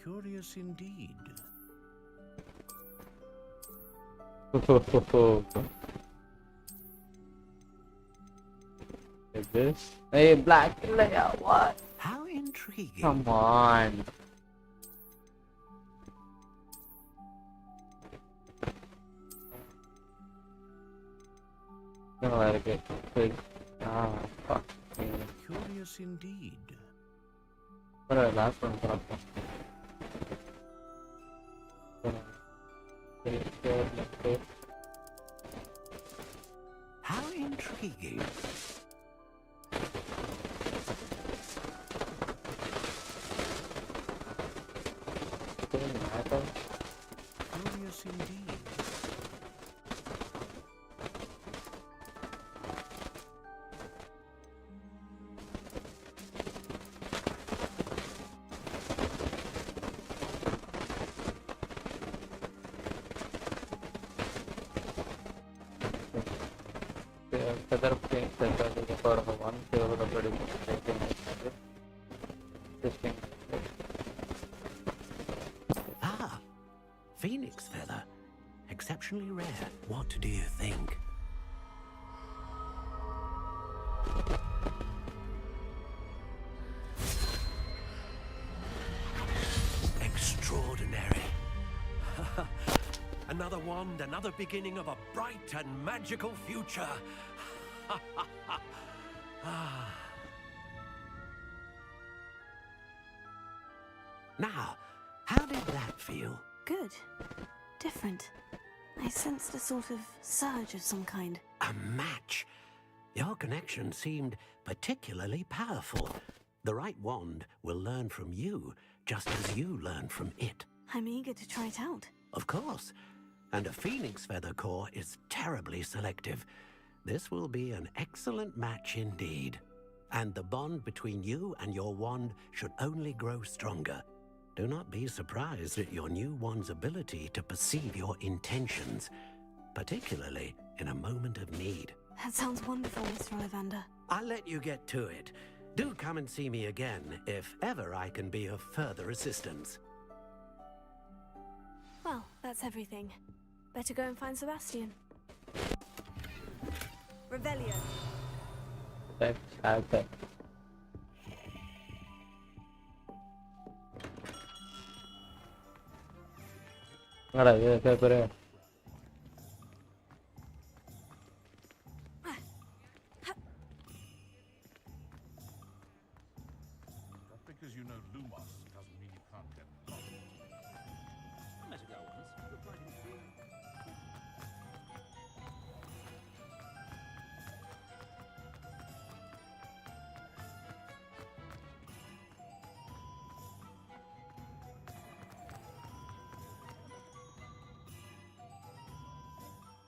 Curious indeed. Is this? Hey, black layer, what? How intriguing. Come on. நல்லா இருக்கு. சரி. fuck. Curious indeed. Last one பார்ப்போம். How intriguing. Curious indeed. Feather paint the power of one favor of testing. Ah, phoenix feather. Exceptionally rare. What do you think? Extraordinary. Another wand, another beginning of a bright and magical future. Now, how did that feel? Good. Different. I sensed a sort of surge of some kind. A match. Your connection seemed particularly powerful. The right wand will learn from you, just as you learn from it. I'm eager to try it out. Of course. And a phoenix feather core is terribly selective. This will be an excellent match indeed. And the bond between you and your wand should only grow stronger. Do not be surprised at your new wand's ability to perceive your intentions, particularly in a moment of need. That sounds wonderful, Mr. Ollivander. I'll let you get to it. Do come and see me again if ever I can be of further assistance. Well, that's everything. Better go and find Sebastian. Revelio. Okay. Ahora, pero Just because you know Lumos doesn't mean you can't get lost. I met a girl once. Looked like an idiot.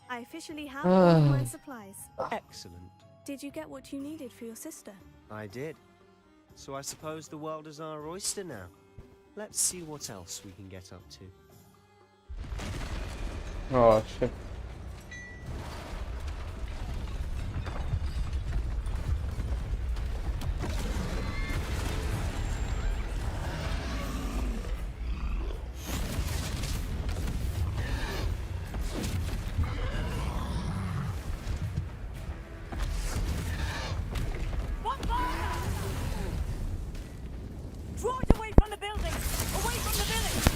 I officially have all my supplies. Excellent. Did you get what you needed for your sister? I did. So I suppose the world is our oyster now. Let's see what else we can get up to. oh shit. Draw it away from the building! Away from the village!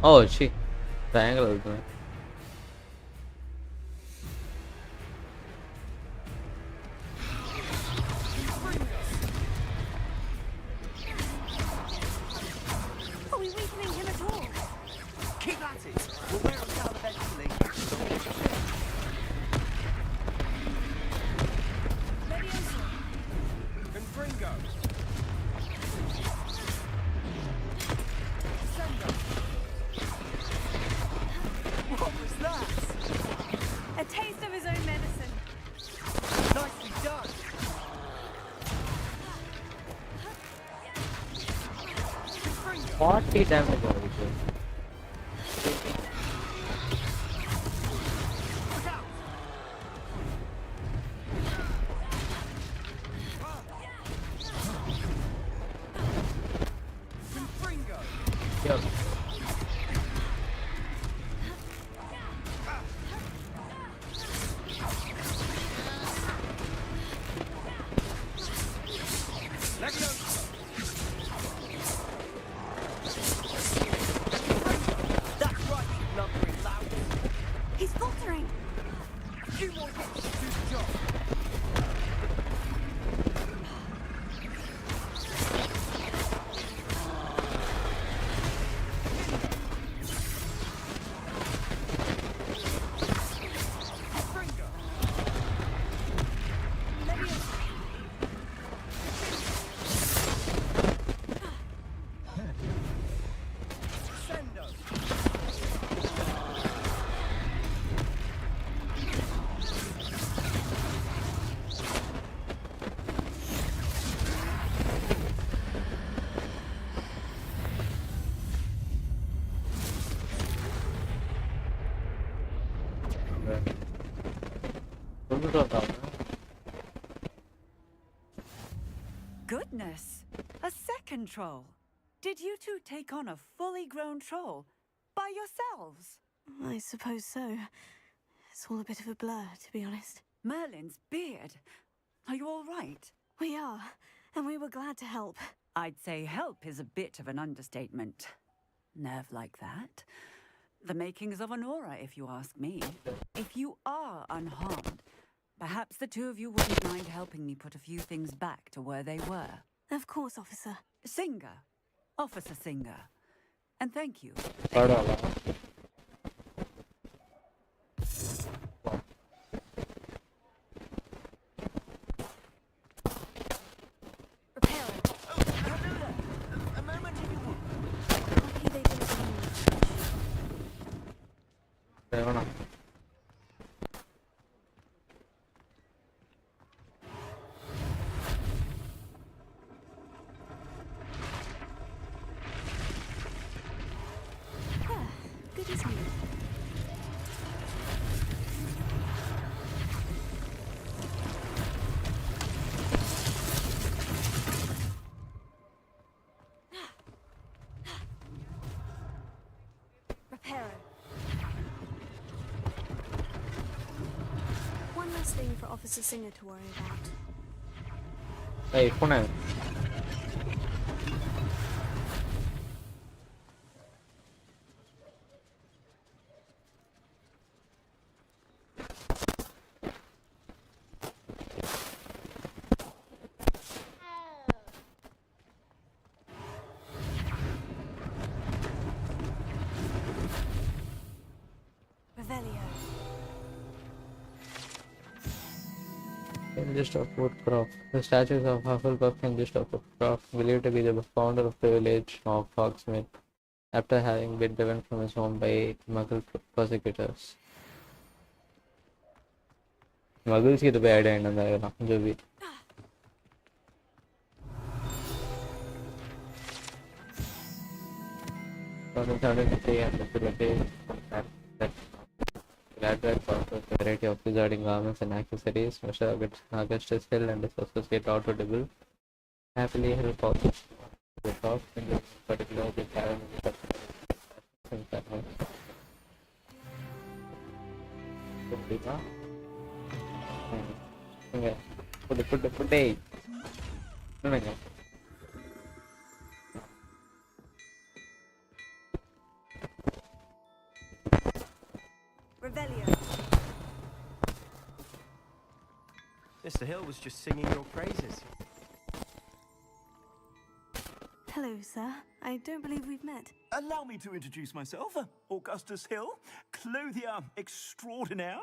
Oh shit. Triangle is there. Are we weakening him at all? Keep at it! We'll wear him down eventually. Confringo! What was that? A taste of his own medicine. Nicely done! 40 damage already. Confringo! Yep. Goodness! A second troll. Did you two take on a fully grown troll by yourselves? I suppose so. It's all a bit of a blur, to be honest. Merlin's beard. Are you all right? We are, and we were glad to help. I'd say help is a bit of an understatement. Nerve like that. The makings of an aura, if you ask me. If you are unharmed, perhaps the two of you wouldn't mind helping me put a few things back to where they were. Of course, officer. Singer. Officer Singer. And thank you. Good as new. One less thing for Officer Singer to worry about. Hey, phone. Can just of Woodcroft. The statues of Hufflepuff can just of Woodcroft, believed to be the founder of the village of Hogsmeade, after having been driven from his home by Muggle persecutors. Muggles की तो bad end अंदर है ना जो भी. Gladwell offers a variety of wizarding garments and accessories. Mr. Augustus Hill and his associate Otto Dibble happily help out the top in this particular the caravan put it. Mr. Hill was just singing your praises. Hello, sir. I don't believe we've met. Allow me to introduce myself, Augustus Hill, clothier extraordinaire.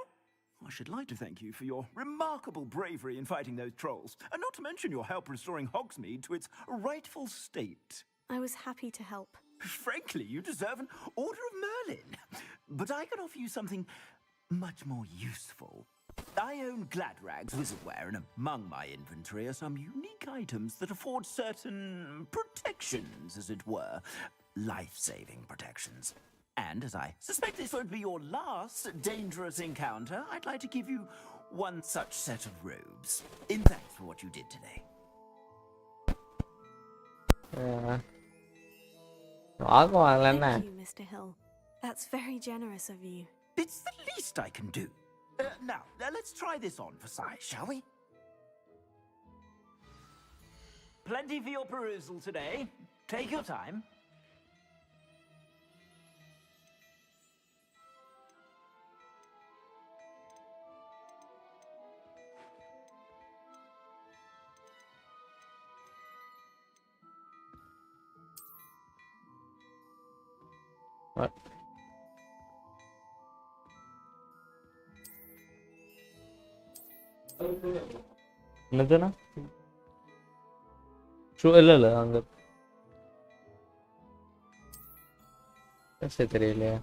I should like to thank you for your remarkable bravery in fighting those trolls, and not to mention your help restoring Hogsmeade to its rightful state. I was happy to help. Frankly, you deserve an Order of Merlin. But I can offer you something much more useful. I own Gladrag's wizardware, and among my inventory are some unique items that afford certain protections, as it were. Life-saving protections. And as I suspect this won't be your last dangerous encounter, I'd like to give you one such set of robes, in thanks for what you did today. Thank you, Mr. Hill. That's very generous of you. It's the least I can do. Now, let's try this on for size, shall we? Plenty for your perusal today. Take your time. What? என்னதுனா shoe இல்ல அங்க சரி தெரியலையா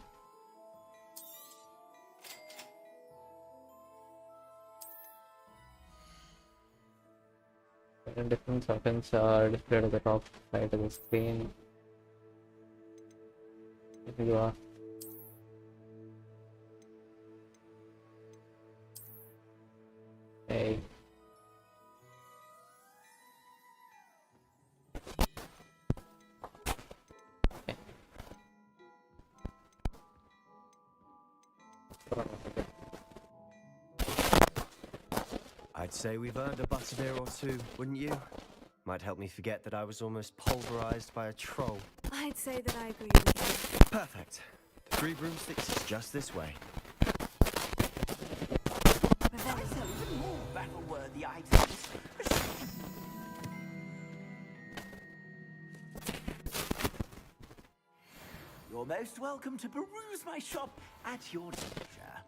different buttons are displayed at the top side of the screen. Here you are. Hey. I'd say we've earned a butterbeer or two, wouldn't you? Might help me forget that I was almost pulverized by a troll. I'd say that I agree with you. Perfect. The 3 broomsticks is just this way. There is even more battle-worthy items. You're most welcome to peruse my shop at your leisure.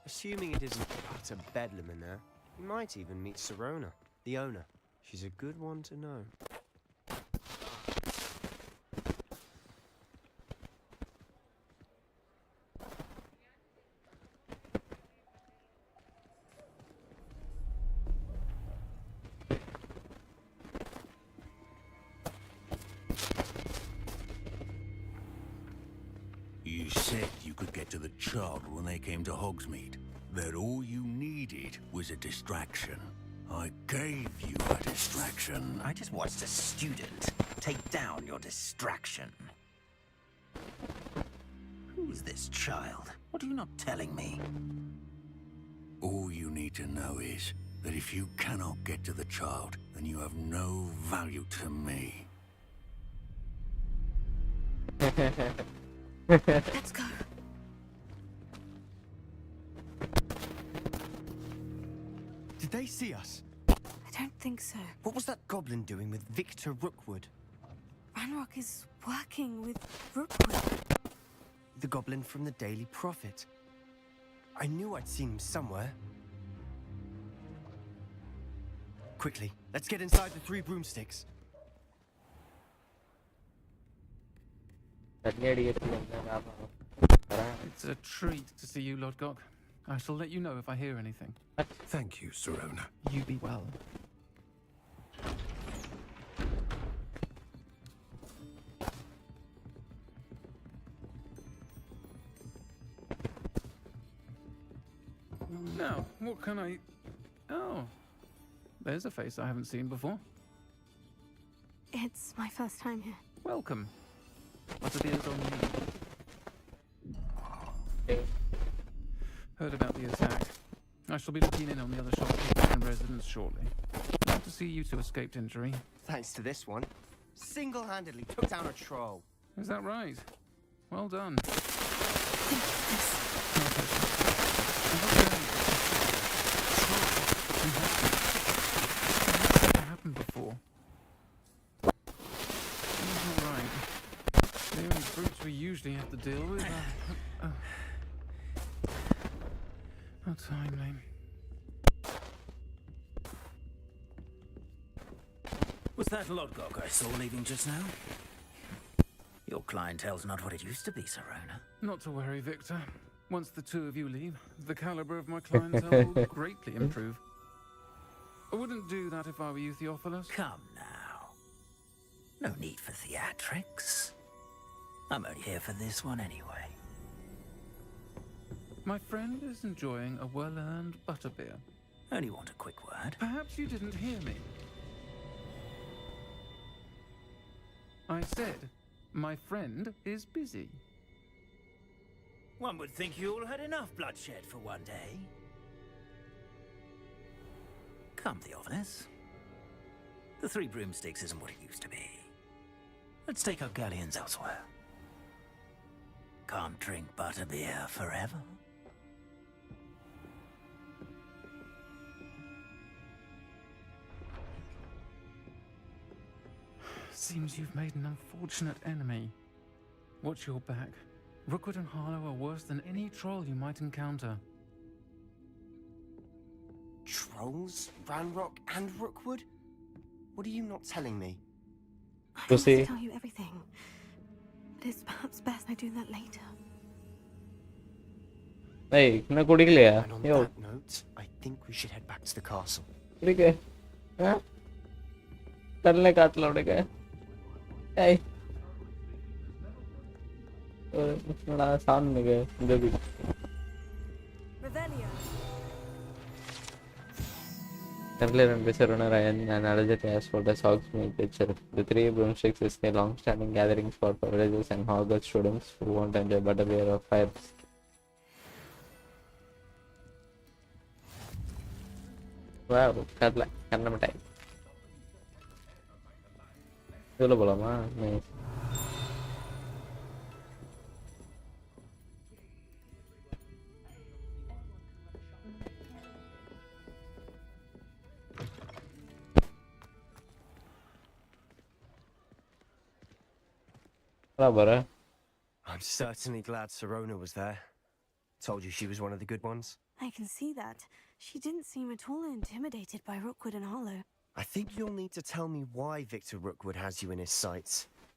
Assuming it isn't utter bedlam in there, you might even meet Serona, the owner. She's a good one to know. You said you could get to the child when they came to Hogsmeade. That all you needed was a distraction. I gave you a distraction. I just watched a student take down your distraction. Who's this child? What are you not telling me? All you need to know is that if you cannot get to the child, then you have no value to me. Let's go. Did they see us? I don't think so. What was that goblin doing with Victor Rookwood? Ranrock is working with Rookwood. The goblin from the Daily Prophet. I knew I'd seen him somewhere. Quickly, let's get inside the 3 broomsticks. It's a treat to see you, Lodgok. I shall let you know if I hear anything. Thank you, Serona. You be well. Now, what can I... Oh, there's a face I haven't seen before. It's my first time here. Welcome. Butterbeer's on you. Heard about the attack. I shall be looking in on the other shopkeepers and residents shortly. Glad to see you two escaped injury. Thanks to this one. Single-handedly took down a troll. Is that right? Well done. Never happened before. All right. The only brutes we usually have to deal with are... How timely. Was that Lodgok I saw leaving just now? Your clientele's not what it used to be, Serona. Not to worry, Victor. Once the two of you leave, the caliber of my clientele will greatly improve. I wouldn't do that if I were you, Theophilus. Come now. No need for theatrics. I'm only here for this one anyway. My friend is enjoying a well-earned butterbeer. Only want a quick word. Perhaps you didn't hear me. I said, my friend is busy. One would think you all had enough bloodshed for one day. Come, Theophilus. The 3 broomsticks isn't what it used to be. Let's take our galleons elsewhere. Can't drink butterbeer forever. Seems you've made an unfortunate enemy. Watch your back. Rookwood and Harlow are worse than any troll you might encounter. Trolls? Ranrock and Rookwood? What are you not telling me? I want to tell you everything, but it's perhaps best I do that later. Hey, na kudiklaya? And on Yo, that note, I think we should head back to the castle. kudike. Huh? Talle kaatla udike. Hey. Nada sound nige. Debi. Currently run by Sir Ryan and Allegedly as for the Hogsmeade itself. The Three Broomsticks is a long-standing gathering spot for villagers and Hogwarts students who want to enjoy butterbeer or fire. Wow, கடலை மிட்டாய் இவ்வளோ போலாமா? Nice. I'm certainly glad Serona was there. Told you she was one of the good ones. I can see that. She didn't seem at all intimidated by Rookwood and Hollow. I think you'll need to tell me why Victor Rookwood has you in his sights.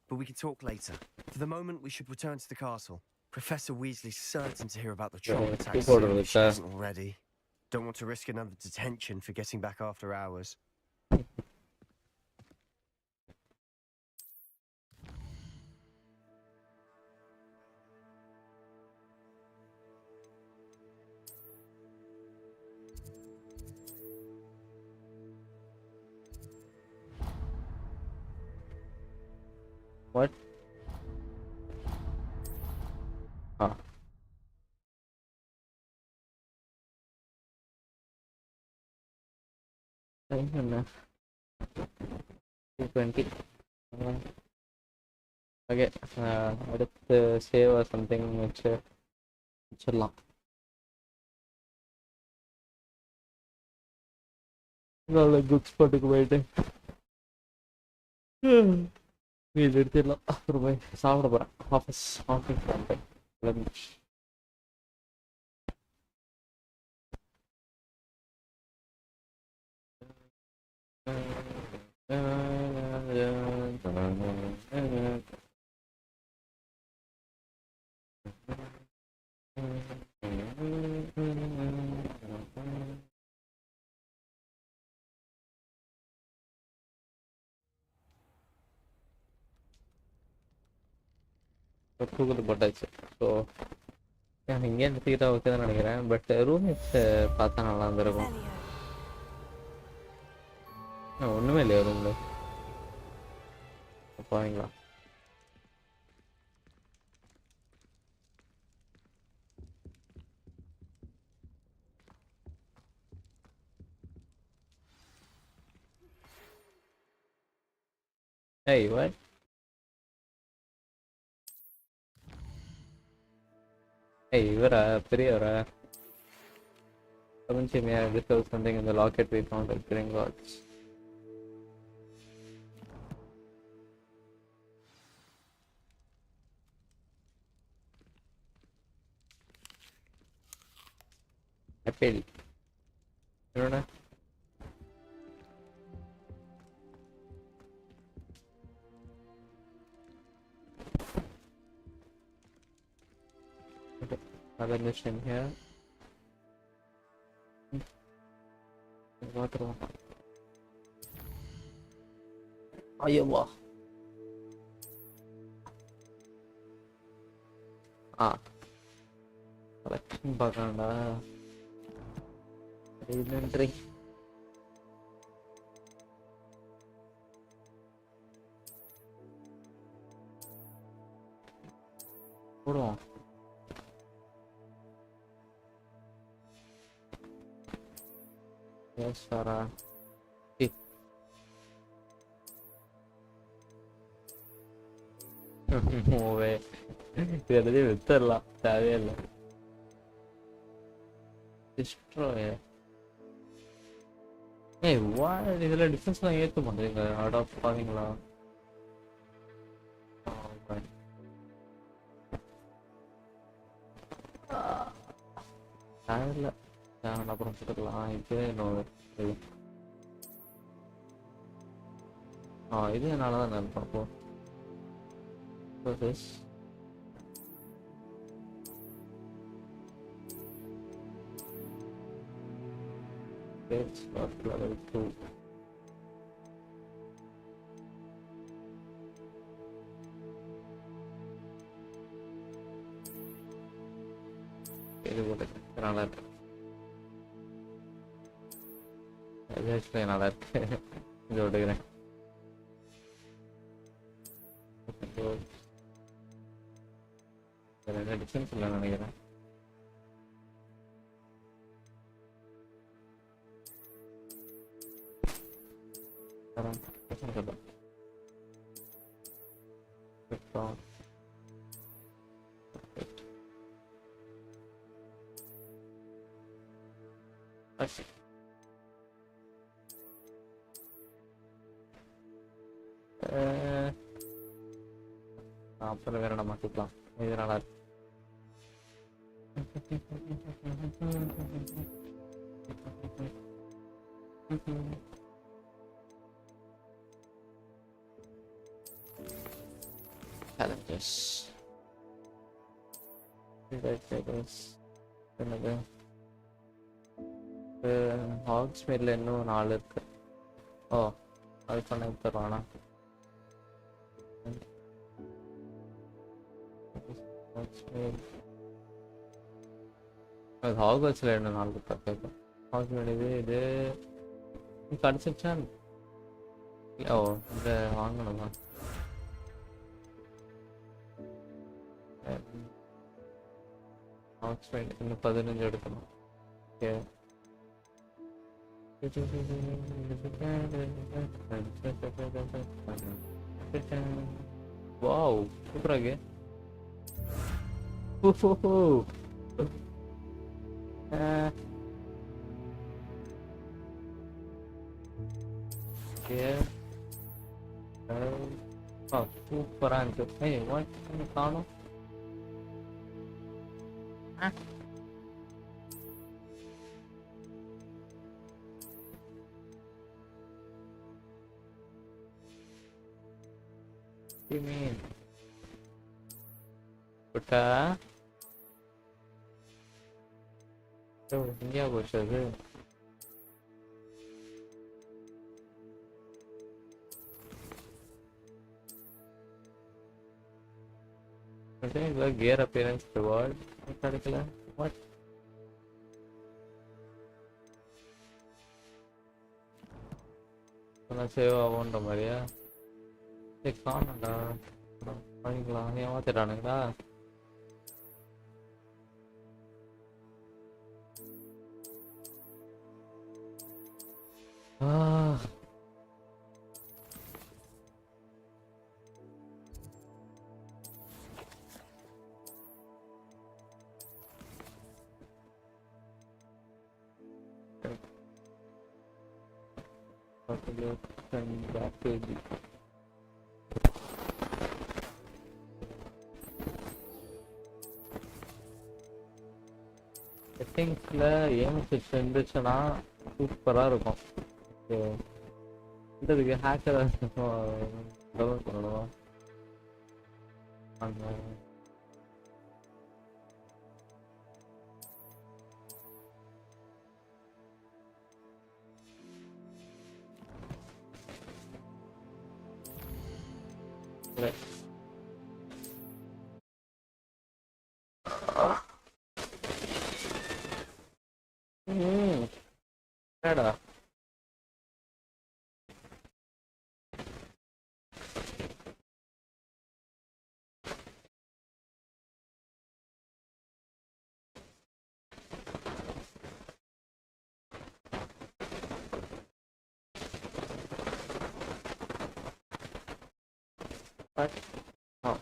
But we can talk later. For the moment, we should return to the castle. Professor Weasley's certain to hear about the troll attack soon if she isn't already. Don't want to risk another detention for getting back after hours. What? Ah. Time என்ன? 2:20. Okay. அடுத்து save or something வச்சிடலாம். நல்ல good ஸ்பாட்டுக்கு போயிட்டு வீடு எடுத்துடலாம். அப்புறம் போய் சாப்பிட போகிறேன். ஆஃபீஸ் பண்ணிட்டேன். லஞ்ச். தூக்கத்து போட்டாச்சு. ஸோ இங்கே நிறுத்திக்கிட்டா ஓகே தான் நினைக்கிறேன். பட் ரூம்மேட்ஸை பார்த்தா நல்லா இருந்திருக்கும். ஒன்றுமே இல்லையா ரூமில்? போவீங்களா? Hey, what? Hey, Ivara, Periyara. Come and see me. I discovered something in the locket we found at Gringotts. Apple. You know? Okay. Another mission here. Water. Hellyeah. Collection பார்க்கணும்டா. Inventory. போடுவோம். Yes, Sarah. மூவே இது எல்லாத்தையும் வித்துடலாம். தேவையில்லை. Destroy. Hey, why இதில் டிஃபென்ஸ்லாம் ஏற்ற மாட்டேங்க? Out of பாவீங்களா? தேவையில்லை. அப்புறம் போட்டுக்கலாம். இது இன்னொரு இது என்னால் தான் நான் பார்ப்போம். This it's not level 2. இது கூட நல்லா இருக்கு. அது ஆக்சுவலி நல்லா இருக்கு. இது விடுகிறேன். ரெண்டு டிஃபரன்ஸ் இல்லைன்னு நினைக்கிறேன். அப்புறம் வேற நம்ம மாற்றிக்கலாம். இது நல்லா இருக்கு. Challenges. என்னது ஹாக்ஸ்மீட்ல இன்னும் 4 இருக்கு. ஓ அது பண்ண தருவானா? ஹாக்வர்ட்ஸ்ல இன்னும் 4 இருக்கு. ஹாக்ஸ்மீட் இது கிடச்சிச்சா? ஓ இந்த வாங்கணுமா? ஆக்ஸ்ஃபோர்ட் இன்னும் 15 எடுக்கணும். ஓகே வாவ் சூப்பரா இருக்கு. சூப்பரா இருக்கு. ஏய் வாட் காணோம். You mean? Buta? Oh, ini apa saja? Something like gear appearance reward. What? Kena sewa awon Maria. காணடா வாங்கிங்களா? ஏமாத்திட்டானுங்களா? செட்டிங்ஸ்ல aim section இருந்துச்சுன்னா சூப்பராக இருக்கும். இதுக்கு ஹேக்கர் டவுன்லோட் பண்ணணுமா? அந்த என்னடா What? Oh.